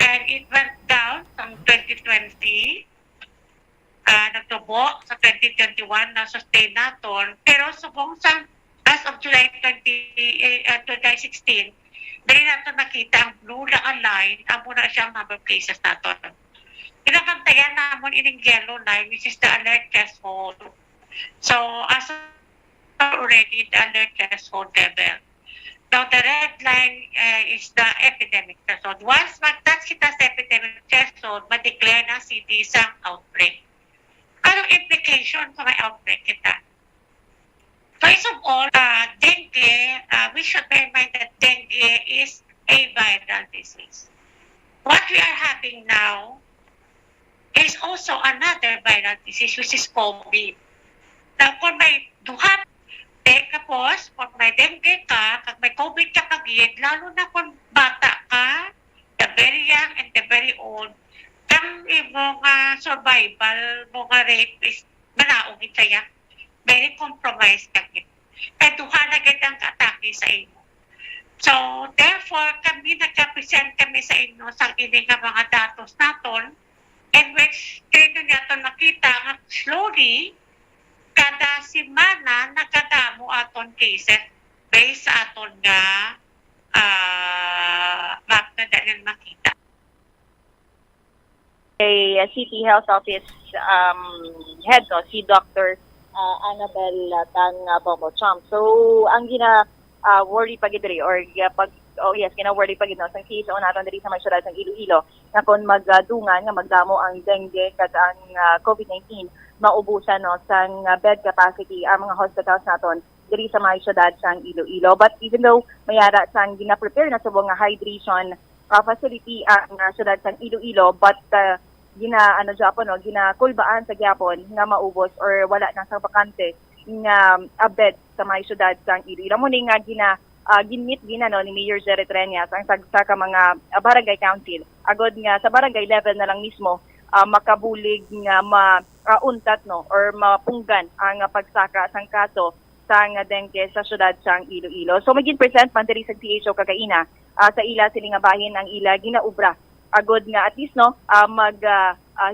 And it went down from 2020, nagtubo sa 2021 na sustain naton. Pero subong sa as of July 2016, dali nato nakita ang blue na line, amo na siyang number of cases naton. Pinakantayan namon ining yellow line, which is the alert threshold. So, as of already the alert threshold level. Now, the red line is the epidemic threshold. Once mag-touch kita sa epidemic threshold, ma-declare ng city isang outbreak. Anong implication kung may outbreak kita? First of all, dengue, we should bear in mind that dengue is a viral disease. What we are having now is also another viral disease, which is COVID. Now, kung may duha, kapos, kung may dengue ka, kung may COVID ka pagid, lalo na kung bata ka, the very young and the very old, ang imong survival, mga rate is manaugin saya. Very compromised ka gid. Kaya duha na gid ang atake sa inyo. So, therefore, kami nagka-present kami sa inyo sa ining mga datos naton, in which dito nato nakita nga slowly kada semana nagkadamo aton cases based sa aton nga map na dahil makita.
City Health Office head, no, si Dr. Annabel Bongo Cham. So, ang worry pagidri or worry pagid no sang case o naton diri sa may syudad ng Iloilo na kung magdungan nga magdamo ang dengue kat ang COVID-19 maubusan no sang bed capacity ang mga hospitals naton diri sa may syudad sang Iloilo. But even though mayara sang gina-prepare na subong nga hydration facility ang syudad sang Iloilo, but ginakulbaan sa gyapon nga maubos or wala na sa bakante nga bed sa may syudad sang Iloilo. Mo ni nga ginmeet ni Mayor Jerry Treñas ang sa mga barangay council agod nga sa barangay level na lang mismo makabulig nga mauntat no or mapunggan ang pagsaka sang kaso sang dengue sa syudad sang Iloilo. So magin present man diri sa CHO kagaina sa ila sini nga bahin ang ila ginaubra agod nga at least no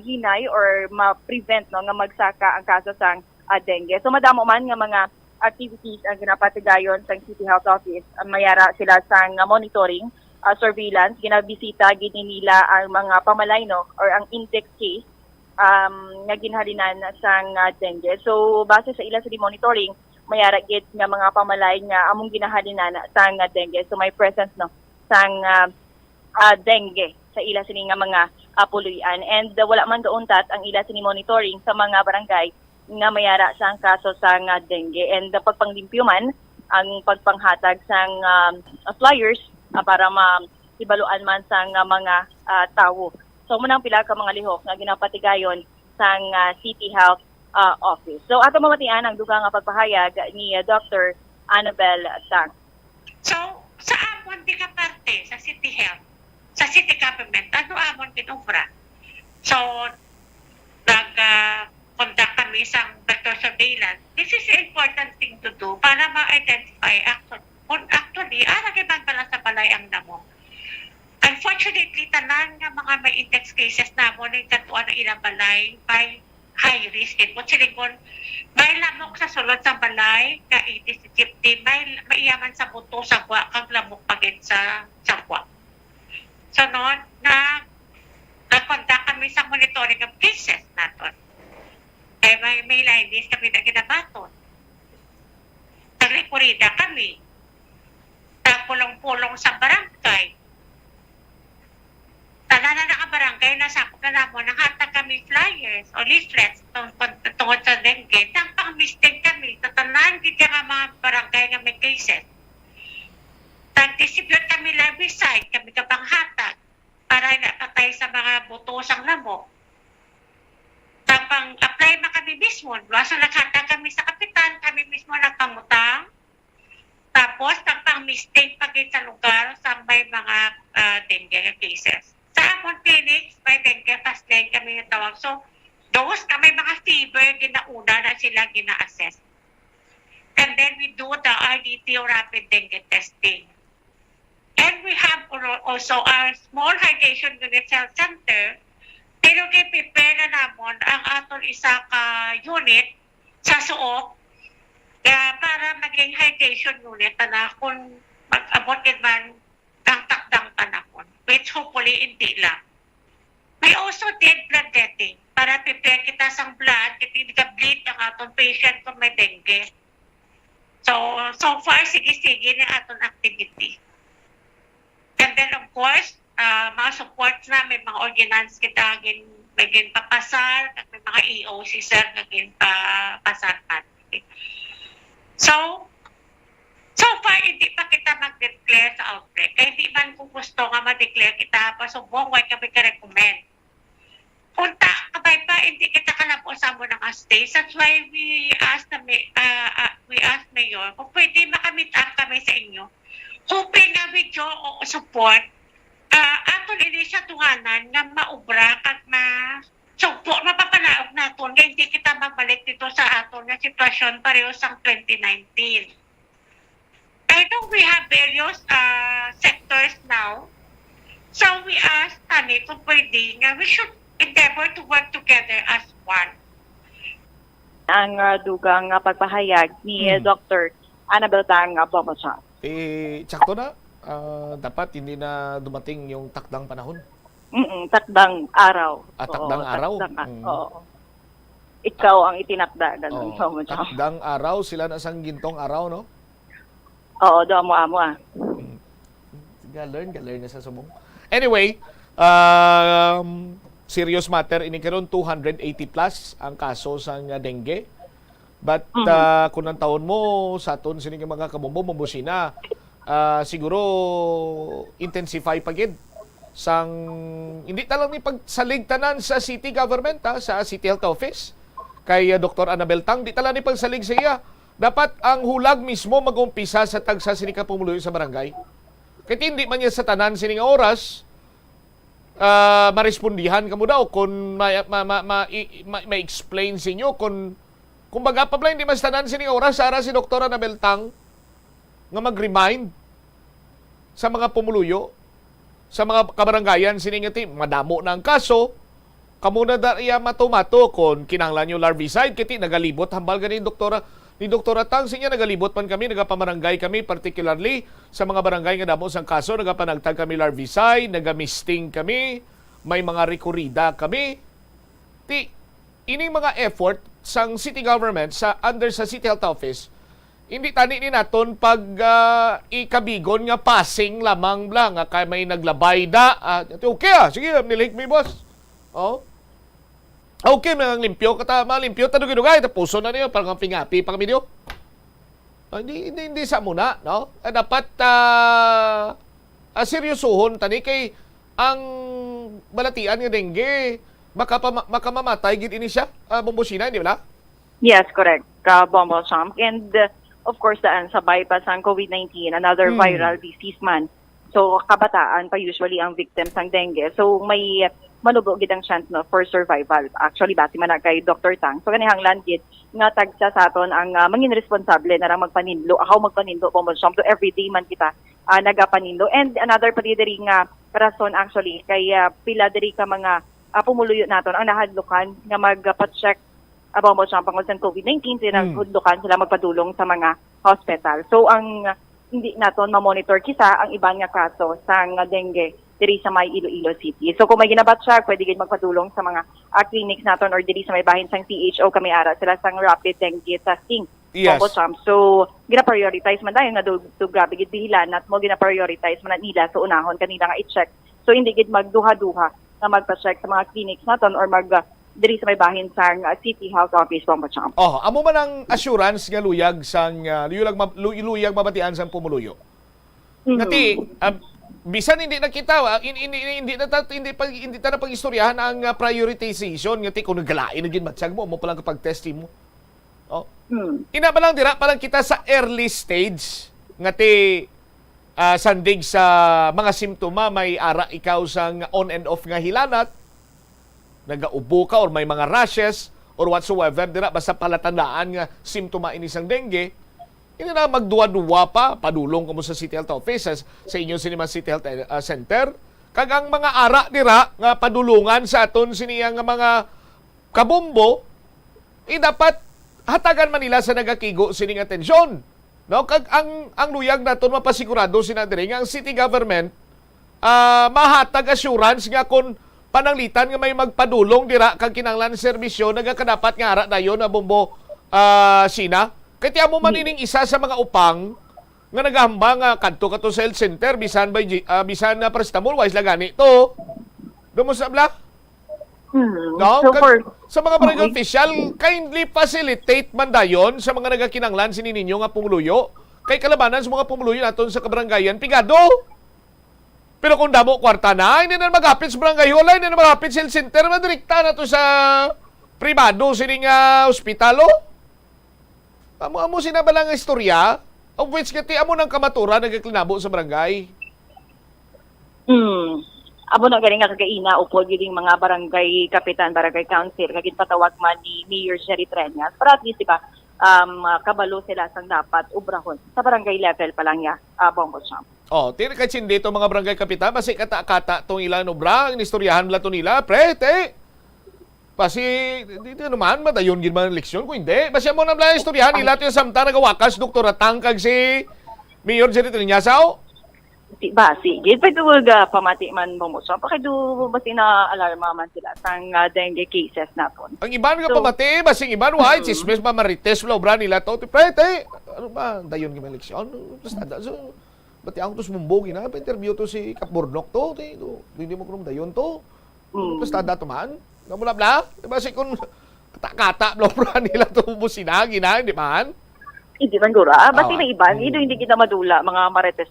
hinay or ma-prevent no nga magsaka ang kaso sang dengue. So madamo man nga mga activities ang ginapatigayon sa City Health Office. Mayara sila sang monitoring, surveillance, ginabisita gid nila ang mga pamalay no or ang index case nga ginhalinan sang dengue. So base sa ila sa monitoring, mayara gid nga mga pamalay nga among ginahalinan sang dengue. So may presence no sang dengue sa ila sini nga mga puluyan. And wala man gauntat ang ila sini monitoring sa mga barangay nga mayara sang kaso sang dengue. And pagpanglimpyo man ang pagpanghatag sang flyers para maibaluan man sang mga tawo. So munang pila ka mga lihok nga ginapatigayon sang City Health Office. So ato mamatian ang dugang nga pagpahayag ni Dr. Annabel Tang.
So sa amon di ka parte sa City Health, sa City Government, ano amon kinubra? So conduct kami sa vector surveillance. This is an important thing to do para ma-identify actually, nagiban pala sa balay ang namo. Unfortunately, tanan nga mga may index cases na mo ng katuan ng ilang balay by high risk. Kung silingon, may lamok sa sulod sa balay, ka 80-50, may maiyaman sa buto sa kwa, kang lamok pagit sa kwa. So noon, nag-conduct kami sa monitoring of cases natin. Eh, may line list kami na ginabaton. Nagrekurida kami. Nagpulong-pulong sa barangay. Tanan na naka-barangay, nasakop na naman, nakatag kami flyers o leaflets tungkol sa dengue. Nang pang-mistake kami, tatanan, hindi ka mga barangay nga may cases. Nag-distribute kami live herbicide kami kapanghatag para napatay sa mga buto sang lamok. Tapang apply na kami mismo. Basta naghatag kami sa kapitan, kami mismo nagpangutang. Tapos, tapang mistake pag sa lugar sa may mga dengue cases. Sa amon clinics, may dengue fast lane kami natawag. So, those na may mga fever, ginauna na sila gina-assess. And then we do the RDT or rapid dengue testing. And we have also our small hydration unit health center. Pero prepare na namon ang atong isa ka unit sa suok para maging hydration unit na kung mag-abot man ang takdang panahon, which hopefully hindi lang. We also did blood letting para prepare kita sa blood, hindi ka-bleed ang atong patient kung may dengue. So far, sige-sige na atong activity. And then, of course, mga supports na, may mga ordinance kita, may papasar, at may mga EOC, sir, naging papasar natin. So far, hindi pa kita mag-declare sa outbreak. Kaya hindi man kung gusto nga ma-declare kita, pasubong, why kami ka-recommend. Punta, kabay pa, hindi kita kalabo sa mo ng states. That's why we asked Mayor, kung pwede makamit up kami sa inyo. Hoping na with your support, aton ini siya tunganan nga maubra kag mapapanaog naton kaya hindi kita magbalik dito sa aton nga sitwasyon pareho sa 2019. I know we have various sectors now. So we asked kami kung pwede nga we should endeavor to work together as one.
Ang dugang pagpahayag ni Dr. Annabel Tang Bomosang.
Tsakto na. Dapat hindi na dumating yung takdang panahon.
Takdang araw.
Takdang araw?
Oo. Ikaw ang itinakda.
Takdang araw, sila na sang gintong araw, no?
Oo, do amo
Galer na sa subong. Anyway, serious matter, ini karon 280 plus ang kaso sa dengue. But kung ang taon mo sa aton sining mga kabombo mabusina, siguro intensify pagid sang hindi talang ni pagsalig tanan sa city government sa city health office kay Dr. Annabel Tang, di talang ni pagsalig sa iya. Dapat ang hulag mismo mag-umpisa sa tagsa sining kapumuluyo sa barangay. Kaya hindi man niya sa tanan sining oras marespondihan kamo daw kung ma-explain sa inyo kung baga pa hindi mas tanan sining oras ara si Dr. Annabel Tang nga mag-remind sa mga pumuluyo sa mga kabarangayan siningati madamo na ang kaso kamo na dariya matumato kung kinahanglan yung larvicide kiti nagalibot hambal ganin ni Dr. Tang sinya nagalibot man kami nagapamarangay kami particularly sa mga barangay nga damo sang kaso nagapanagtag kami larvicide nagamisting kami may mga rekorida kami ini mga effort sang city government under sa city health office hindi tani ni naton pag ikabigon nga passing lamang blang nga kay may naglabay okay sige nilik mi boss okay mga limpyo kata malimpyo tado ginugay tapuso na niyo parang pingapi pa kami niyo hindi sa muna no dapat seryosohon tani kay ang balatian nga dengue makamamatay gid ini siya bombosina di ba?
Yes, correct. Bombo Champ. And of course, daan sabay pa sa COVID-19, another viral disease man. So, kabataan pa usually ang victims ng dengue. So, may manubo gid ang chance no, for survival. Actually, base man na kay Dr. Tang. So, kanihanglan gid nga tagsa sa aton ang mangin responsable na lang magpaninlo. Ako magpaninlo, Bombo Champ. So, everyday man kita nagapaninlo. And another pa diri nga rason actually, kay pila diri ka mga pumuluyo naton ang nahadlukan nga magpa-check about mo siyang pangod sa COVID-19, sinagudlukan sila magpadulong sa mga hospital. So, ang hindi naton ma-monitor kita ang ibang nga kaso sa dengue diri sa may Iloilo City. So, kung may ginabat siya, pwede gid magpadulong sa mga clinics naton or diri sa may bahin sang PHO kami ara sila sang rapid dengue testing.
Yes.
So, gina-prioritize man dahil nga do grabe gid bihilan at mo gina-prioritize man nila so unahon kanila nga i-check. So, hindi gid magduha-duha na magpa-check sa mga clinics naton or diri sa may bahin sang City Health Office Bombo-Champ.
Amo man ang assurance nga luyag sang luyag mabatian sang pumuluyo. Nati bisan hindi nakita hindi ta na pag-istoryahan ang prioritization nga ti kung nagalain na gid matsyag mo pa lang kapag testing mo. Oh. Ina ba lang dira pa lang kita sa early stage nga ti sandig sa mga simptoma, may ara ikaw sang on and off nga hilanat, nagaubo ka or may mga rashes or whatsoever dira basta palatandaan nga simptoma ini sang dengue. Hindi na magduwa-duwa pa, padulong ko mo sa City Health Office, sa inyong Sinima City Health Center. Kag ang mga ara dira nga padulungan sa aton siniya nga mga kabombo, dapat hatagan man nila sa nagakigo sining atensyon. No, kag ang luyag naton mapasigurado sina diri nga ang city government mahatag assurance nga kung pananglitan nga may magpadulong dira kag kinahanglan serbisyo nagakadapat nga ara dayon na bombo sina. Kaya mo manining isa sa mga upang nga naghahambang kadto kato sa health center bisan bisan na paracetamol wise lagani to. Dumo sa bla? No,
So
sa mga barangay official, kindly facilitate man dayon sa mga nagakinanglan sini ninyo nga pumuluyo. Kay kalabanan sa mga pumuluyo naton sa kabarangayan pigado. Pero kung damo kwarta na, hindi na magapit sa barangay wala, hindi na magapit sa health center, madirikta na to sa pribado sining ospitalo. Amo sinabalang istorya, of which kati amo ng kamatura nagaklinabo sa barangay.
Amo na galing nga kagaina upod yung mga barangay kapitan, barangay council, kagin patawag man ni Mayor Sherry Treñas. Para at least, diba, kabalo sila sang dapat ubrahon. Sa barangay level pa lang ya, Bongo Champ.
Tira ka dito mga barangay kapitan, basi kata-kata itong ilan ubra, inistoryahan nila ito nila, prete. Basi, dito naman, madayon gin man leksyon, kung hindi. Basi mo na lang istoryahan nila ito yung samta nagawakas, Dr. Atangkag si Mayor Sherry Treñas,
Sige, pwede pamati man mo so pakay basi na alarma man sila sang dengue cases naton.
Ang iban nga pamati, basing iban why chismes pa marites lo bra nila to. Prete, ano ba dayon nga eleksyon? Basta so bati ang tos mumbog na interview to si Kapburnok to, hindi mo kuno dayon to. Basta dato man. Namula bla, basi kun kata-kata lo bra nila to busina gina, di man?
Hindi man gura. Bati na iban, hindi kita madula mga marites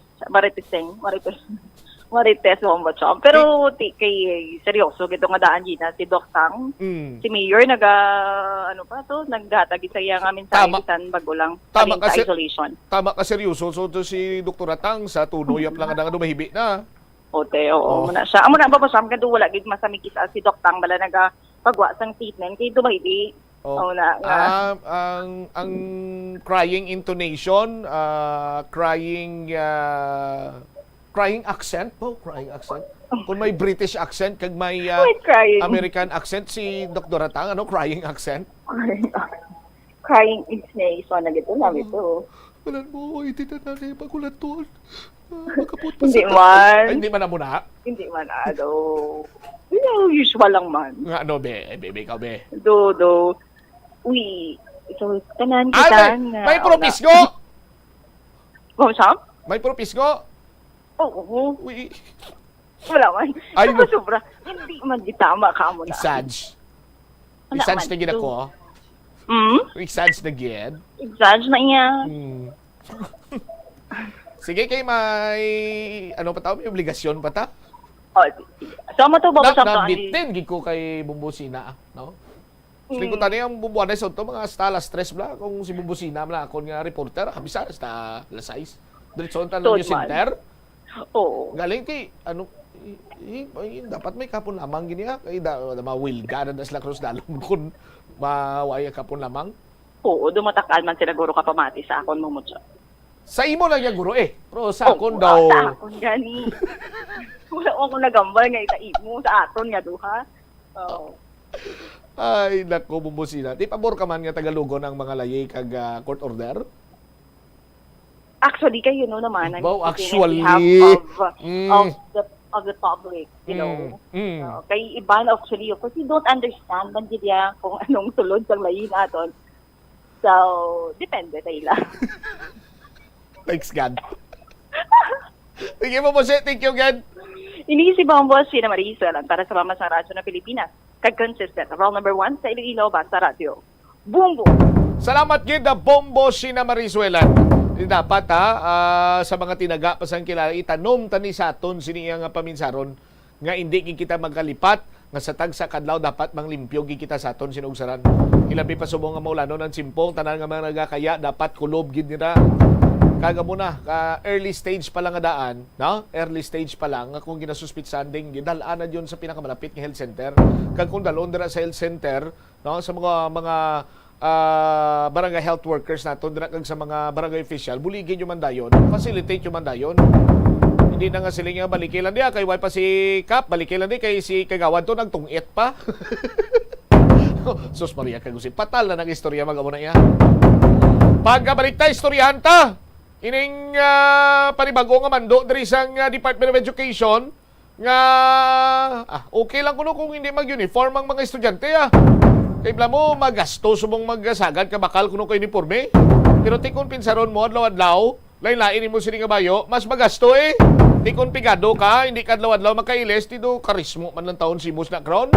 mo ba chom. Pero kay seryoso gito nga daan gina si Doc Tang, si Mayor naghatag saya nga minsan bisan bago lang sa isolation.
Tama ka seryoso so to si Dr. Atang sa tunoy lang nga dumahibi na.
Oo, muna siya. Amo na ba sam kadu wala gid masamikis si Doc Tang bala nagapagwa sang statement kay dumahibi.
Ang crying intonation, crying accent crying accent. Kung may British accent kag may American accent si Dr. Atang, crying accent?
Crying intonation na gito namin to.
Walan mo, hindi na nanay pagulatuan.
Hindi
man na muna?
Hindi man, usual lang man.
Ano, be, ikaw, be?
So, tanan kita
may propisgo!
Saan?
May propisgo?
Oo. Wala man. Ay, sobra. Hindi man ditama ka mo na.
Exage na gina ko. Exage na gid.
Exage na iya.
Sige, kay may may obligasyon pa ta?
So, mo to ba sa
nabitin gid ko kay Bumbusina, no? Sige ko tani ang bubuanay sa to mga hasta alas 3 bla kung si Bumbusina bla akon nga reporter kabisa hasta alas 6. Diretso ta no center.
Oo.
Galing kay dapat may kapon lamang gini kay mawilga na sila cross dalon kun mawaya kapon lamang.
Oo, dumatakal man sila guro ka pamati sa akon mo siya.
Sa imo lang yung guro pero sa akon daw.
Sa akon gani. Wala ako nagambal nga imo sa aton nga duha. Oo.
Ay, nako, Bumbusina. Di pabor ka man nga Tagalugon ang mga layay kag court order?
Actually, kayo naman.
Actually.
Of the public, you know. Kay iban actually, because you don't understand man diya kung anong sulod sang layi naton. So, depende tayo lang.
Thanks, God. Sige mo po, thank you, God.
Iniisip mo po si Marisa lang para sa Mama sa Radyo ng Pilipinas. Kag-consistent. Role number 1 sa Iloilo, Basta Radio. Boom, boom!
Salamat, Gid, na Bombo Sina Marizuelan. dapat sa mga tinaga pasang kilala itanom tani sa aton sini nga paminsaron nga hindi kita magkalipat nga sa tag sa kadlaw dapat manglimpyo kita sa aton sinugsaran. Ilabi pa subong nga maulano ng simpong tanan nga mga nagakaya dapat kulob gid nila. Kaga muna, early stage pa lang nga daan, no? Early stage pa lang, kung ginasuspitsan ding gidalaan na yun sa pinakamalapit nga health center. Kag kung dalon dira sa health center, no, sa mga barangay health workers naton dira kag sa mga barangay official, buligin yung mandayon, facilitate yung mandayon. Hindi na nga sila nga balikilan diya, kay way pa si Kap, balikilan di kay si Kagawan to nagtungit pa. Sus Maria, kagusip, patal na ng istorya mag-amo na iya. Pagkabalik ta, istoryahan ta! Ining panibago nga mando diri sa Department of Education nga okay lang kuno kung hindi mag-uniform ang mga estudyante Kay mo magasto subong magasagad ka bakal kuno ko uniforme. Pero tikon pinsaron mo adlaw-adlaw, lain-lain mo sini nga bayo, mas magasto Tikon pigado ka, hindi ka adlaw-adlaw makailes tido karismo man lang taon simos na kron.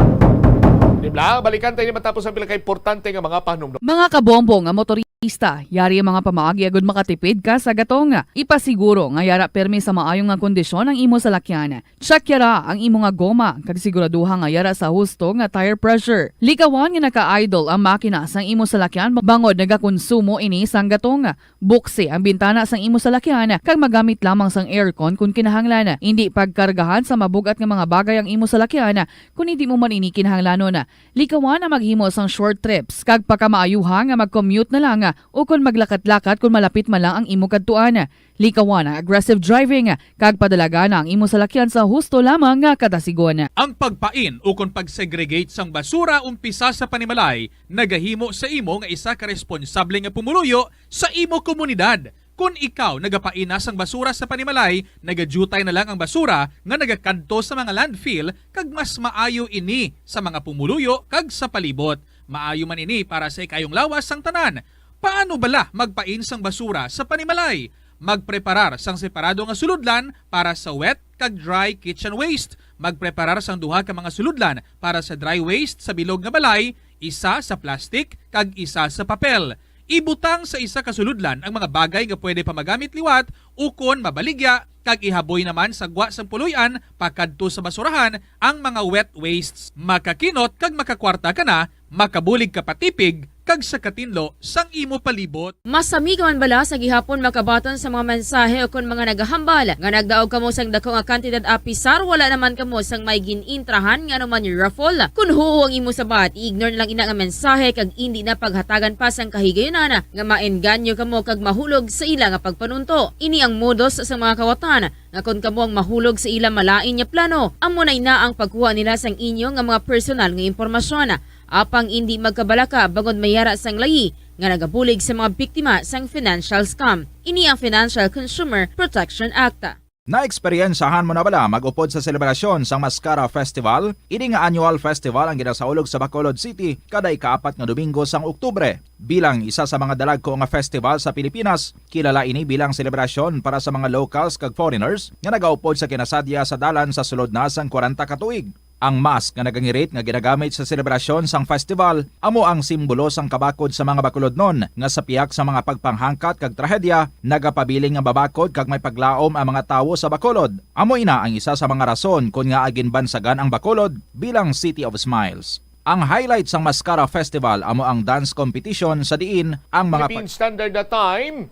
Di ba? Balikan tayo matapos ang pila ka importante nga mga panumdum.
Mga kabombo nga motorista, yari ang mga pamaagi agud makatipid ka sa gatong. Ipasiguro nga yara permi sa maayong nga kondisyon ang imo salakyan. Check yara ang imo nga goma kag siguraduha nga yara sa husto nga tire pressure. Likawan nga naka-idle ang makina sang imo salakyan bangod nagakonsumo ini sang gatong. Buksi ang bintana sang imo salakyan kag magamit lamang sang aircon kung kinahanglan. Hindi pagkargahan sa mabugat nga mga bagay ang imo salakyan kung hindi mo man ini kinahanglanon. Likawan na maghimo sang short trips kag pagkamaayuha nga mag-commute na lang o kung maglakat-lakat kung malapit man lang ang imo kadtuan. Likawan ang aggressive driving kag padalaga na ang imo salakyan sa husto lamang nga kadasigon.
Ang pagpain o kung pagsegregate sang basura umpisa sa panimalay nagahimo sa imo nga isa ka responsable nga pumuluyo sa imo komunidad. Kung ikaw nagapaina sang basura sa panimalay, nagadutay na lang ang basura nga nagakadto sa mga landfill kag mas maayo ini sa mga pumuluyo kag sa palibot. Maayo man ini para sa ikayong lawas sang tanan. Paano bala magpain sang basura sa panimalay? Magpreparar sang separado nga suludlan para sa wet kag dry kitchen waste. Magpreparar sang duha ka mga suludlan para sa dry waste sa bilog nga balay, isa sa plastic kag isa sa papel. Ibutang sa isa ka suludlan ang mga bagay nga pwede pa magamit liwat ukon mabaligya kag ihaboy naman sa gwa sang puluyan pakadto sa basurahan ang mga wet wastes. Makakinot kag makakwarta ka na, makabulig ka patipig kag sa katinlo sang imo palibot.
Masami ka man bala sa gihapon makabaton sa mga mensahe o kung mga nagahambal nga nagdaog kamo sang dako nga kantidad apisar wala naman kamo sang may ginintrahan nga naman yung raffle. Kung huo ang imo sabat, ignore lang ina nga mensahe kag hindi na paghatagan pa sang kahigayonan nga maengganyo kamo kag mahulog sa ila nga pagpanunto. Ini ang modus sa mga kawatan nga kung kamo ang mahulog sa ila malain nya plano, amo na ang pagkuha nila sang inyo nga mga personal nga impormasyon. Apang hindi magkabalaka bangod mayara sang layi nga nagabulig sa mga biktima sang financial scam. Ini ang Financial Consumer Protection Act.
Na-eksperyensahan mo na bala mag-upod sa selebrasyon sang Mascara Festival? Ini nga annual festival ang ginasaulog sa Bacolod City kada ika-4 nga Domingo sang Oktubre. Bilang isa sa mga dalagko nga festival sa Pilipinas, kilala ini bilang selebrasyon para sa mga locals kag foreigners nga nagaupod sa kinasadya sa dalan sa sulod na sang 40 ka tuig. Ang mask nga nagangirit nga ginagamit sa selebrasyon sang festival amo ang simbolo sang kabakod sa mga Bacolodnon nga sa piyak sa mga pagpanghangkat kag trahedya nagapabiling nga babakod kag may paglaom ang mga tawo sa Bacolod. Amo ina ang isa sa mga rason kung nga agin bansagan ang Bacolod bilang City of Smiles. Ang highlight sang Mascara Festival amo ang dance competition sa diin ang mga
Philippine Standard na time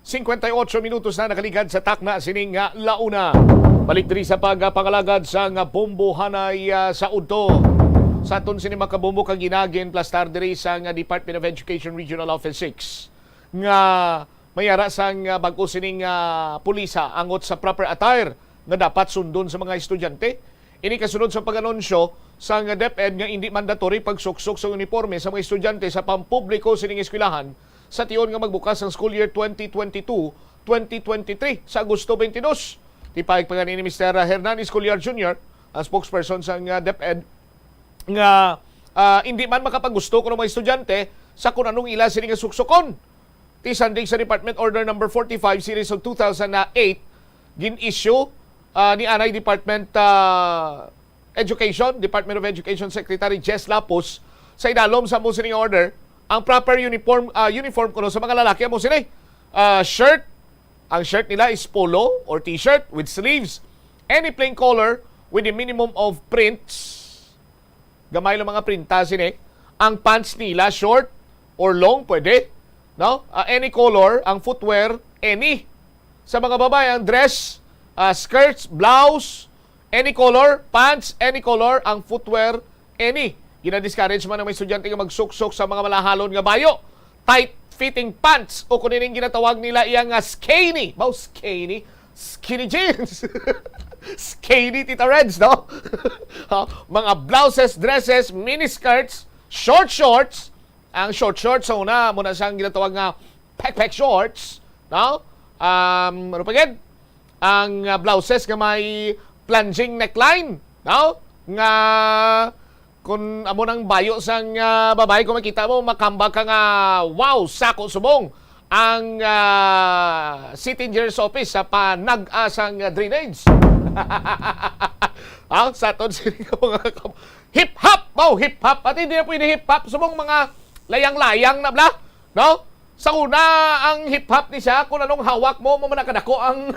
58 minutos na nakaligad sa takna sining launa. Balik diri sa pagpangalagad sa nga bombohanay sa udto. Sa aton sini makabombo kag ginagin plastar diri sa nga Department of Education Regional Office 6 nga mayara sang bag-o sining pulisa angot sa proper attire nga dapat sundon sa mga estudyante. Ini kasunod sa pag-anunsyo sa nga DepEd nga hindi mandatory pagsuksok sa uniforme sa mga estudyante sa pampubliko sining eskwelahan sa tiyon nga magbukas ang school year 2022-2023 sa Agosto 22. Tipayag pa ni Mr. Hernan Escoliar Jr., ang spokesperson sa DepEd, nga hindi man makapaggusto kung mga estudyante sa kung anong ila sining suksokon. Tisandig sa Department Order No. 45 Series of 2008, gin-issue ni Anay Department Department of Education Secretary Jess Lapus sa idalom sa mo sining order ang proper uniform kuno sa mga lalaki mo sini shirt. Ang shirt nila is polo or t-shirt with sleeves. Any plain color with a minimum of prints. Gamay lang mga printasin eh. Ang pants nila, short or long, pwede. No? Any color. Ang footwear, any. Sa mga babae, ang dress, skirts, blouse, any color. Pants, any color. Ang footwear, any. Gina-discourage man ng may estudyante nga magsuksok sa mga malahalon nga bayo. Tight-fitting pants o kunin yung ginatawag nila iyang skinny. Bao, skinny? Skinny jeans. Skinny, Tita Reds, no? Mga blouses, dresses, miniskirts, short shorts. Ang short shorts, sa una, muna siyang ginatawag nga pack shorts, no? Ano pa yan? Ang blouses nga may plunging neckline, no? Nga kung amo nang bayo sang babae, kung makita mo, makamba ka nga, wow, sako subong ang City Engineer's Office sa panag-asang drainage. Sa aton sila mga hip-hop, wow, hip-hop. At hindi na pwede hip-hop. Subong mga layang-layang na bla, no? Sa una, ang hip-hop ni siya, kung anong hawak mo, mamanakadako ang...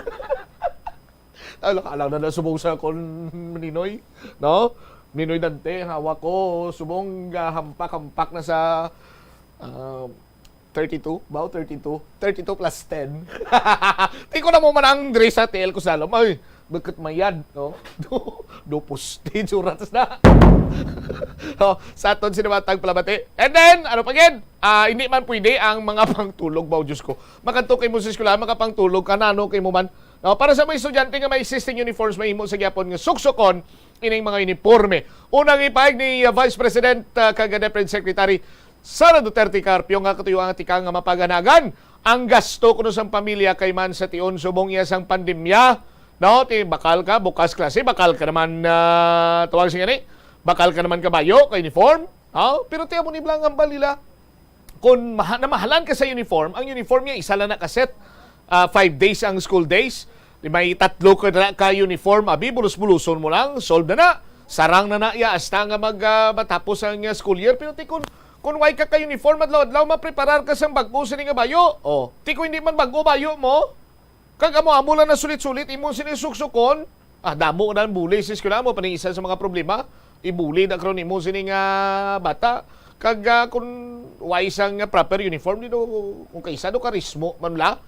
Alam na subong sa kon Ninoy, no? Ninoy Dante, hawak ko, subong hampak-hampak na sa 32, bao 32 plus 10. Di ko na mo man ang dress sa TL ko sa alam. Ay, bakit mayad, no? Do postage, uratas na. Sa aton sinamatang palabati. And then, ano pa yan? Hindi man pwede ang mga pangtulog, bao Diyos ko. Makanto kay mo sa eskwela, makapangtulog, kanano kay mo man. No, para sa mga estudyante nga may existing uniforms, may himo sa gyapon nga suksokon ining mga uniforme. Unang ipahig ni Vice President kag Deputy Secretary Sara Duterte Carpio nga katuyuan tika nga mapaganagan ang gasto kuno sang pamilya kay man sa tion subong iya sang pandemya. No, ti bakal ka bukas klase, bakal ka naman tawag siya ni, bakal ka naman kabayo kay uniform. Pero tiya mo ni blang ang balila. Kung namahalan ka sa uniform, ang uniform niya isa lang na kaset. 5 days ang school days. May 3 ka uniform, abi bulus-buluson mo lang, solve na. Sarang na iya hasta nga matapos ang school year. Pero ti kung way ka uniform adlaw-adlaw mapreparar ka sang bago sini nga bayo. Ti ko hindi man bago bayo mo. Kag amo lang na sulit-sulit imo sini suksukon. Damo na bully sa eskwela mo paning isa sa mga problema. Ibuli na karon imo sini nga bata. Kag kung way sang proper uniform dito kung kaysa do karismo man la.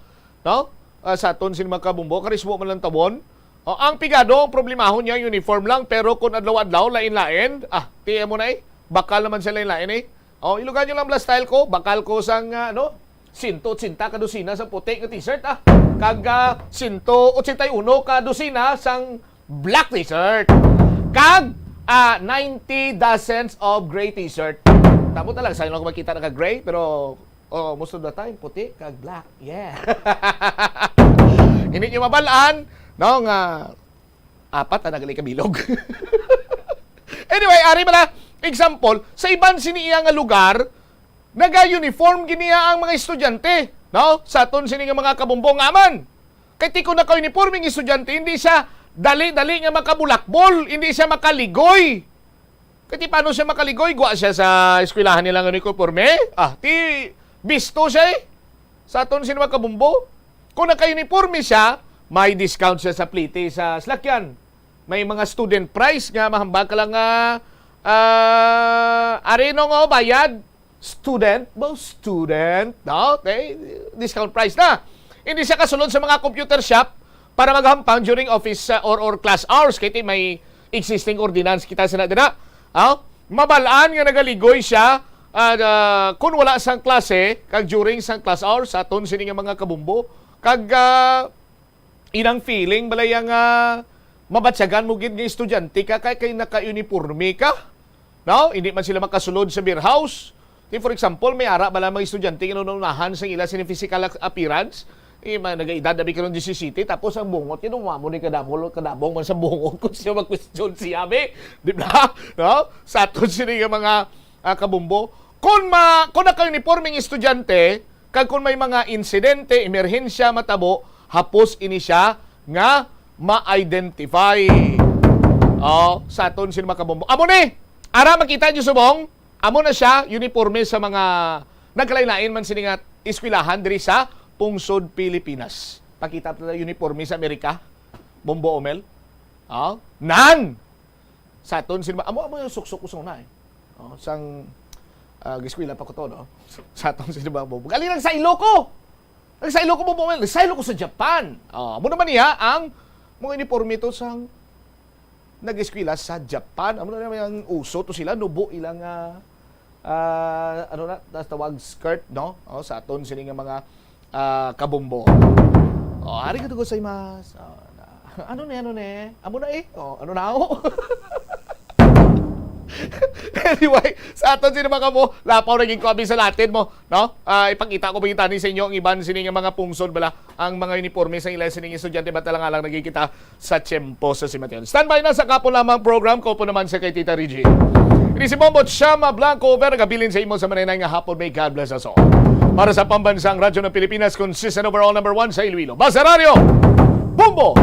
No? Sa aton sin makabumbo, karismo man lang tawon. Ang pigado, ang problemahon niya, uniform lang, pero kung adlaw-adlaw, lain-lain, tiyan mo na bakal naman sila lain-lain ilugan nyo lang bla style ko, bakal ko sang, sinta kadusina sa puti nga t-shirt, Kag 181 kadusina sang black t-shirt. Kag 90 dozens of gray t-shirt. Tamo talaga, sa'yo lang ko makita na ka-gray, pero most of the time, puti, kag black. Yeah. Hindi nyo mabalaan, no, nga 4 na nagali kabilog. Anyway, ari pala, example, sa ibang siniya nga lugar, naga-uniform giniya ang mga estudyante, no? Sa aton sini nga mga kabumbong aman. Kay ti ko na ka-uniform ng estudyante, hindi siya dali-dali nga makabulakbol, hindi siya makaligoy. Kaya paano siya makaligoy? Guwa siya sa eskwelahan nila ng uniforme? Ti bisto siya sa aton sino makabumbo. Kung naka-uniforme siya, may discount siya sa plite sa slakyan. May mga student price nga, mahambag ka lang arino nga bayad. Student, no? Okay, discount price na. Hindi siya kasulod sa mga computer shop para maghampang during office or class hours. Kaya may existing ordinance kita sa natin na. Mabalaan nga nagaligoy siya kung wala sang klase, kag during sang class hours, aton sini nga mga kabumbo, kag inang feeling balay ang mabatsagan mo gid nga estudyante ka kay naka-uniforme ka. No? Hindi man sila makasulod sa beer house. For example, may ara bala mga estudyante kinunahan sa ila sa physical appearance. Nag-edad na karon 17, tapos ang bungot, mo ni kadabong man sa bungot kung siya mag-question siya, di ba? No? Sa aton sila mga kabumbo. Kung naka-uniforming estudyante, kag kung may mga insidente, emerhensya, matabo, hapos ini siya nga ma-identify. Sa aton sila mga kabumbo. Amo ni! Ara makita nyo subong, amo na siya, uniforme sa mga nagkalain-lain man siningat eskwelahan diri sa pungsod Pilipinas. Pakita tayo uniforme sa Amerika. Bombo Omel. Nan! Sa aton, amo yung suksok ko na eh. Sang giskwila pa ko to, no? Sa aton, bombo. Galing lang sa Iloko! Sa Iloko, Bombo Omel. Sa Iloko sa Japan. Mo naman niya ang mga uniforme to sang nag-eskwela sa Japan. Amo naman yung uso to sila. Nubo ilang tawag skirt, no? Sa aton, sila nga mga kabombo. Arigatou gozaimasu. Ano ne? Amo na eh. Ano na ako? Anyway, sa aton sino mga mo, lapaw naging kami sa Latin mo, no? Ipakita ko bigita ni sa inyo ang iban sining mga pungsod bala, ang mga uniforme sa ilan sining estudyante ba talaga lang nagkikita sa Tiempo sa Simatyon. Standby na sa kapo lamang program ko po naman sa kay Tita Reggie. Ini si Bombot Shama Blanco over gabilin sa imo sa manay nga hapon. May God bless us all. Para sa pambansang radyo ng Pilipinas, consistent overall number 1 sa Iloilo. Basta Radio, Bombo!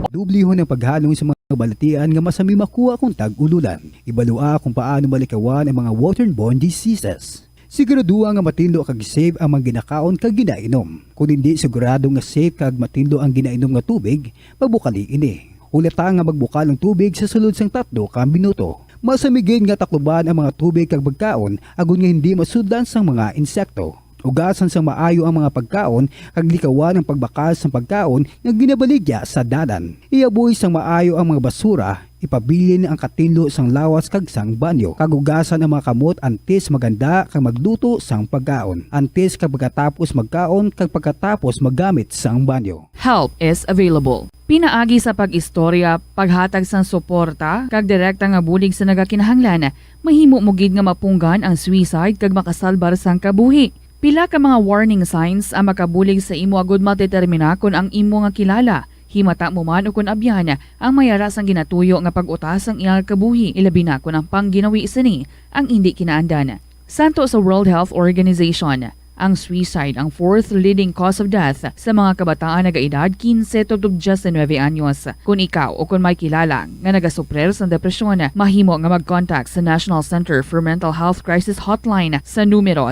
Dublihon ang paghalong sa mga balatian nga masami makuha kung tag-ululan. Ibalua kung paano malikawan ang mga waterborne diseases. Siguraduha nga matindlo kag safe ang mga ginakaon kag ginainom. Kung hindi sigurado nga safe kag matindlo ang ginainom nga tubig, magbukali ini. Ulata nga magbukal ang tubig sa sulod sang 3 ka minuto. Masamigin nga takluban ang mga tubig kag pagkaon agon nga hindi masudlan sang mga insekto. Ugasan sang maayo ang mga pagkaon kag likawan ang pagbakas sang pagkaon nga ginabaligya sa dalan. Iaboy sang maayo ang mga basura, ipabilin ang katinlo sang lawas kag sang banyo. Kagugasan ang mga kamot antes maganda kag magluto sang pagkaon. Antes kag pagkatapos magkaon kag pagkatapos maggamit sang banyo.
Help is available. Pinaagi sa pag-istorya, paghatag sang suporta, kag direkta nga bulig sa nagakinahanglan, mahimo mo gid nga mapunggan ang suicide kag makasalbar sang kabuhi. Pila ka mga warning signs ang makabulig sa imo agud matedetermina kung ang imo nga kilala. Himata mo man o kung abyan ang mayaras ang ginatuyo nga pag-utas ang iyang kabuhi, ilabi na kung ang pangginawi sini ang hindi kinaandan. Santo sa World Health Organization, ang suicide ang 4th leading cause of death sa mga kabataan nagaedad 15 to 19 anyos. Kung ikaw o kung may kilala nga nagasuprer sa depresyon, mahimo nga mag-contact sa National Center for Mental Health Crisis Hotline sa numero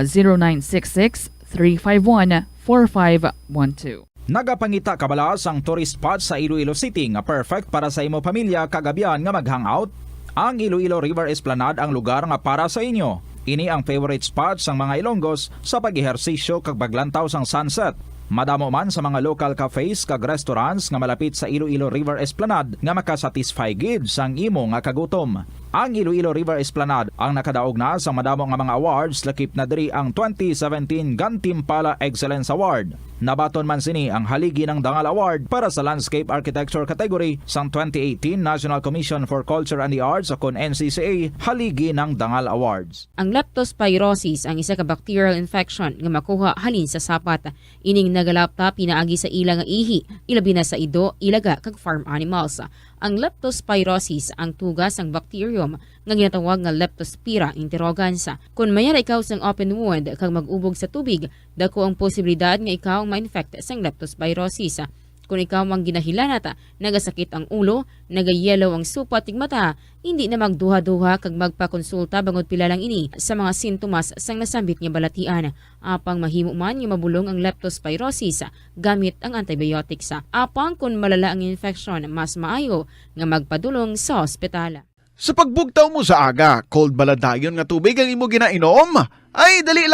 0966-351-4512.
Nagapangita kabalas ang tourist spot sa Iloilo City nga perfect para sa imo pamilya kagabihan nga mag-hangout. Ang Iloilo River Esplanade ang lugar nga para sa inyo. Ini ang favorite spot sang mga Ilonggos sa pag-ehersisyo kag paglantaw sang sunset. Madamo man sa mga local cafes kag restaurants nga malapit sa Iloilo River Esplanade nga makasatisfy gid sang imo nga kagutom. Ang Iloilo River Esplanade ang nakadaog na sa madamo nga mga awards, lakip na diri ang 2017 Gantimpala Excellence Award. Nabaton man sini ang haligi ng Dangal Award para sa Landscape Architecture category sang 2018 National Commission for Culture and the Arts o NCCA haligi ng Dangal Awards.
Ang leptospirosis ang isa ka bacterial infection nga makuha halin sa sapat. Ining nagalapta pinaagi sa ila nga ihi, ilabi na sa ido, ilaga kag farm animals. Ang leptospirosis ang tugas ng bacterium nga ginatawag nga Leptospira interrogans. Kung mayara ikaw sang open wound kag mag-ubog sa tubig, dako ang posibilidad nga ikaw ma-infect sang leptospirosis. Kung ikaw mang ginahilanata, nagasakit ang ulo, nagayelo ang supa tig mata, hindi na magduha-duha kag magpakonsulta bangod pila lang ini sa mga sintomas sang nasambit nga balatian. Apang mahimo man nga mabulong ang leptospirosis gamit ang antibiotics. Apang kung malala ang infection, mas maayo nga magpadulong sa ospital.
Sa pagbugtaw mo sa aga, cold baladayon nga tubig ang imo ginainom? Ay, dali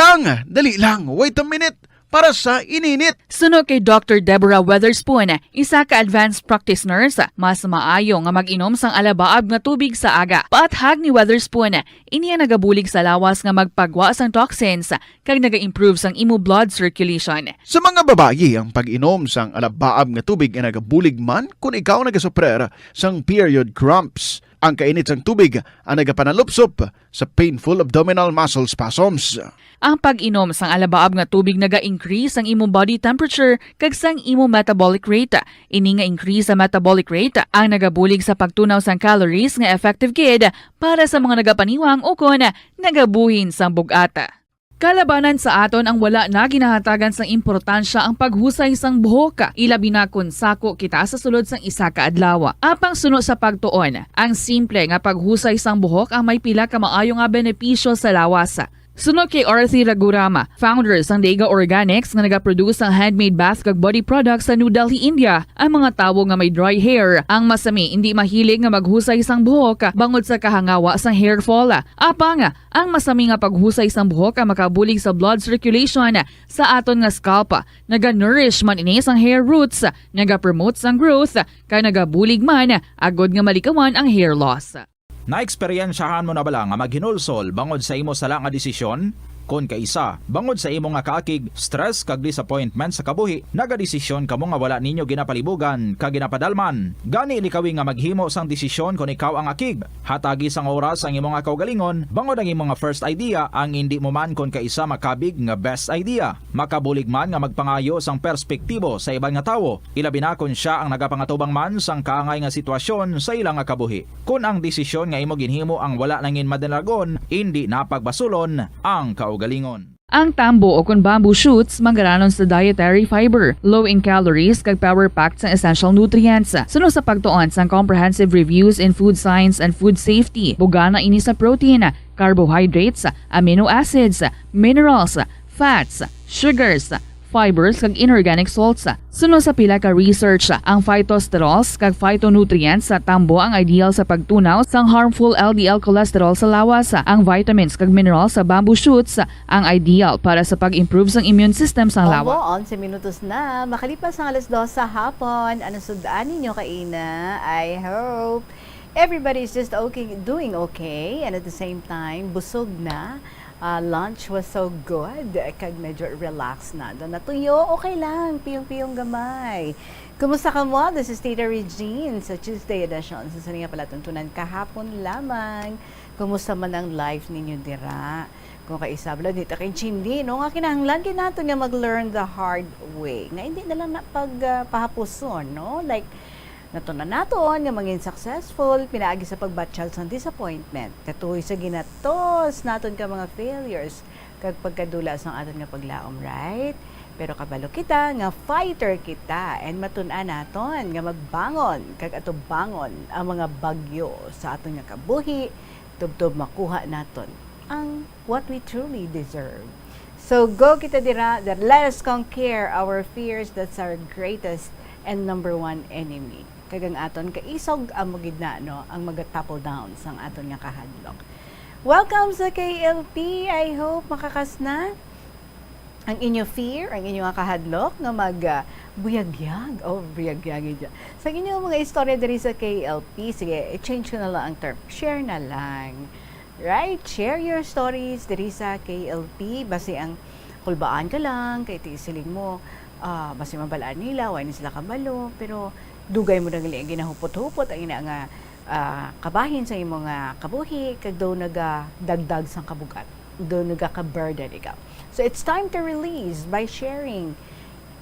lang, wait a minute. Para sa ininit.
Suno kay Dr. Deborah Weatherspoon, isa ka advanced practice nurse, mas maayo nga mag-inom sang alabaab nga tubig sa aga. Paathag ni Weatherspoon, iniya nagabulig sa lawas nga magpagwa sang toxins kag naga-improve sang imo blood circulation.
Sa mga babayi, ang pag-inom sang alabaab nga tubig ay nagabulig man kung ikaw nagasuprer sang period cramps. Ang kainit sang tubig ang nagapanalupsop sa painful abdominal muscle spasms.
Ang pag-inom sang alabaab nga tubig naga-increase ang imong body temperature kag sang imong metabolic rate. Ini nga increase sa metabolic rate ang nagabulig sa pagtunaw sang calories nga effective gid para sa mga nagapaniwang o kon nagabuhin sang bugata. Kalabanan sa aton ang wala na ginahatagan sang importansya ang paghusay sang buhok, ilabi na kun sako kita sa sulod sang isa ka adlaw. Apang suno sa pagtuon, ang simple nga paghusay sang buhok ang may pila ka maayo nga benepisyo sa lawas. Sunod kay Arthi Ragurama, founder sang Dega Organics nga nagaproduce ng handmade bath kag body products sa New Delhi, India. Ang mga tawo nga may dry hair, ang masami hindi mahilig nga maghusay sang buhok bangod sa kahangawa sang hair fall. Apang ang masami nga paghusay sang buhok ang makabulig sa blood circulation sa aton nga scalp. Naga-nourish man ini sang hair roots, naga-promote sang growth, kay nagabulig man agod nga malikawan ang hair loss.
Naeksperyensyahan mo na bala nga maghinulsol bangod sa imo sala nga desisyon? Kon kaisa, bangod sa imo nga kaakig, stress kag disappointment sa kabuhi, nagadesisyon kamo nga wala ninyo ginapalibugan kag ginapadalman. Gani likawi nga maghimo sang desisyon kon ikaw ang akig. Hatagi sang oras ang imo nga kaugalingon, bangod ang imo nga first idea ang hindi mo man kon kaisa makabig nga best idea. Makabulig man nga magpangayo sang perspektibo sa ibang nga tawo, ilabi na kon siya ang nagapangatubang man sang kaangay nga sitwasyon sa ilang nga kabuhi. Kun ang desisyon nga imo ginhimo ang wala nangin madalagon, hindi napagbasulon ang kaugalingon.
Ang tambo o kun bamboo shoots manggaranon sa dietary fiber, low in calories kag power-packed sa essential nutrients. Sunod sa pagtuon sang comprehensive reviews in food science and food safety, bugana ini sa protein, carbohydrates, amino acids, minerals, fats, sugars, fibers kag inorganic salts. Sunod sa pila ka research, ang phytosterols kag phytonutrients sa tambo ang ideal sa pagtunaw sang harmful LDL cholesterol sa lawas. Ang vitamins kag minerals sa bamboo shoots ang ideal para sa pag-improve sang immune system sang lawas.
11 minutos na, makalipas ang 2:00 sa hapon. Ano sudaan ninyo kaina? I hope everybody's just doing okay, and at the same time busog na. Lunch was so good, kag medyo relax na. Doon natuyo, okay lang, piyong-piyong gamay. Kumusta ka mo? This is Tita Regine sa Tuesday edition. Sa nga pala tuntunan kahapon lamang. Kumusta man ang life ninyo dira? Kung kaisabla, dito kay Chindi, no? Nga kinahanglan nato nga mag-learn the hard way. Nga hindi na lang pagpahapuson, no? Like, natunan naton nga maging successful, pinaagi sa pagbatsyal sa disappointment. Katuloy sa ginatos naton ka mga failures kag pagkadula sa aton nga paglaom, right? Pero kabalo kita nga fighter kita and matun-an naton nga magbangon kag ato bangon ang mga bagyo sa aton nga kabuhi tubtob makuha naton ang what we truly deserve. So go kita dira that let us conquer our fears. That's our greatest and number one enemy. Kagang aton kaisog ang magidna, no, ang maga-topple down sang aton nga kahadlok. Welcome sa KLP. I hope makakas na ang inyo fear, ang inyo nga kahadlok nga buyagyag. Buyagyag. Sa inyo mga istorya diri sa KLP, sige, i-change ko na lang ang term. Share na lang. Right? Share your stories diri sa KLP. Basi ang kulbaan ka lang, kay tiisiling mo, basi mabalaan nila, wala sila kabalo, pero dugay mo nang ginahupot-hupot ang ina nga kabahin sa imong nga kabuhi kag do nagadagdag sang kabugat, do nagaka-burden ikaw. So it's time to release by sharing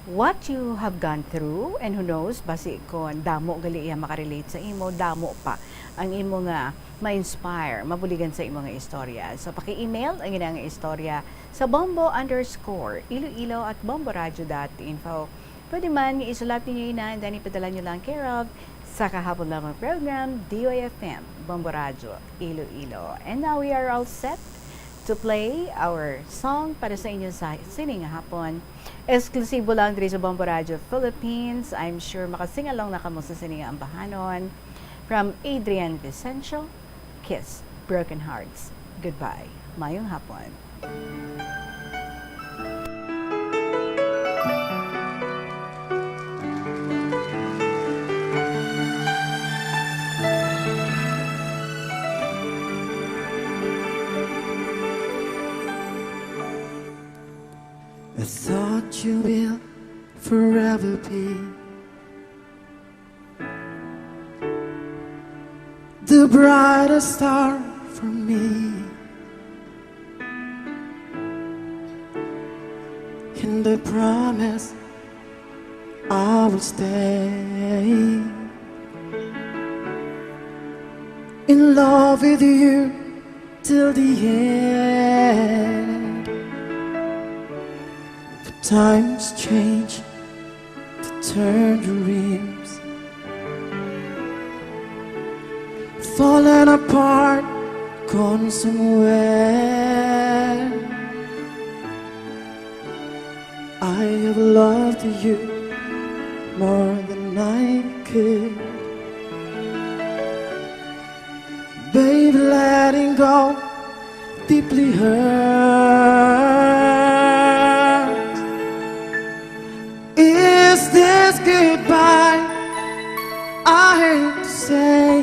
what you have gone through, and who knows, basi kon damo gali iya makarelate sa imo, damo pa ang imo nga ma-inspire, mabuligan sa imo nga istorya. So paki-email ang ina nga istorya sa bombo_iloilo@bomboradio.info. Pwede man, isulat ninyo ina and then ipadala nyo lang care of sa kahapon lamang program, DOFM, Bombo Radio, Iloilo. And now we are all set to play our song para sa inyo sa sining hapon. Eksklusibo lang dito sa Bombo Radio Philippines. I'm sure makasingalong na kamo sa sining ambahanon. From Adrian Vicencio, Kiss Broken Hearts. Goodbye. Mayong hapon.
I thought you will forever be the brightest star for me, and I promise I will stay in love with you till the end. Times change to turn dreams, falling apart, gone somewhere. had. I have loved you more than I could. Baby, letting go deeply hurt. Is this goodbye? I hate to say.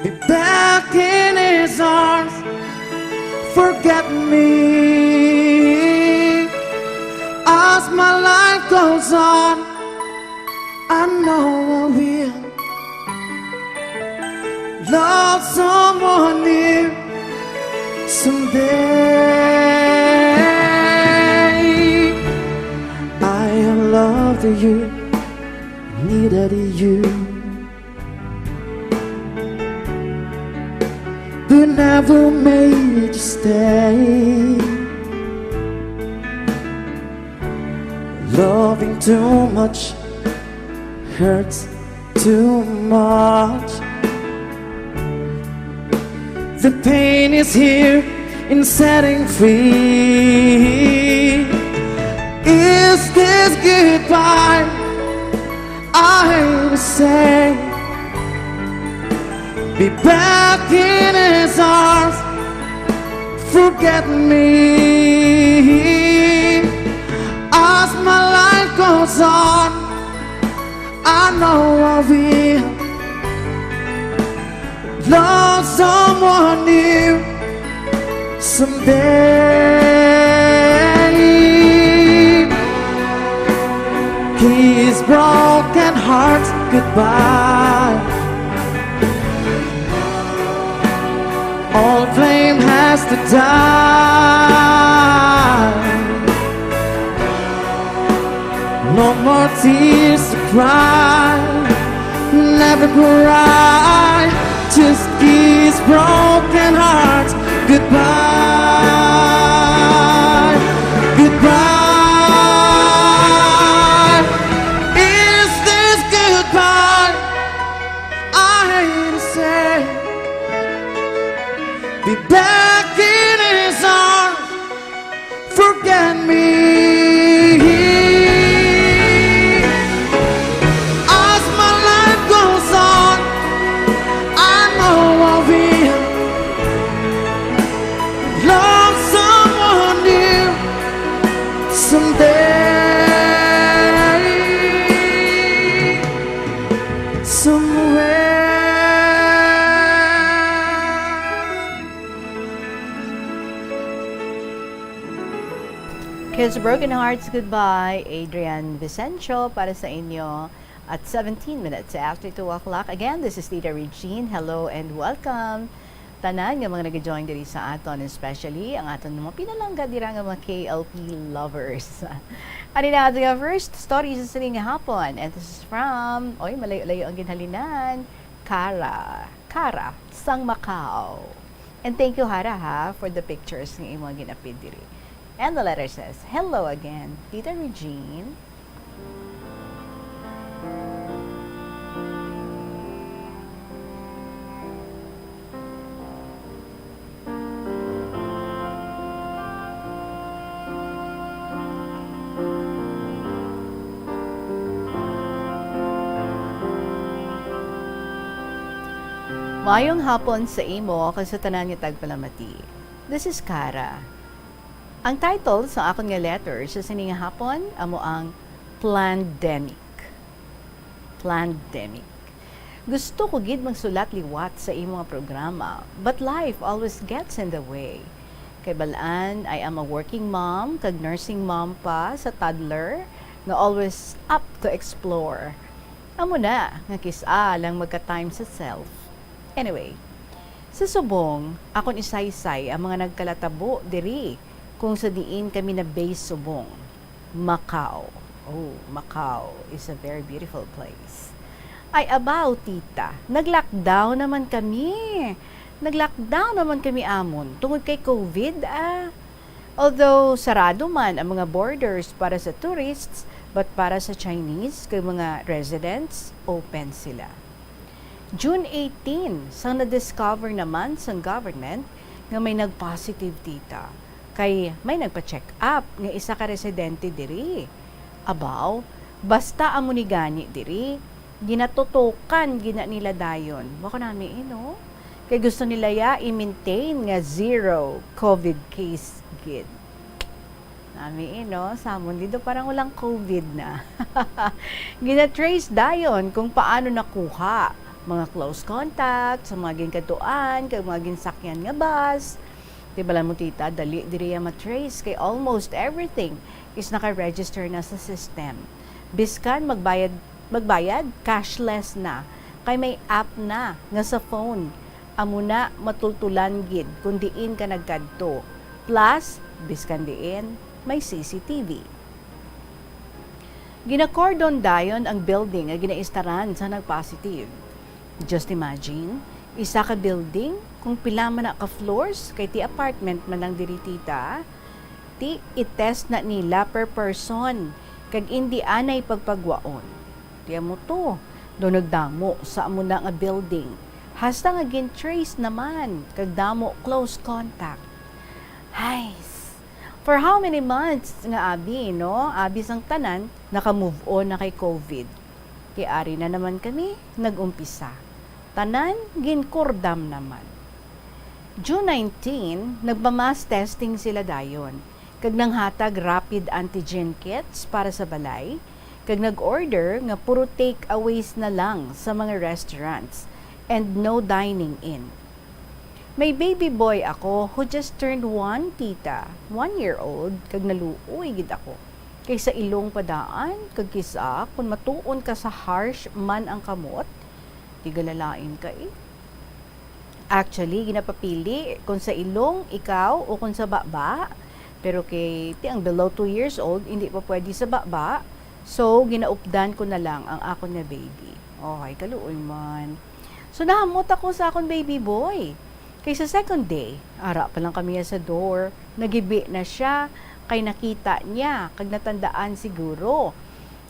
Be back in his arms. Forget me. As my life goes on, I know I will love someone new someday. I have loved you, needed you, but never made you stay. Loving too much hurts too much. The pain is here in setting free. Is this goodbye? I hate to say. Be back in his arms. Forget me. As my life goes on, I know I will love someone new someday. Kiss broken hearts goodbye. All flame has to die. No more tears to cry. Never cry. Just kiss broken hearts goodbye. Goodbye. Is this goodbye? I hate to say. Be back in his arms. Forget me. As my life goes on, I know I will love someone new someday, somewhere.
Kiss Broken Hearts Goodbye, Adrian Vicencio para sa inyo at 17 minutes after 2 o'clock. Again, this is Tita Regine. Hello and welcome. Tanan nga mga nag-join diri sa aton, especially ang aton mga pinalangga dira nga mga KLP lovers. Ani na ato nga first story sa sining hapon, and this is from, malayo-layo ang ginhalinan, Cara sang Macau. And thank you Hara for the pictures ng imong ginapid diri. And the letter says, hello again, Tita Regine. Mayong hapon sa imo kasi tanan nga tagpalamati. This is Cara. Ang title sa akong nga letter sa sining hapon amo ang Plandemic. Plandemic. Gusto ko gid magsulat liwat sa imo nga programa, but life always gets in the way. Kay balaan, I am a working mom, kag nursing mom pa sa toddler na always up to explore. Amo na nga kisa lang magka-time sa self. Anyway, sa subong, akon isaysay ang mga nagkalatabo diri kung sa diin kami na base subong. Macau. Oh, Macau is a very beautiful place. Ay abaw, tita, nag-lockdown naman kami. Nag-lockdown naman kami amon tungod kay COVID Although sarado man ang mga borders para sa tourists, but para sa Chinese kay mga residents, open sila. June 18, sang na-discover naman sa government, nga may nag-positive tita. Kay may nagpa-check up nga isa ka residente diri. Abaw, basta amo ni gani diri, ginatutukan gina nila dayon. Bako nami ino. Kay gusto nila i-maintain nga zero COVID case gid. Nami ino, samon dito parang walang COVID na. Gina-trace dayon kung paano nakuha mga close contact, sa mga ginkaduan, kay mga ginsakyan nga bus. Di ba lang mo tita, dali diri ma-trace kay almost everything is naka-register na sa system. Biskan magbayad cashless na. Kay may app na nga sa phone. Amo na matultulan gid kung diin ka nagkadto. Plus, biskan diin may CCTV. Gina-cordon dayon ang building nga ginaistaran sa nag-positive. Just imagine, isa ka building kung pila man na ka floors kay ti apartment man lang diri tita, ti i-test na nila per person kag indi anay pagpagwaon. Tiya mo to, do nagdamo sa amo na nga building. Hasta nga gin-trace naman kag damo close contact. Hay, for how many months nga abi, no? Abi sang tanan, naka-move on na kay COVID. Kaya ari na naman kami, nag-umpisa. Tanan, ginkurdam naman. June 19, nagpa-mass testing sila dayon. Kag nanghatag rapid antigen kits para sa balay. Kag nag-order nga puro take-aways na lang sa mga restaurants and no dining in. May baby boy ako who just turned 1, tita. 1-year-old, kag naluoy gid ako. Kaysa ilong padaan, kag kisa, kung matuon ka sa harsh man ang kamot, tigalalain ka eh. Actually, ginapapili kung sa ilong, ikaw, o kung sa baba. Pero kay ti ang below 2 years old, hindi pa pwede sa baba. So, ginaupdan ko na lang ang akon na baby. Okay, kaluoy man. So, nahamot ako sa akon baby boy. Kay sa second day, ara pa lang kami sa door, nagibi na siya, kay nakita niya, kag natandaan siguro.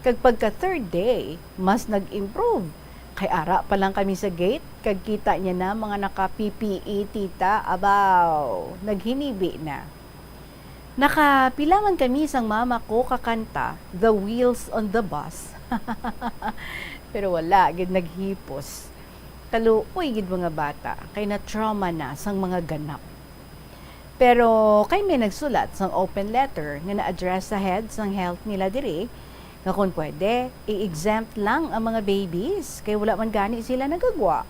Kag pagka third day, mas nag-improve. Kay ara pa lang kami sa gate, kag kita niya na mga naka-PPE tita, abaw, naghinibi na. Nakapilaman kami sang mama ko kakanta, The Wheels on the Bus. Pero wala, gid naghipos. Kaluoy gid mga bata, kay na-trauma na sang mga ganap. Pero kay may nagsulat sang open letter nga na-address sa heads ng health nila diri, nga kung pwede, i-exempt lang ang mga babies, kay wala man gani sila nagagwa.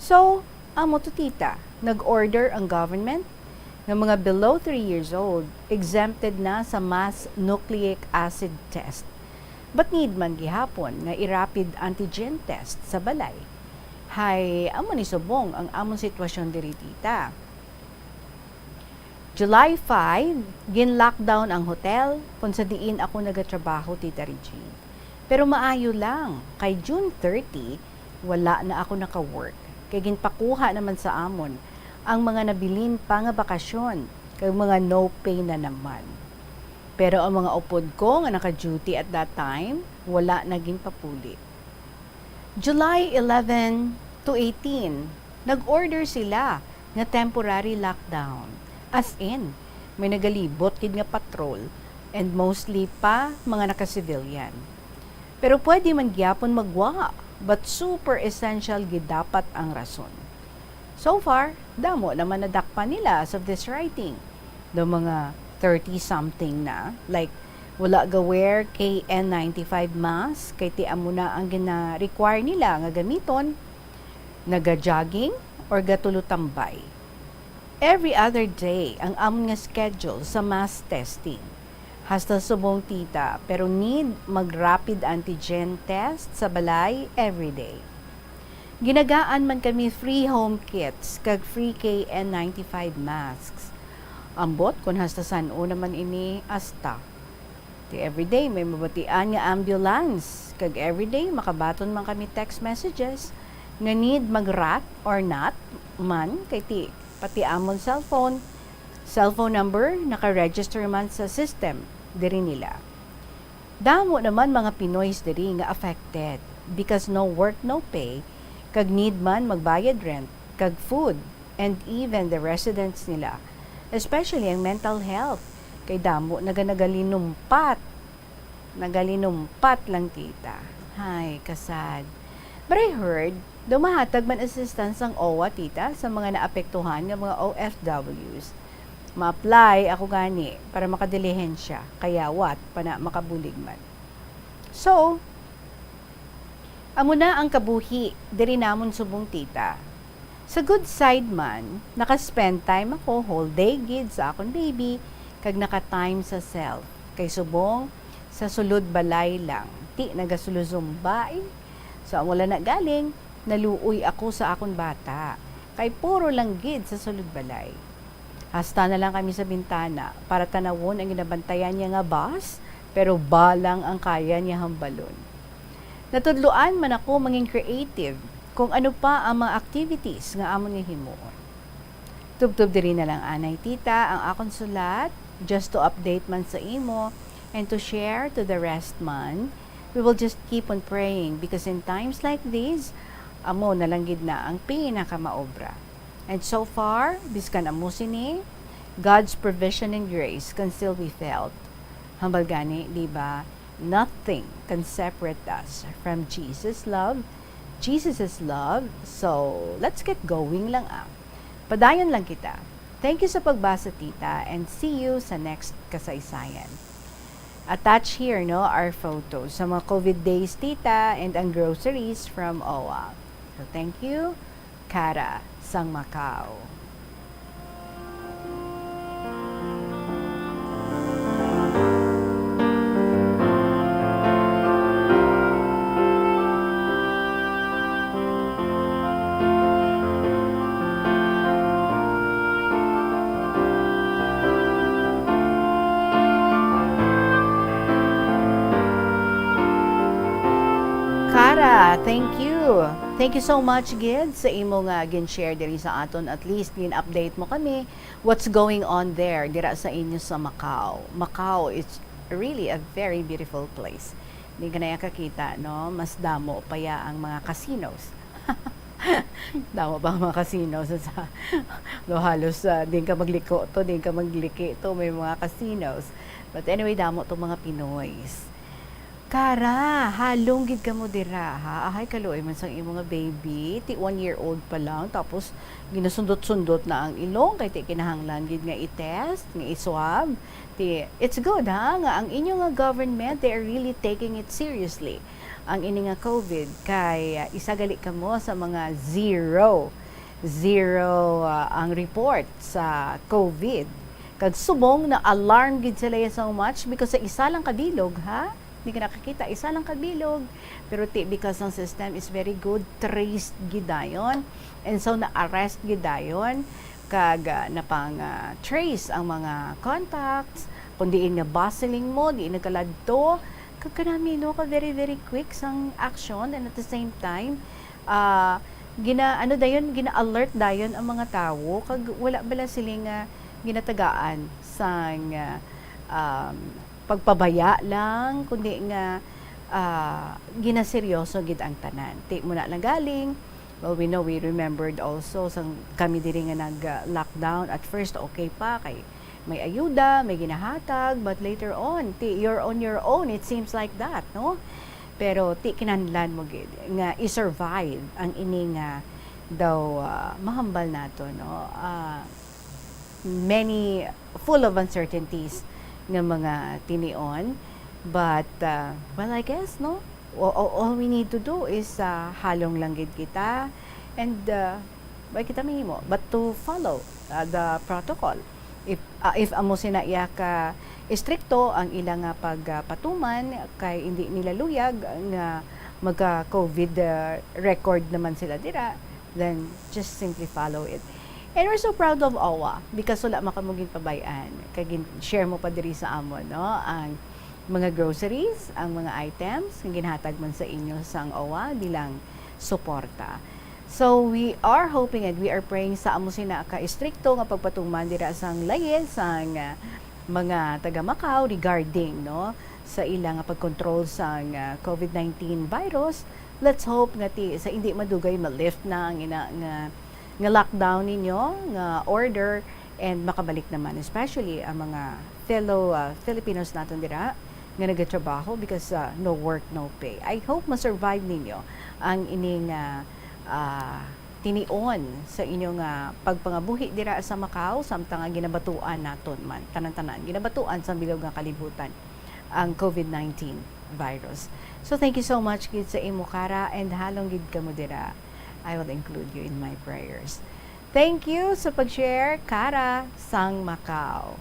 So, amo to tita, nag-order ang government ng mga below 3 years old, exempted na sa mass nucleic acid test. But need man gihapon nga i-rapid antigen test sa balay. Hay, amo ni subong ang among sitwasyon diri tita. July 5, gin-lockdown ang hotel kung sa diin ako nagatrabaho, Tita Regine. Pero maayo lang, kay June 30, wala na ako naka-work. Kay ginpakuha naman sa amon ang mga nabilin pa nga bakasyon, kay mga no pay na naman. Pero ang mga upod ko nga naka-duty at that time, wala naging papuli. July 11 to 18, nag-order sila nga temporary lockdown. As in, may nagalibot kid nga patrol and mostly pa mga naka-civilian. Pero pwede man gyapon magwa, but super essential gid dapat ang rason. So far, damo naman nadakpan nila as of this writing. Do mga 30-something na, like wala ga-wear KN95 mask, kay ti amo na ang gina-require nila nga gamiton, naga-jogging or gatulutambay. Every other day ang amon nga schedule sa mass testing. Hasta subong tita, pero need mag-rapid antigen test sa balay every day. Ginagaan man kami free home kits kag free KN95 masks. Ambot kung hasta san o naman ini asta. Di everyday may mabatian nga ambulance, kag everyday makabaton man kami text messages nga need mag-rat or not man kay ti pati amon cellphone number naka-register man sa system diri nila. Damo naman mga Pinoys diri nga affected because no work no pay, kag need man magbayad rent, kag food, and even the residents nila, especially ang mental health. Kay damo nagalinumpat lang tita. Hay, kasad. But I heard, dumahatag man assistance ang OWA tita sa mga naapektuhan ng mga OFWs. Ma-apply ako gani para makadilihensya. Kaya what? Pana makabulig man. So, amo na ang kabuhi, diri namon subong tita. Sa good side man, naka-spend time ako, whole day gid sa akong baby, kag naka-time sa self. Kay subong, sa sulod balay lang. Ti nagasuluzumba. So, ang wala na galing, naluoy ako sa akong bata. Kay puro lang gid sa sulod balay. Hasta na lang kami sa bintana para tanawon ang ginabantayan niya nga bus, pero balang ang kaya niya hambalon. Natudluan man ako manging creative kung ano pa ang mga activities nga amon nga himuon. Tubtub diri na lang anay tita ang akong sulat just to update man sa imo and to share to the rest man. We will just keep on praying because in times like these, amo nalanggid na ang pinakamaobra. And so far, biskan amo sini, God's provision and grace can still be felt. Hambal gani, di ba? Nothing can separate us from Jesus' love. Jesus is love. So, let's get going lang Padayon lang kita. Thank you sa pagbasa, tita, and see you sa next kasaysayan. Attach here, no, our photos sa mga COVID days, tita, and ang groceries from OWA. So, thank you, Kara, sang Macau. Kara, thank you. Thank you so much, Gid, sa imo nga gin-share diri sa aton. At least gin-update mo kami what's going on there dira sa inyo sa Macau. Macau is really a very beautiful place. Hindi ka na kakita, no? Mas damo pa ya ang mga casinos. Damo pa ang mga casinos sa halos din ka magliko to, din ka magliki to, may mga casinos. But anyway, damo to mga Pinoys. Kara, halong gid ka mo dira, ha? Ahay kaluoy man sang imong baby, ti 1-year-old pa lang, tapos ginasundot-sundot na ang ilong, kay ti kinahanglan gid nga i-test, nga i-swab. It's good, ha? Nga ang inyo nga government, they are really taking it seriously. Ang ini nga COVID, kay isagali ka mo sa mga zero ang report sa COVID. Kag subong na alarm gid sila so much because sa isa lang kabilog, ha? Hindi ka nakakita, isa lang kabilog. Pero because ang system is very good, traced gidayon. And so, na-arrest gidayon. Kag napang-trace ang mga contacts. Kung diin nga bustling mo, diin nagkaladto. Kag kanami, no, ka very, very quick sang action. And at the same time, gina-alert dayon ang mga tao. Kag wala bala siling ginatagaan sang pagpabaya lang, kundi nga ginaseryoso gid ang tanan. Ti mo na lang galing. Well, we remembered also kami diri nga nag-lockdown. At first, okay pa, kay may ayuda, may ginahatag, but later on, you're on your own, it seems like that, no? Pero kinahanglan mo gid nga i-survive ang ini nga daw mahambal nato, no? Many full of uncertainties ng mga tinion, but well, I guess, no, all we need to do is halong lang gid kita and ba kita mahimo but to follow the protocol. If amo sinaiya ka istrikto ang ilang pagpatuman kay hindi nila luyag nga magka-COVID record naman sila dira, then just simply follow it. And we're so proud of OWA because wala makamugin pabayaan. Kaya share mo pa diri sa amon, no? Ang mga groceries, ang mga items, ang ginhatag man sa inyo sang OWA bilang suporta. So we are hoping and we are praying sa amo sina ka istrikto nga pagpatuman dira sang layen sang mga taga Macau regarding, no, sa ilang pagkontrol sang COVID-19 virus. Let's hope nga sa hindi madugay ma-lift na ang ina nga nga lockdown ninyo, nga order, and makabalik naman. Especially ang mga fellow Filipinos natin dira nga nagatrabaho because no work, no pay. I hope ma-survive ninyo ang ining tinion sa inyong pagpangabuhi dira sa Macau samtang ang ginabatuan naton man tanan-tanan ginabatuan sa bilog nga kalibutan ang COVID-19 virus. So thank you so much gid sa imo Kara, and halong gid kamo dira. I will include you in my prayers. Thank you sa pag-share, Kara, sang Macau.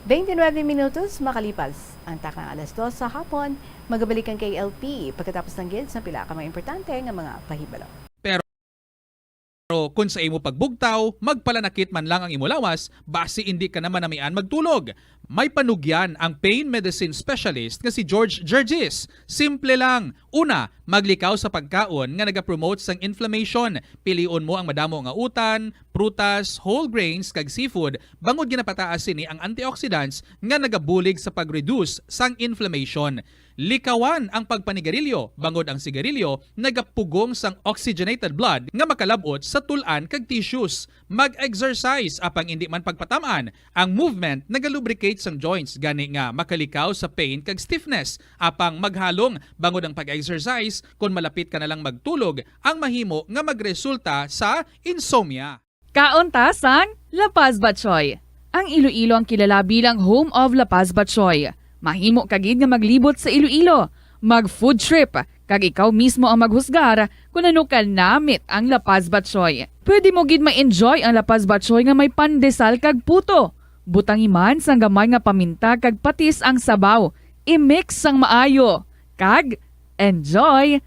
29 minutos makalipas ang takang alas 2 sa hapon. Magabalik ang KLP pagkatapos ng gid sa pila ka mga importante nga mga pahibalo.
Pero kung sa imo pagbugtaw, magpalanakit man lang ang imo lawas, base hindi ka naman namian magtulog. May panugyan ang pain medicine specialist nga si George Gergis. Simple lang. Una, maglikaw sa pagkaon nga nagapromote sang inflammation. Piliun mo ang madamo nga utan, prutas, whole grains kag seafood, bangod ginapataas sini ang antioxidants nga nagabulig sa pag-reduce sang inflammation. Likawan ang pagpanigarilyo, bangod ang sigarilyo nagapugong sang oxygenated blood nga makalabot sa tulan kag tissues. Mag-exercise apang hindi man pagpatamaan. Ang movement nagalubricate sang joints gani nga makalikaw sa pain kag stiffness. Apang maghalong bangod ang pag-exercise kung malapit ka na lang magtulog ang mahimo nga magresulta sa insomnia.
Kauntasan, La Paz Batchoy. Ang Iloilo ang kilala bilang home of La Paz Batchoy. Mahimo kagid nga maglibot sa Iloilo, mag-food trip, kag ikaw mismo ang maghusgar kung ano ka namit ang La Paz Batchoy. Pwede mo gid ma-enjoy ang La Paz Batchoy nga may pandesal kag puto. Butang iman sang gamay nga paminta kag patis ang sabaw. I-mix sang maayo. Kag enjoy.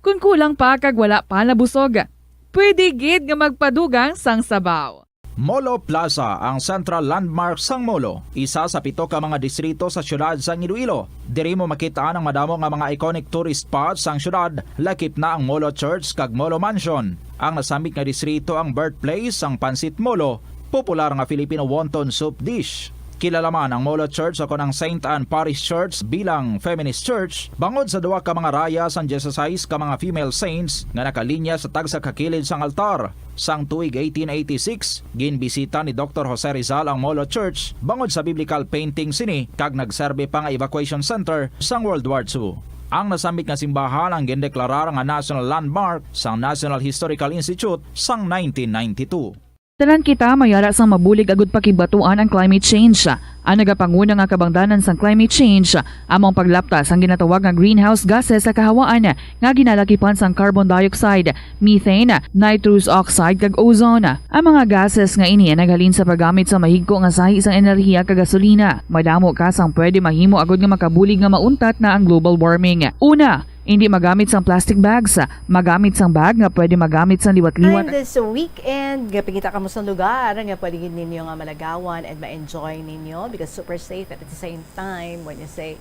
Kung kulang pa kag wala pa nabusog, pwede gid nga magpadugang sang sabaw.
Molo Plaza ang central landmark sang Molo, isa sa 7 ka mga distrito sa syudad sang Iloilo. Diri mo makita ang madamo nga mga iconic tourist spots sang syudad, lakip na ang Molo Church kag Molo Mansion. Ang nasamit nga distrito ang birthplace sang Pansit Molo, popular nga Filipino wonton soup dish. Kilala man ang Molo Church o ang St. Anne Parish Church bilang feminist church, bangod sa duwa ka mga raya sang 16 ka mga female saints nga nakalinya sa tagsa kakilid sang altar. Sang tuig 1886, ginbisita ni Dr. Jose Rizal ang Molo Church bangod sa biblical painting sini kag nagserbe pa nga evacuation center sang World War II. Ang nasamit nga simbahan ang gindeklarar nga national landmark sang National Historical Institute sang 1992.
Tanan kita mayara sang mabulig agud pakibatuan ang climate change. Ang nagapanguna nga kabangdanan sang climate change among paglaptas ang ginatawag nga greenhouse gases sa kahawaan nga ginalakipan sang carbon dioxide, methane, nitrous oxide kag ozone. Ang mga gases nga ini naghalin sa paggamit sa mahigko nga sahi sang enerhiya kag gasolina. Madamo ka sang pwede mahimo agud nga makabulig nga mauntat na ang global warming. Una, hindi magamit sang plastic bags, magamit sang bag nga pwede magamit sang liwat-liwat.
And this weekend, gapigita ka mo sa lugar nga pwede ninyo nga malagawan and ma-enjoy ninyo because super safe at the same time when you say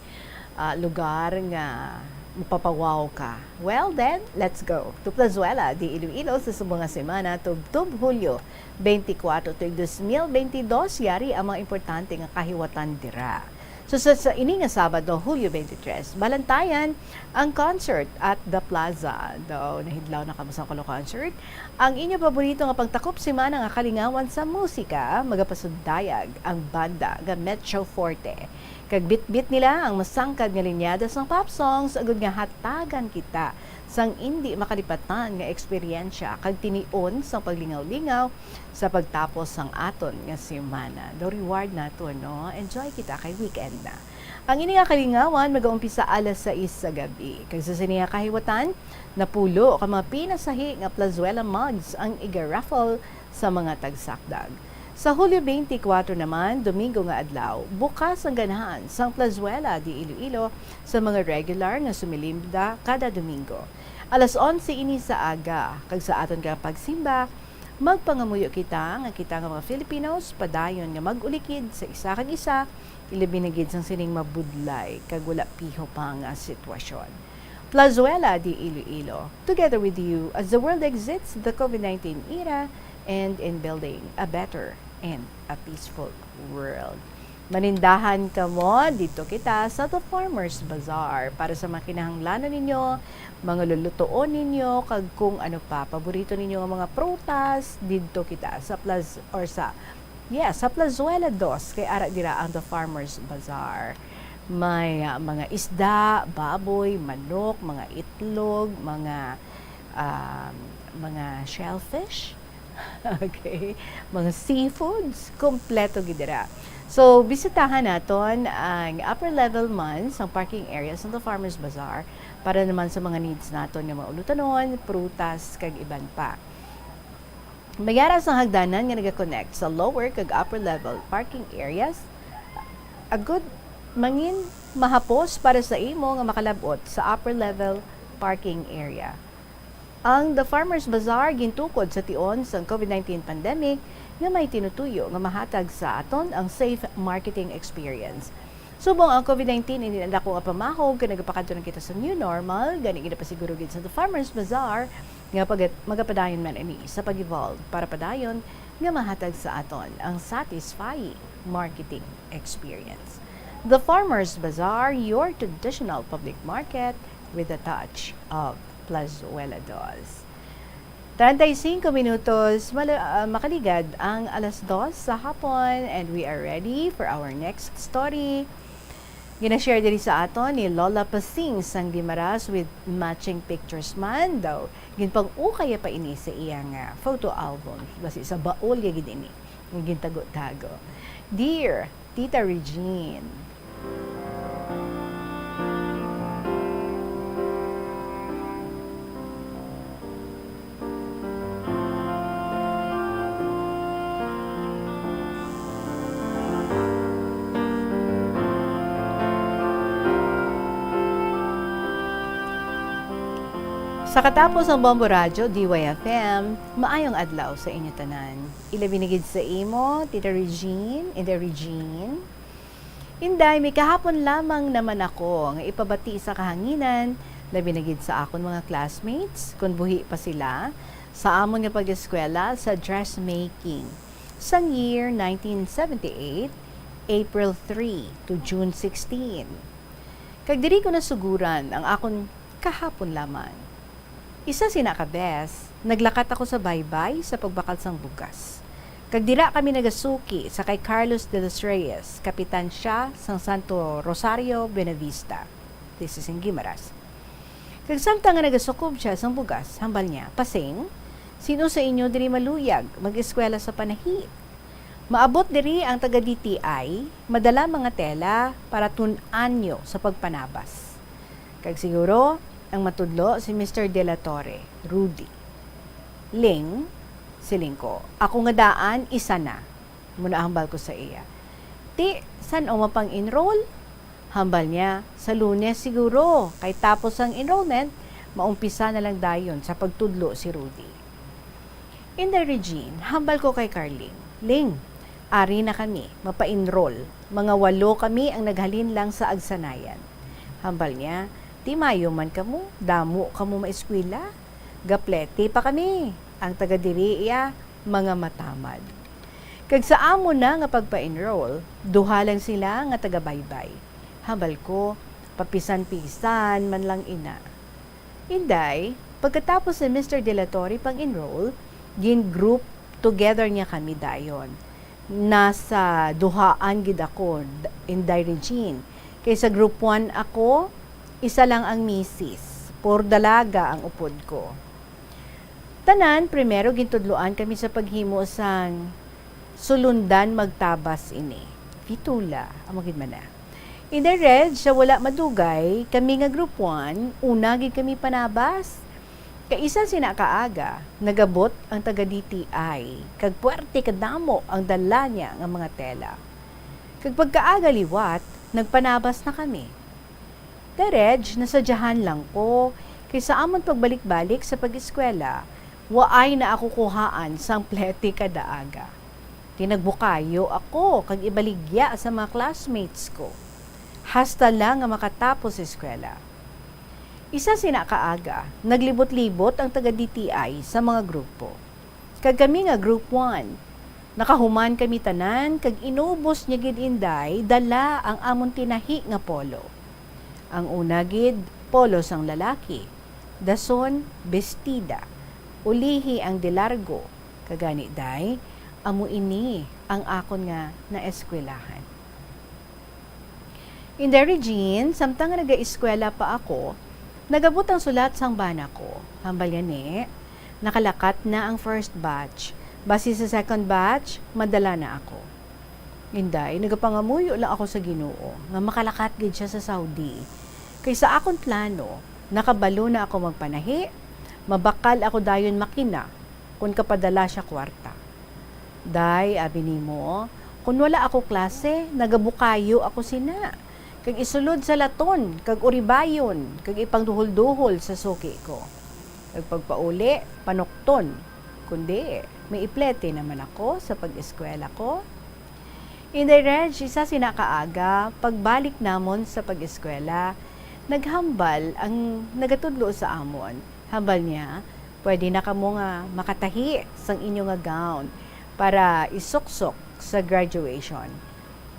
lugar nga mapapawaw ka. Well then, let's go to Plazuela di Iloilo sa subong nga semana tub Hulyo 24 tuig 2022 yari ang mga importante nga kahiwatan dira. So sa ini nga Sabado, Hulyo 23, balantayan ang concert at The Plaza. Daw nahidlaw na kamo sa kolo concert. Ang inyo paborito nga pagtakop semana nga kalingawan sa musika, magapasundayag ang banda nga Metro Forte. Kag bit-bit nila ang masangkad nga linyada sang pop songs agud nga hatagan kita sang hindi makalipatan nga eksperyensya kag tinion sang paglingaw-lingaw sa pagtapos sang aton nga semana. Do reward nato no. Enjoy kita kay weekend na. Ang ini nga kalingawan mag-uumpisa alas 6 sa gabi. Kag sa siniya kahiwatan, napulo ka mga pinasahi nga Plazuela mugs ang iga-raffle sa mga tagsakdag. Sa Hulyo 24 naman, Domingo nga adlaw, bukas ang ganahan sang Plazuela di Iloilo sa mga regular nga sumilimda kada Domingo. Alas 11 ini sa aga, kag sa aton nga pagsimba, magpangamuyo kita nga mga Filipinos padayon nga mag-ulikid sa isa kag isa, ilabi na gid sang sining mabudlay kag wala piho pa nga sitwasyon. Plazuela di Iloilo, together with you as the world exits the COVID-19 era and in building a better and a peaceful world. manindahan ka mo, dito kita sa The Farmers Bazaar para sa mga kinahanglanan ninyo, mga lulutuon ninyo, kag kung ano pa, paborito ninyo ang mga prutas, dito kita sa sa Plazuela 2 kay ara dira ang The Farmers Bazaar. May mga isda, baboy, manok, mga itlog, mga shellfish, okay, mga seafoods, kompleto gidira. So, bisitahan naton ang upper level man sa parking areas ng The Farmers Bazaar para naman sa mga needs naton ng mga ulutanon, prutas, kag iban pa. Mayara sa hagdanan nga nag-connect sa lower kag upper level parking areas, a good mangin mahapos para sa imo nga makalabot sa upper level parking area. Ang The Farmers Bazaar gintukod sa tion sa COVID-19 pandemic nga may tinutuyo nga mahatag sa aton ang safe marketing experience. Subong ang COVID-19 hindi na ako nga pamahog kay nagapakadto na kita sa new normal, gani gid pa siguro gid sa The Farmers Bazaar nga magapadayon man ini sa pag-evolve para padayon nga mahatag sa aton ang satisfying marketing experience. The Farmers Bazaar, your traditional public market with a touch of Plazuela 2. 35 minutos, makaligad ang 2:00 sa hapon and we are ready for our next story. Gina-share diri sa aton ni Lola Pasing sang Dimaras with matching pictures man daw. Ginpang ukaya pa ini sa iyang photo album. Basi sa baol ya gid ini. Gintago-tago. Dear Tita Regine, sa katapos ng Bombo Radyo, DYFM, maayong adlaw sa inyo tanan. Ilabinigid sa imo, Tita Regine, Inday, may kahapon lamang naman ako nga ipabati sa kahanginan, labinigid sa akon mga classmates, kung buhi pa sila, sa amon nga pag-eskwela sa dressmaking. Sang year 1978, April 3 to June 16. Kag diri ko nasuguran ang akon kahapon lamang. Isa sinakabes, naglakat ako sa baybay sa pagbakal sang bugas. Kag dira kami nagasuki sa kay Carlos de los Reyes, kapitan siya sang Santo Rosario, Benavista. This is in Guimaras. Kag samtang nga nagasukob siya sang bugas, hambal niya, Pasing, sino sa inyo diri maluyag, mag-eskwela sa panahi? Maabot diri ang taga-DTI, madala mga tela para tun-an nyo sa pagpanabas. Kag siguro, ang matudlo si Mr. De La Torre, Rudy. Ling, silingko. Ako nga daan, isa na. Muna hambal ko sa iya. Ti, san o mapang enroll? Hambal niya, sa Lunes siguro. Kay tapos ang enrollment, maumpisa na lang dayon sa pagtudlo si Rudy. In the Regine, hambal ko kay Carling. Ling, ari na kami, mapa-enroll. Mga 8 kami ang naghalin lang sa agsanayan. Hambal niya, ti mayo man kamo, damo kamo maeskwela. Gaplete pa kami. Ang taga-diri iya, mga matamad. Kag sa amo na nga pagpa-enroll, duha lang sila nga taga-baybay. Hambal ko, papisan-pisan man lang ina. Inday, pagkatapos ni Mr. De La Torre pang-enroll, gin-group together niya kami dayon. Nasa duhaan gid ako, Inday Regine. Kaysa group 1 ako, isa lang ang misis. Por dalaga ang upod ko. Tanan, primero gintudloan kami sa paghimo sang sulundan magtabas ini. Fitula, amagid man na. In the red, siya wala madugay, kami nga group 1, una gid kami panabas. Kaisa sinakaaga, nagabot ang taga-DTI, kag puwerte kadamo ang dala niya nga mga tela. Kag pagkaaga liwat, nagpanabas na kami. The red, nasadyahan lang ko, kaysa amon pagbalik-balik sa pag-eskwela, waay na ako kuhaan sang plete kada aga. Tinagbukayo ako kag ibaligya sa mga classmates ko. Hasta lang nga makatapos sa eskwela. Isa sinakaaga, naglibot-libot ang taga-DTI sa mga grupo. Kag kami nga group 1, Nakahuman kami tanan, kag inubos niya gid inday, dala ang amon tinahi nga polo. Ang una gid, polo sang lalaki. Dason, bestida. Ulihi ang dilargo. Kagani day, amo ini ang akon nga na eskwelahan. In the Regine, samtang nag-eskwela pa ako, nagabot ang sulat sang bana ko. Hambal yan nakalakat na ang first batch. Base sa second batch, madala na ako. Inday, nagapangamuyo lang ako sa Ginoo nga makalakat gid siya sa Saudi. Kaysa akong plano, nakabalo na ako magpanahi, mabakal ako dayon makina kung kapadala siya kwarta. Day, abi nimo, kung wala ako klase, nagabukayo ako sina. Kag isulod sa laton, kag uribayon, kag ipangduhol-duhol sa suki ko. Kag pagpauli, panukton. Kundi, may iplete naman ako sa pag-eskwela ko. In the Reg, isa sinakaaga, pagbalik namon sa pag-eskwela, naghambal ang nagatudlo sa amon. Hambal niya, pwede na kamo nga makatahi sang inyo nga gown para isuksok sa graduation.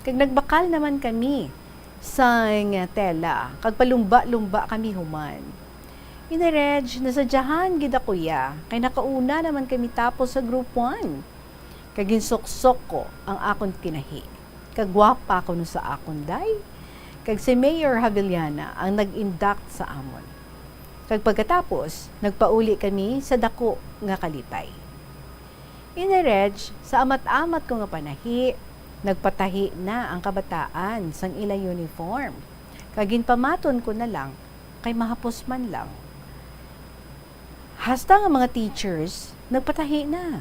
Kag nagbakal naman kami sang tela, kag palumba-lumba kami human. Inarej, nasadyahan gid ako ya, kay nakauna naman kami tapos sa group 1. Kag ginsuksok ko ang akon tinahi. Kag gwapa ko no sa akon day. Kag si Mayor Havillana ang nag-induct sa amon. Kag pagkatapos, nagpauli kami sa dako nga kalipay. Inarej, sa amat-amat ko nga panahi, nagpatahi na ang kabataan sang ilang uniform. Kag ginpamaton ko na lang, kay mahapos man lang. Hasta nga mga teachers, nagpatahi na.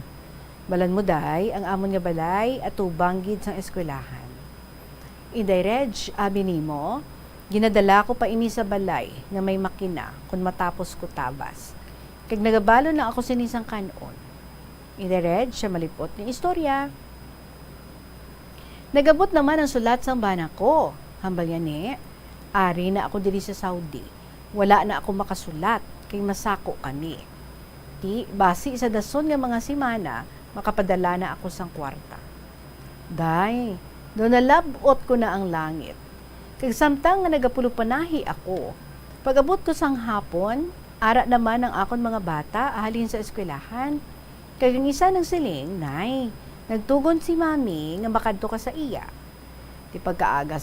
Balan mo day, ang amon nga balay at tubanggid sang eskwelahan. Inday Reg, abi nimo, ginadala ko pa ini sa balay nga may makina kung matapos ko tabas. Kag nagabalo na ako sinisang kanon. Inday Reg, siya malipot ng istorya. Nagabot naman ang sulat sang bana ko. Hambal yan ari na ako diri sa Saudi. Wala na ako makasulat, kay masako kami. Basi sa dason nga mga simana, makapadala na ako sang kwarta. Day, do nalabot ko na ang langit. Kag samtang nga nagapulupanahi ako, pag-abot ko sang hapon, ara naman ang akon mga bata ahalin sa eskwelahan. Kag ang isa ng siling, nay, nagtugon si mami nga makadto ka sa iya. Di pagkaaga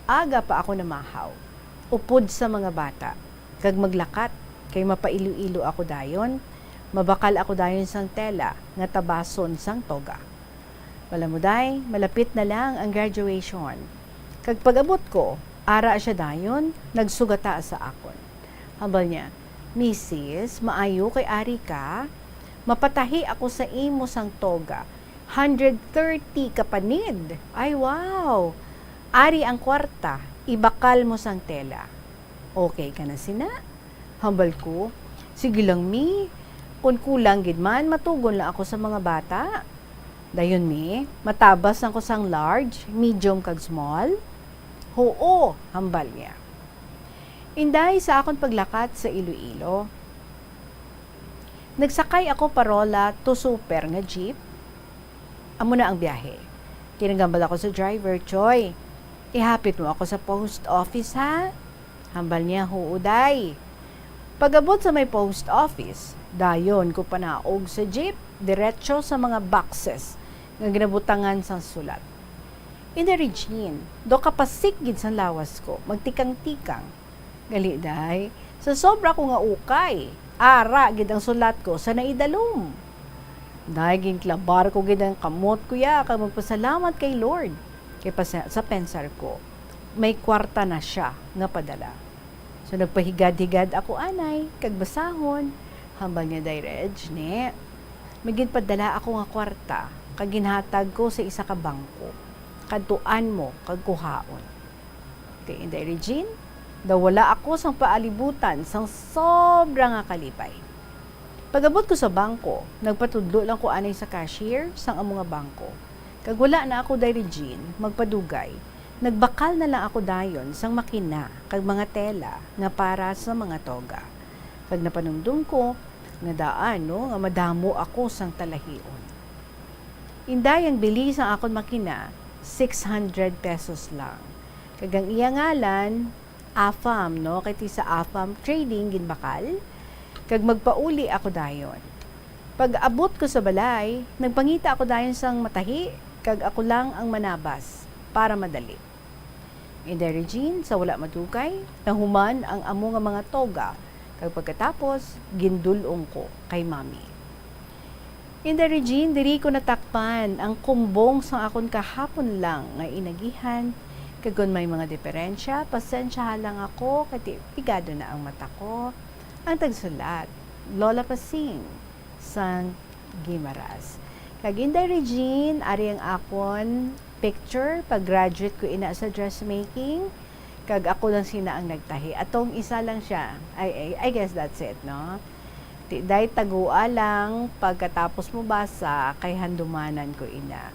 aga pa ako namahaw. Upod sa mga bata, kag maglakat, kay mapailu-ilo ako dayon, mabakal ako dayon sang tela, nga tabason sang toga. Wala mo day, malapit na lang ang graduation. Kag pag-abot ko, ara siya dayon, nagsugata sa akon. Hambal niya, Mrs., maayo kay ari ka, mapatahi ako sa imo sang toga, 130 kapanid. Ay wow! Ari ang kwarta, ibakal mo sang tela. Okay ka na sina? Hambal ko, sige lang mi, kung kulang gid man, matugon lang ako sa mga bata. Dayon mi, matabas ako sang large, medium kag small. Oo, hambal niya. Inday sa akon paglakat sa Iloilo. Nagsakay ako parola to super nga jeep. Amo na ang biyahe. Tinagambal ako sa driver, Choy. Ihapit mo ako sa post office ha? Hambal niya, huuday. Pag-abot sa may post office, dayon ko panaog sa jeep, diretso sa mga boxes nga ginabutangan sa sulat. In the Regine, do kapasikgid sa lawas ko, magtikang-tikang. Gali day, sa sobra ko nga ukay, ara gid ang sulat ko sa naidalom. Dahil klabar ko gid ang kamot kuya, kag magpasalamat kay Lord. Kay sa pensar ko, may kwarta na siya nga padala. So nagpahigad-higad ako anay, kag basahon, hambal niya day Reg, magin padala ako nga kwarta, kag ginhatag ko sa isa ka bangko. Kadtuan mo, kag kuhaon. Okay, Inday Regine, daw wala ako sang paalibutan sang sobra nga kalipay. Pag-abot ko sa bangko, nagpatudlo lang ko anay sa cashier sang amo nga bangko. Kag wala na ako day Regine, magpadugay, nagbakal na lang ako dayon sang makina kag mga tela nga para sa mga toga. Kag napanumdum ko nga daan nga madamo ako sang talahion. Inday ang bilis ang akon makina, 600 pesos lang. Kagang iya ngalan, AFAM, no? Kaya sa AFAM Trading, ginbakal. Kag magpauli ako dayon. Pag abot ko sa balay, nagpangita ako dayon sang matahi, kag ako lang ang manabas para madali. Inday Regine, sa wala madugay, nahuman ang amo nga mga toga, kag pagkatapos, gindulong ko kay mami. Inday Regine, diri ko natakpan ang kumbong sa akon kahapon lang nga inagihan, kagon may mga diferensya, pasensyahan lang ako, kati pigado na ang mata ko. Ang tagsulat, Lola Pasing, sang Gimaras. Kag Inday Regine, ari ang akon picture, pag-graduate ko ina sa dressmaking, kag ako lang sina ang nagtahi. Atong isa lang siya. I guess that's it, no? Dahil tagua lang, pagkatapos mo basa, kay handumanan ko ina.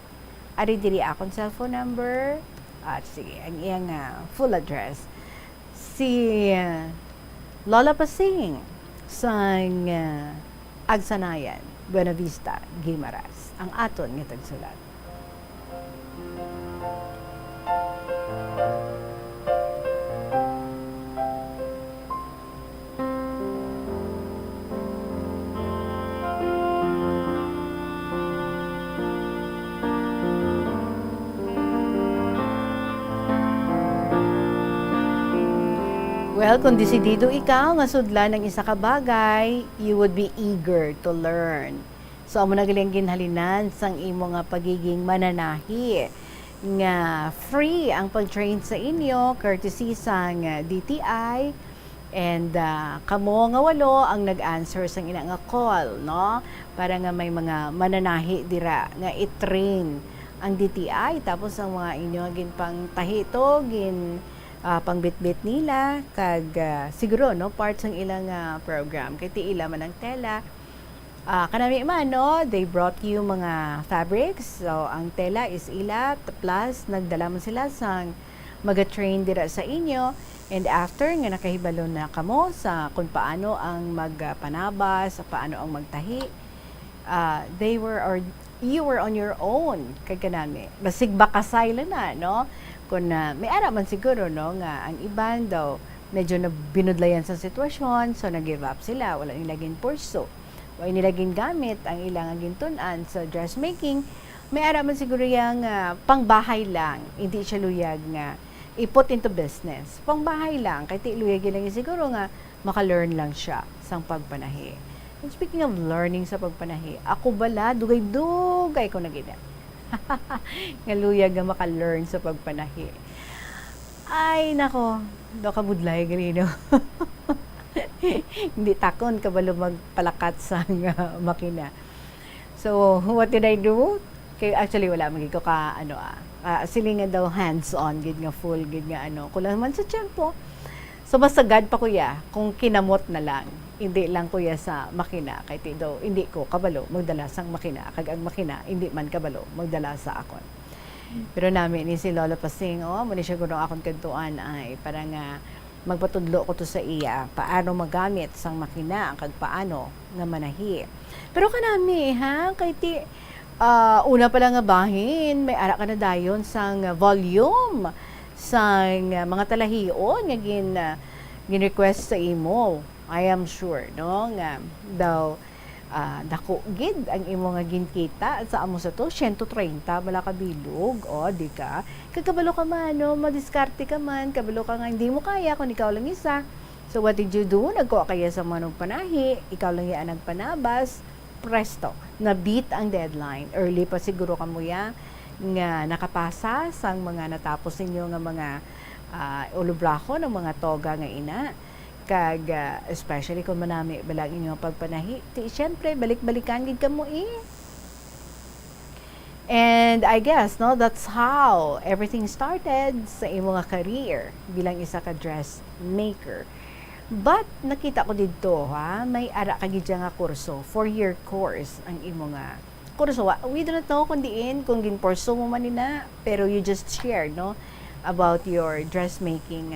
Ari diri akong cellphone number, at sige, ang iyang full address. Si Lola Pasing, sang Agsanayan, Buena Vista, Guimaras. Ang aton nga tagsulat. Well, kung desidido ikaw nga sudlan ng isa ka bagay, you would be eager to learn. So, amo na galing ginhalinan sang imo nga pagiging mananahi. Nga free ang pag-train sa inyo, courtesy sang DTI. And kamo nga walo ang nag-answer sang ina nga call, no? Para nga may mga mananahi dira nga i-train ang DTI. Tapos ang mga inyo ginpang tahito, pangbitbit nila kag siguro no parts ng ilang program kay ti ila man ang tela kanami man no they brought you mga fabrics, so ang tela is ila plus nagdala man sila sang maga-train dira sa inyo, and after nga nakahibalo na kamo sa kung paano ang magpanabas, paano ang magtahi, you were on your own kay kanami basig bakasay na no. Kung may ara man siguro no nga ang iban daw medyo na binudlayan sa sitwasyon, so nag-give up sila, wala nilaging purso, wala nilaging gamit ang ilang gintunan sa dressmaking. May ara man siguro yang pangbahay lang, hindi siya luyag nga i-put into business, pangbahay lang kay ti luyag lang siguro nga maka-learn lang siya sang pagpanahi. And speaking of learning sa pagpanahi, ako bala dugay-dugay ko nagina nga luyag nga maka-learn sa pagpanahi. Ay, nako, do kabudlay ganino. Hindi takon kabalo magpalakat sa makina. So, what did I do? Kay actually wala magig ko ka silingan daw hands-on gid nga full gid nga kulang man sa tiempo. So basta God pa kuya kung kinamot na lang. Hindi lang kuya sa makina kay tido hindi ko kabalo magdala sang makina kag ang makina hindi man kabalo magdala sa akon. Pero namin ni si Lola Pasing mo ni siya gudong akon kadtuan ay parang magpatudlo ko to sa iya paano magamit sang makina kag paano nga manahi. Pero kanami kay ti una pa lang nga bahin may ara ka na dayon sang volume sang mga talahion nga gin-request sa imo. I am sure no nga daw dako gid ang imo nga ginkita sa amo sa to 130 bala ka bilog di ka kagabalo ka man no madiskarte ka man kabalo ka nga hindi mo kaya kung ikaw lang isa. So what did you do? Nagkuha kaya sa manong panahi, ikaw lang yan nagpanabas, presto na beat ang deadline early pa siguro ka mo ya nga nakapasa sang mga natapos ninyo nga mga ulubraho ng mga toga nga ina. Kag especially kung manami balang inyong pagpanahi, siyempre balik-balikan gid kamo And I guess no that's how everything started sa imong career bilang isa ka dressmaker. But nakita ko dito may ara ka gid nga kurso, 4-year course ang imong kurso. We do not know kung diin kung ginporso mo man nina, pero you just shared no about your dressmaking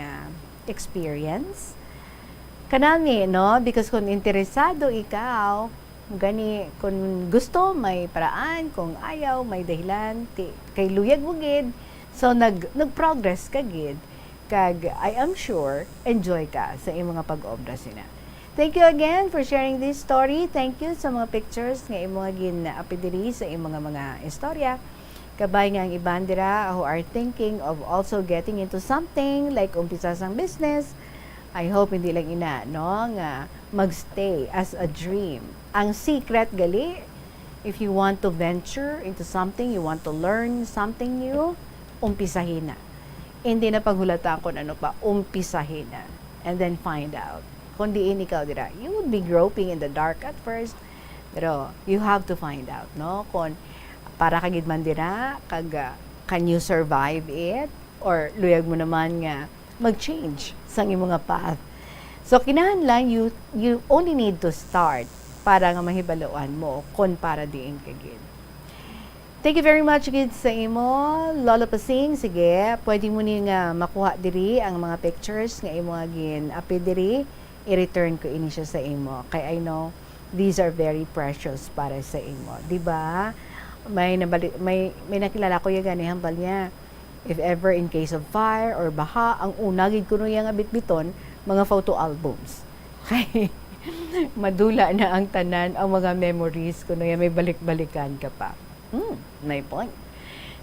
experience. Kanami, no? Because kung interesado ikaw, Gani, kung gusto, may paraan. Kung ayaw, may dahilan. Kay luyag mo gid. So, nag-progress ka gid. Kag, I am sure, enjoy ka sa iyong mga pag-obra sina. Thank you again for sharing this story. Thank you sa mga pictures nga imo nga gin-apidiri sa iyong mga istorya. Kabay nga ang iban dira who are thinking of also getting into something like umpisa sang business. I hope hindi lang ina, no, nga magstay as a dream. Ang secret gali, if you want to venture into something, you want to learn something new, umpisahin na. Hindi na paghulatan kung ano pa, umpisahin na. And then find out. Kung diin ikaw dira, you would be groping in the dark at first, pero you have to find out, no? Kung para kagid man dira, can you survive it? Or luyag mo naman nga mag-change sa imong nga path. So, kinahanglan, you only need to start para nga mahibaluan mo kung para diin kagid. Thank you very much gid sa imo, Lola Pasing. Sige, pwede mo ni nga makuha diri ang mga pictures nga imo nga gin-apid diri. I-return ko ini siya sa imo. Kay I know these are very precious para sa imo. Diba? May nakilala ko yung gani hambal niya. If ever in case of fire or baha, ang una gid kuno yang abit-biton mga photo albums. Kay madula na ang tanan ang mga memories kuno yan may balik-balikan ka pa. May point.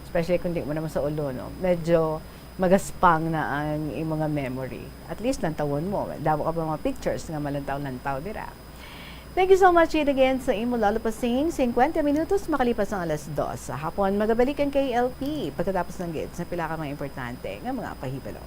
Especially kung di mo naman sa ulo, no? Medyo magaspang na ang mga memory. At least lantawon mo. Damo ka pa mga pictures nga malantaw-lantaw dira. Thank you so much yet again sa imo Lalo Pasing. 50 minutos makalipas ang 2:00 sa hapon. Magabalikan kay LP pagkatapos ng gits na pila ka mga importante nga mga pahibalo.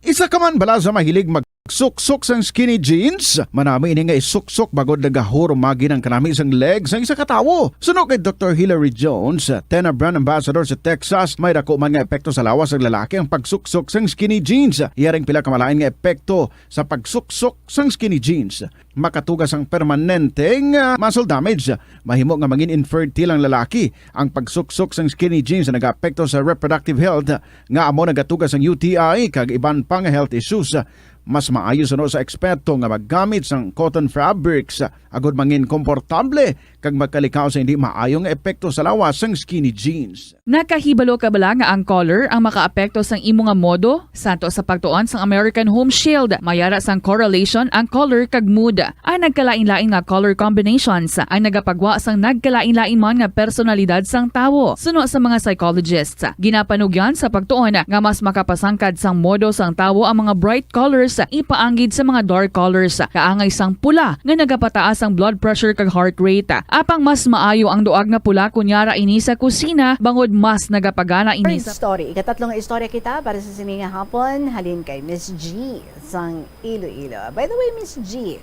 Isa ka man bala sa mahilig magsuksok sang skinny jeans? Manami ini nga isuksok bagod nagahuro magi ng kanami isang leg sang isa katawo. Suno kay Dr. Hilary Jones, Tena Brand Ambassador sa Texas, may dako man nga epekto sa lawas ng lalaki ang pagsuksok sang skinny jeans. Iyaring pila kamalain nga epekto sa pagsuksok sang skinny jeans. Makatugas ang permanenteng muscle damage. Mahimo nga maging infertile ang lalaki. Ang pagsuksok sang skinny jeans na nag-apekto sa reproductive health nga amo nagatugas ang UTI kag iban pang health issues. Mas maayo sa eksperto nga maggamit sang cotton fabrics agud mangin komportable kag magkalikaw sa hindi maayong epekto sa lawas sang skinny jeans.
Nakahibalo ka bala nga ang color ang makaapekto sang imo nga modo? Santo sa pagtuon sang American Home Shield, mayara sang correlation ang color kag mood. Ang nagkalain-lain nga color combinations ang nagapagwa sang nagkalain-lain man nga personalidad sang tawo. Suno sa mga psychologists, ginapanugyan sa pagtuon nga mas makapasangkad sang modo sang tawo ang mga bright colors ipaanggid sa mga dark colors. Kaangay sang pula nga nagapataas ang blood pressure kag heart rate. Apang mas maayo ang duag na pula kunyara ini sa kusina bangod mas nagapagana ini sa
story. Ikatatlong istorya kita para sa sininga hapon. Halin kay Miss G sang Iloilo. By the way, Miss G,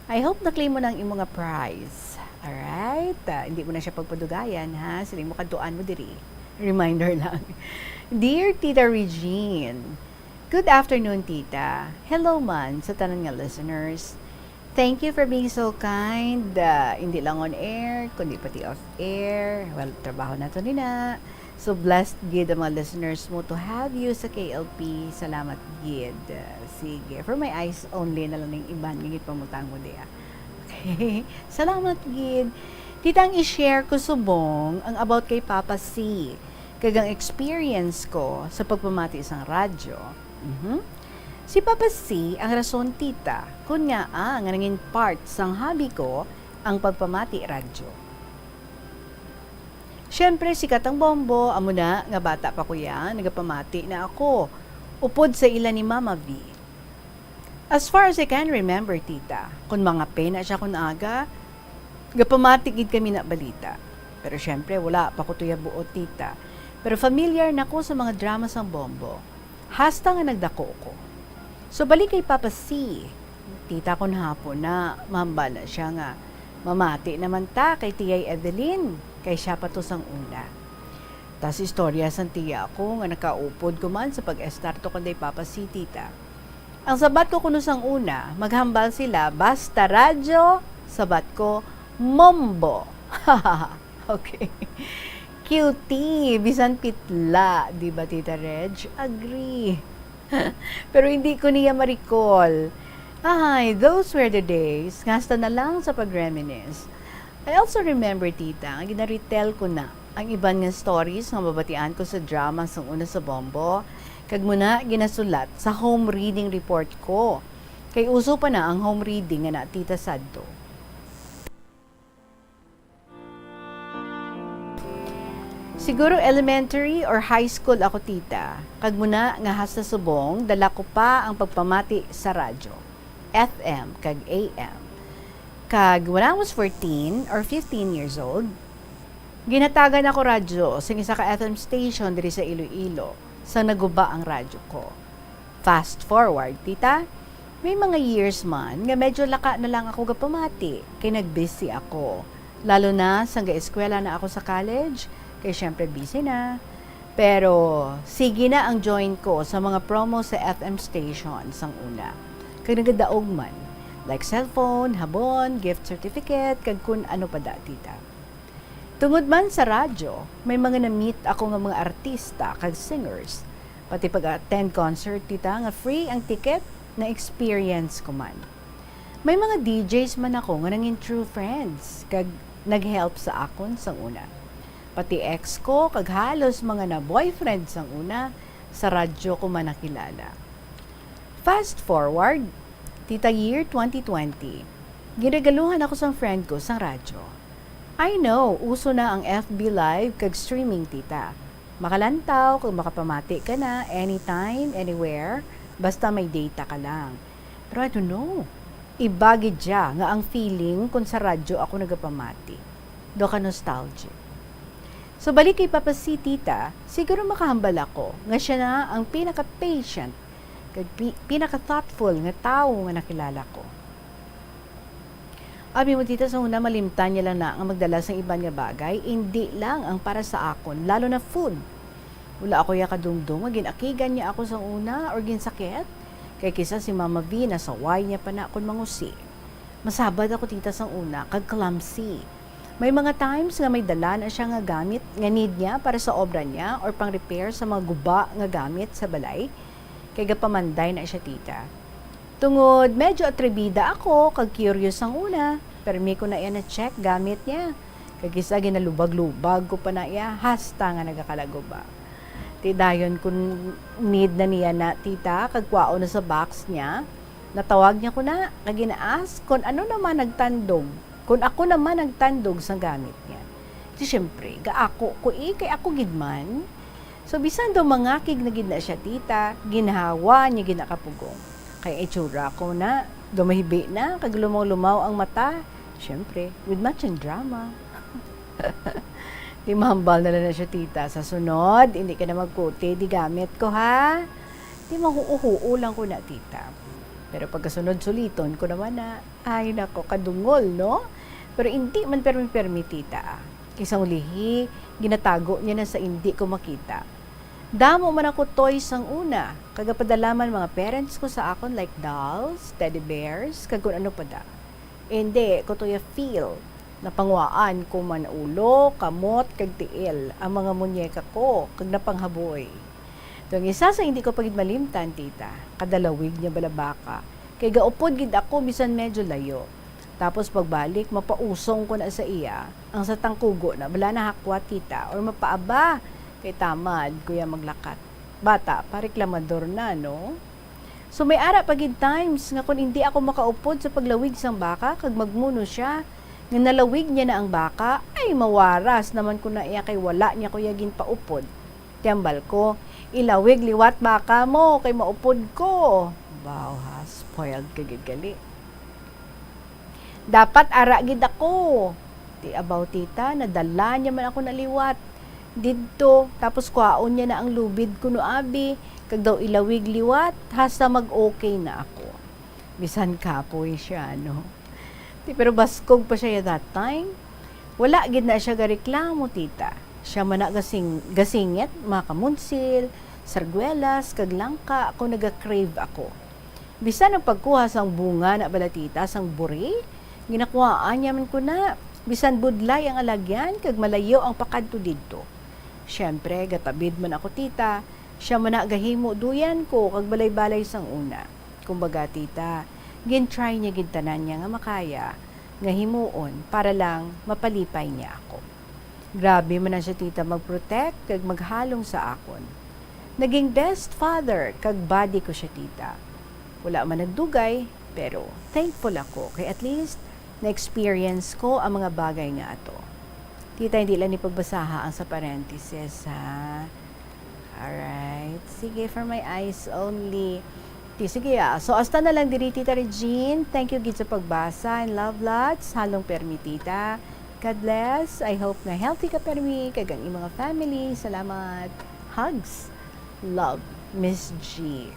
I hope na-claim mo ng imong prize. Alright? Hindi mo na siya pagpadugayan, ha? Sili mo kaduan mo diri. Reminder lang. Dear Tita Regine, good afternoon, Tita. Hello man sa tanan nga listeners. Thank you for being so kind. Hindi lang on air, kundi pati off air. Well, trabaho na to nina. So blessed gid ang mga listeners mo to have you sa KLP. Salamat gid. Sige, for my eyes only na lang ng iban ngit pamutang mo diya. Okay. Salamat gid. Titang i-share ko subong ang about kay Papa C. Kagang experience ko sa pagpamati sa radyo. Si Papa C ang rason tita kung nga nga nanging part sang hobby ko ang pagpamati radyo. Siyempre sikat ang bombo, amo na nga bata pa ko yan, nagapamati na ako. Upod sa ila ni Mama V. As far as I can remember, tita, kung mga pena siya kung aga, gapamatikid kami na balita. Pero siyempre wala pa ko tuya buot, tita. Pero familiar na ko sa mga drama sang bombo. Hasta nga nagdako ko. So balik kay Papa C. Tita kon hapon na mamba na siya nga. Mamati naman ta kay Tiyay Evelyn. Kay siya pa to sang una. Tas istorya sang tiya ko nga nakaupod ko man sa pag-estarto ko day Papa C, tita. Ang sabat ko kuno sang una, maghambal sila basta radyo, sabat ko mombo. Okay. Cutie, bisan pitla, di ba Tita Reg? Agree. Pero hindi ko niya ma-recall. Ay, those were the days. Ngasta na lang sa pag-reminisce. I also remember, tita, ang ginaritel ko na ang iban nga stories nga babatian ko sa drama sa una sa Bombo. Kag muna ginasulat sa home reading report ko. Kay uso pa na ang home reading nga na tita Sadto. Siguro elementary or high school ako, tita. Kag muna nga hasta subong, dala ko pa ang pagpamati sa radyo. FM kag AM. Kag when I was 14 or 15 years old, ginatagan ako radyo sa isa ka FM station diri sa Iloilo sa naguba ang radyo ko. Fast forward, tita, may mga years man nga medyo laka na lang ako gapamati kay nagbusy ako. Lalo na sa eskwela na ako sa college, kay syempre busy na. Pero sige na ang join ko sa mga promo sa FM station sang una. Kag nagadaog man, like cellphone, habon, gift certificate, kag kun ano pa da, tita. Tungod man sa radyo, may mga na-meet ako nga mga artista kag singers. Pati pag-attend concert, tita, nga free ang ticket na experience ko man. May mga DJs man ako nga nanging true friends kag nag-help sa akon sang una. Pati ex ko kag halos mga na boyfriend sang una sa radyo ko man nakilala. Fast forward, tita, year 2020, ginagaluhan ako sa friend ko sa radyo. I know, uso na ang FB Live kag streaming, tita. Makalantaw kung makapamati ka na anytime, anywhere, basta may data ka lang. Pero I don't know, ibagi dya nga ang feeling kung sa radyo ako nagapamati. Do ka nostalgic. So balik kay Papa C, tita, siguro makahambal ako nga siya na ang pinaka-patient kag pinaka-thoughtful nga tao nga nakilala ko. Abi mo, tita, sa una malimtan niya lang na ang magdala sa iban nga bagay, hindi lang ang para sa akon, lalo na food. Wala ako ya kadungdong, ginakigan niya ako sa una or ginsakit, kay kisa si Mama V na saway niya pa na akon mangusi. Masabad ako, tita, sa una, kag clumsy. May mga times nga may dala na siya nga gamit nga need niya para sa obra niya or pang repair sa mga guba nga gamit sa balay, kay gapamanday na siya, tita. Tungod, medyo atribida ako, kag curious ang una, pero may ko na iya na-check gamit niya. Kag isa ginalubag-lubag ko pa na iya, hasta nga nagakalaguba. Tidayon kung need na niya na, tita, kag kwao na sa box niya, natawag niya ko na, kag ginaas, kung ano naman nagtandog, kung ako naman nagtandog sa gamit niya. Di syempre, gaako ko kay ako gidman. So, bisan do mangakig na gid na siya, tita, ginhawa niya ginakapugong. Kaya itsura ko na, dumahibi na, kag lumaw-lumaw ang mata. Siyempre, with much and drama. Di mahambal na lang na siya, tita. Sa sunod, hindi ka na magkuti, di gamit ko, ha? Di mahuuhuo lang ko na, tita. Pero pagkasunod suliton ko naman na, ay nako, kadungol, no? Pero hindi man permi-permi, tita. Kisang ulihi, ginatago niya na sa hindi ko makita. Damo man ako toys ang una. Kagapadalaman mga parents ko sa akon like dolls, teddy bears, kag kung ano pa da. Hindi, ko to feel na pangwaan ko man ulo, kamot, kag tiil, ang mga munyeka ko, kag napanghaboy. Itong isa sa hindi ko pagid malimtan, tita, kadalawig niya balabaka. Kay gaupod gid ako bisan medyo layo. Tapos pagbalik, mapausong ko na sa iya, ang sa tangkugo na bala na hakwa, tita, or mapaaba, kay tamad, kuya maglakat. Bata, pareklamador na, no? So may ara pagid times nga kung hindi ako makaupod sa paglawig sang baka, kag magmuno siya, nga nalawig niya na ang baka, ay mawaras naman ko na iya kay wala niya kuya gin paupod. Tiyambal ko, ilawig liwat baka mo, kay maupod ko. Wow, ha, spoiled kagid gali. Dapat ara gid ako. Ti abaw, tita, nadala niya man ako naliwat didto, tapos kwaon niya na ang lubid ko no abi, kag daw ilawig liwat, hasta mag-okay na ako. Bisan kapoy siya, no? Pero baskog pa siya that time. Wala gid na siya gareklamo, tita. Siya man na gasingit, mga kamunsil, sargwelas, kag langka, ako naga-crave ako. Bisan ang pagkuha sang bunga na balatita, sang buri, ginakuhaan niya man ko na, bisan budlay ang alagyan, kag malayo ang pakadto didto. Siyempre, gatabid man ako, tita. Siya man na gahimo duyan ko, kag balay-balay sang una. Kumbaga, tita, gin-try niya gintanan niya nga makaya, nga himuon para lang mapalipay niya ako. Grabe man na siya tita mag-protect kag maghalong sa akon. Naging best father kag buddy ko siya tita. Wala man nagdugay, pero thankful ako kay at least na-experience ko ang mga bagay nga ato. Tita, hindi lang ni pagbasaha ang sa parenthesis, ha? Alright. Sige, for my eyes only. Sige, So, hasta na lang diri, Tita Regine. Thank you, gid sa pagbasa. And love lots. Halong permi, Tita. God bless. I hope na healthy ka, permi. Kagang mga family. Salamat. Hugs. Love. Miss G.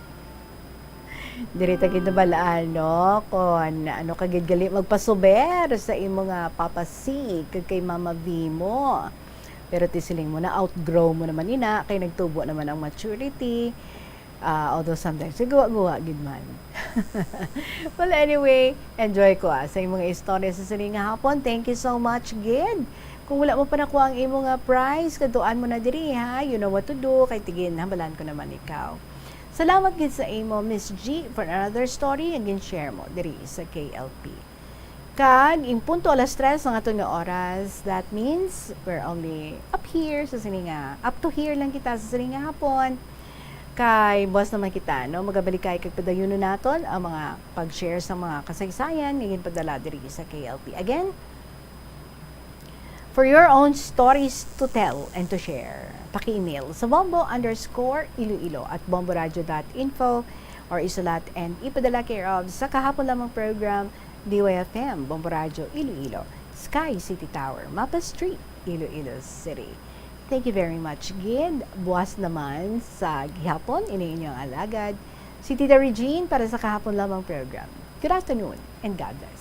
Diri tagid na balaan, no? Kung ano kagid gali magpasuber sa imo nga papasi kag kay Mama V mo. Pero tisiling mo na outgrow mo naman ina kay nagtubo naman ang maturity. Although sometimes guwa-guwa gid man. Well, anyway, enjoy ko sa imong istorya sa sining nga hapon. Thank you so much, gid. Kung wala mo pa nakuha ang imo nga prize, kaduan mo na diri, ha? You know what to do. Kay tigin, hambalan ko naman ikaw. Salamat gid sa imo, Miss G, for another story and share mo diri sa KLP. Kag impunto alas 3 ang aton nga oras. That means we're only up here sa sininga. Up to here lang kita sa sininga hapon. Kay boss naman kita, no? Magabalik kay kag padayuno naton ang mga pag-share sa mga kasaysayan ngayong padala diri sa KLP. Again, for your own stories to tell and to share, paki-email sa bombo_iloilo@bomboradio.info or isulat and ipadala care of sa kahapon lamang program DYFM, Bombo Radio Iloilo, Sky City Tower, Mapa Street, Iloilo City. Thank you very much, Gid. Buwas naman sa gihapon, ini inyong alagad, si Tita Regine para sa kahapon lamang program. Good afternoon and God bless.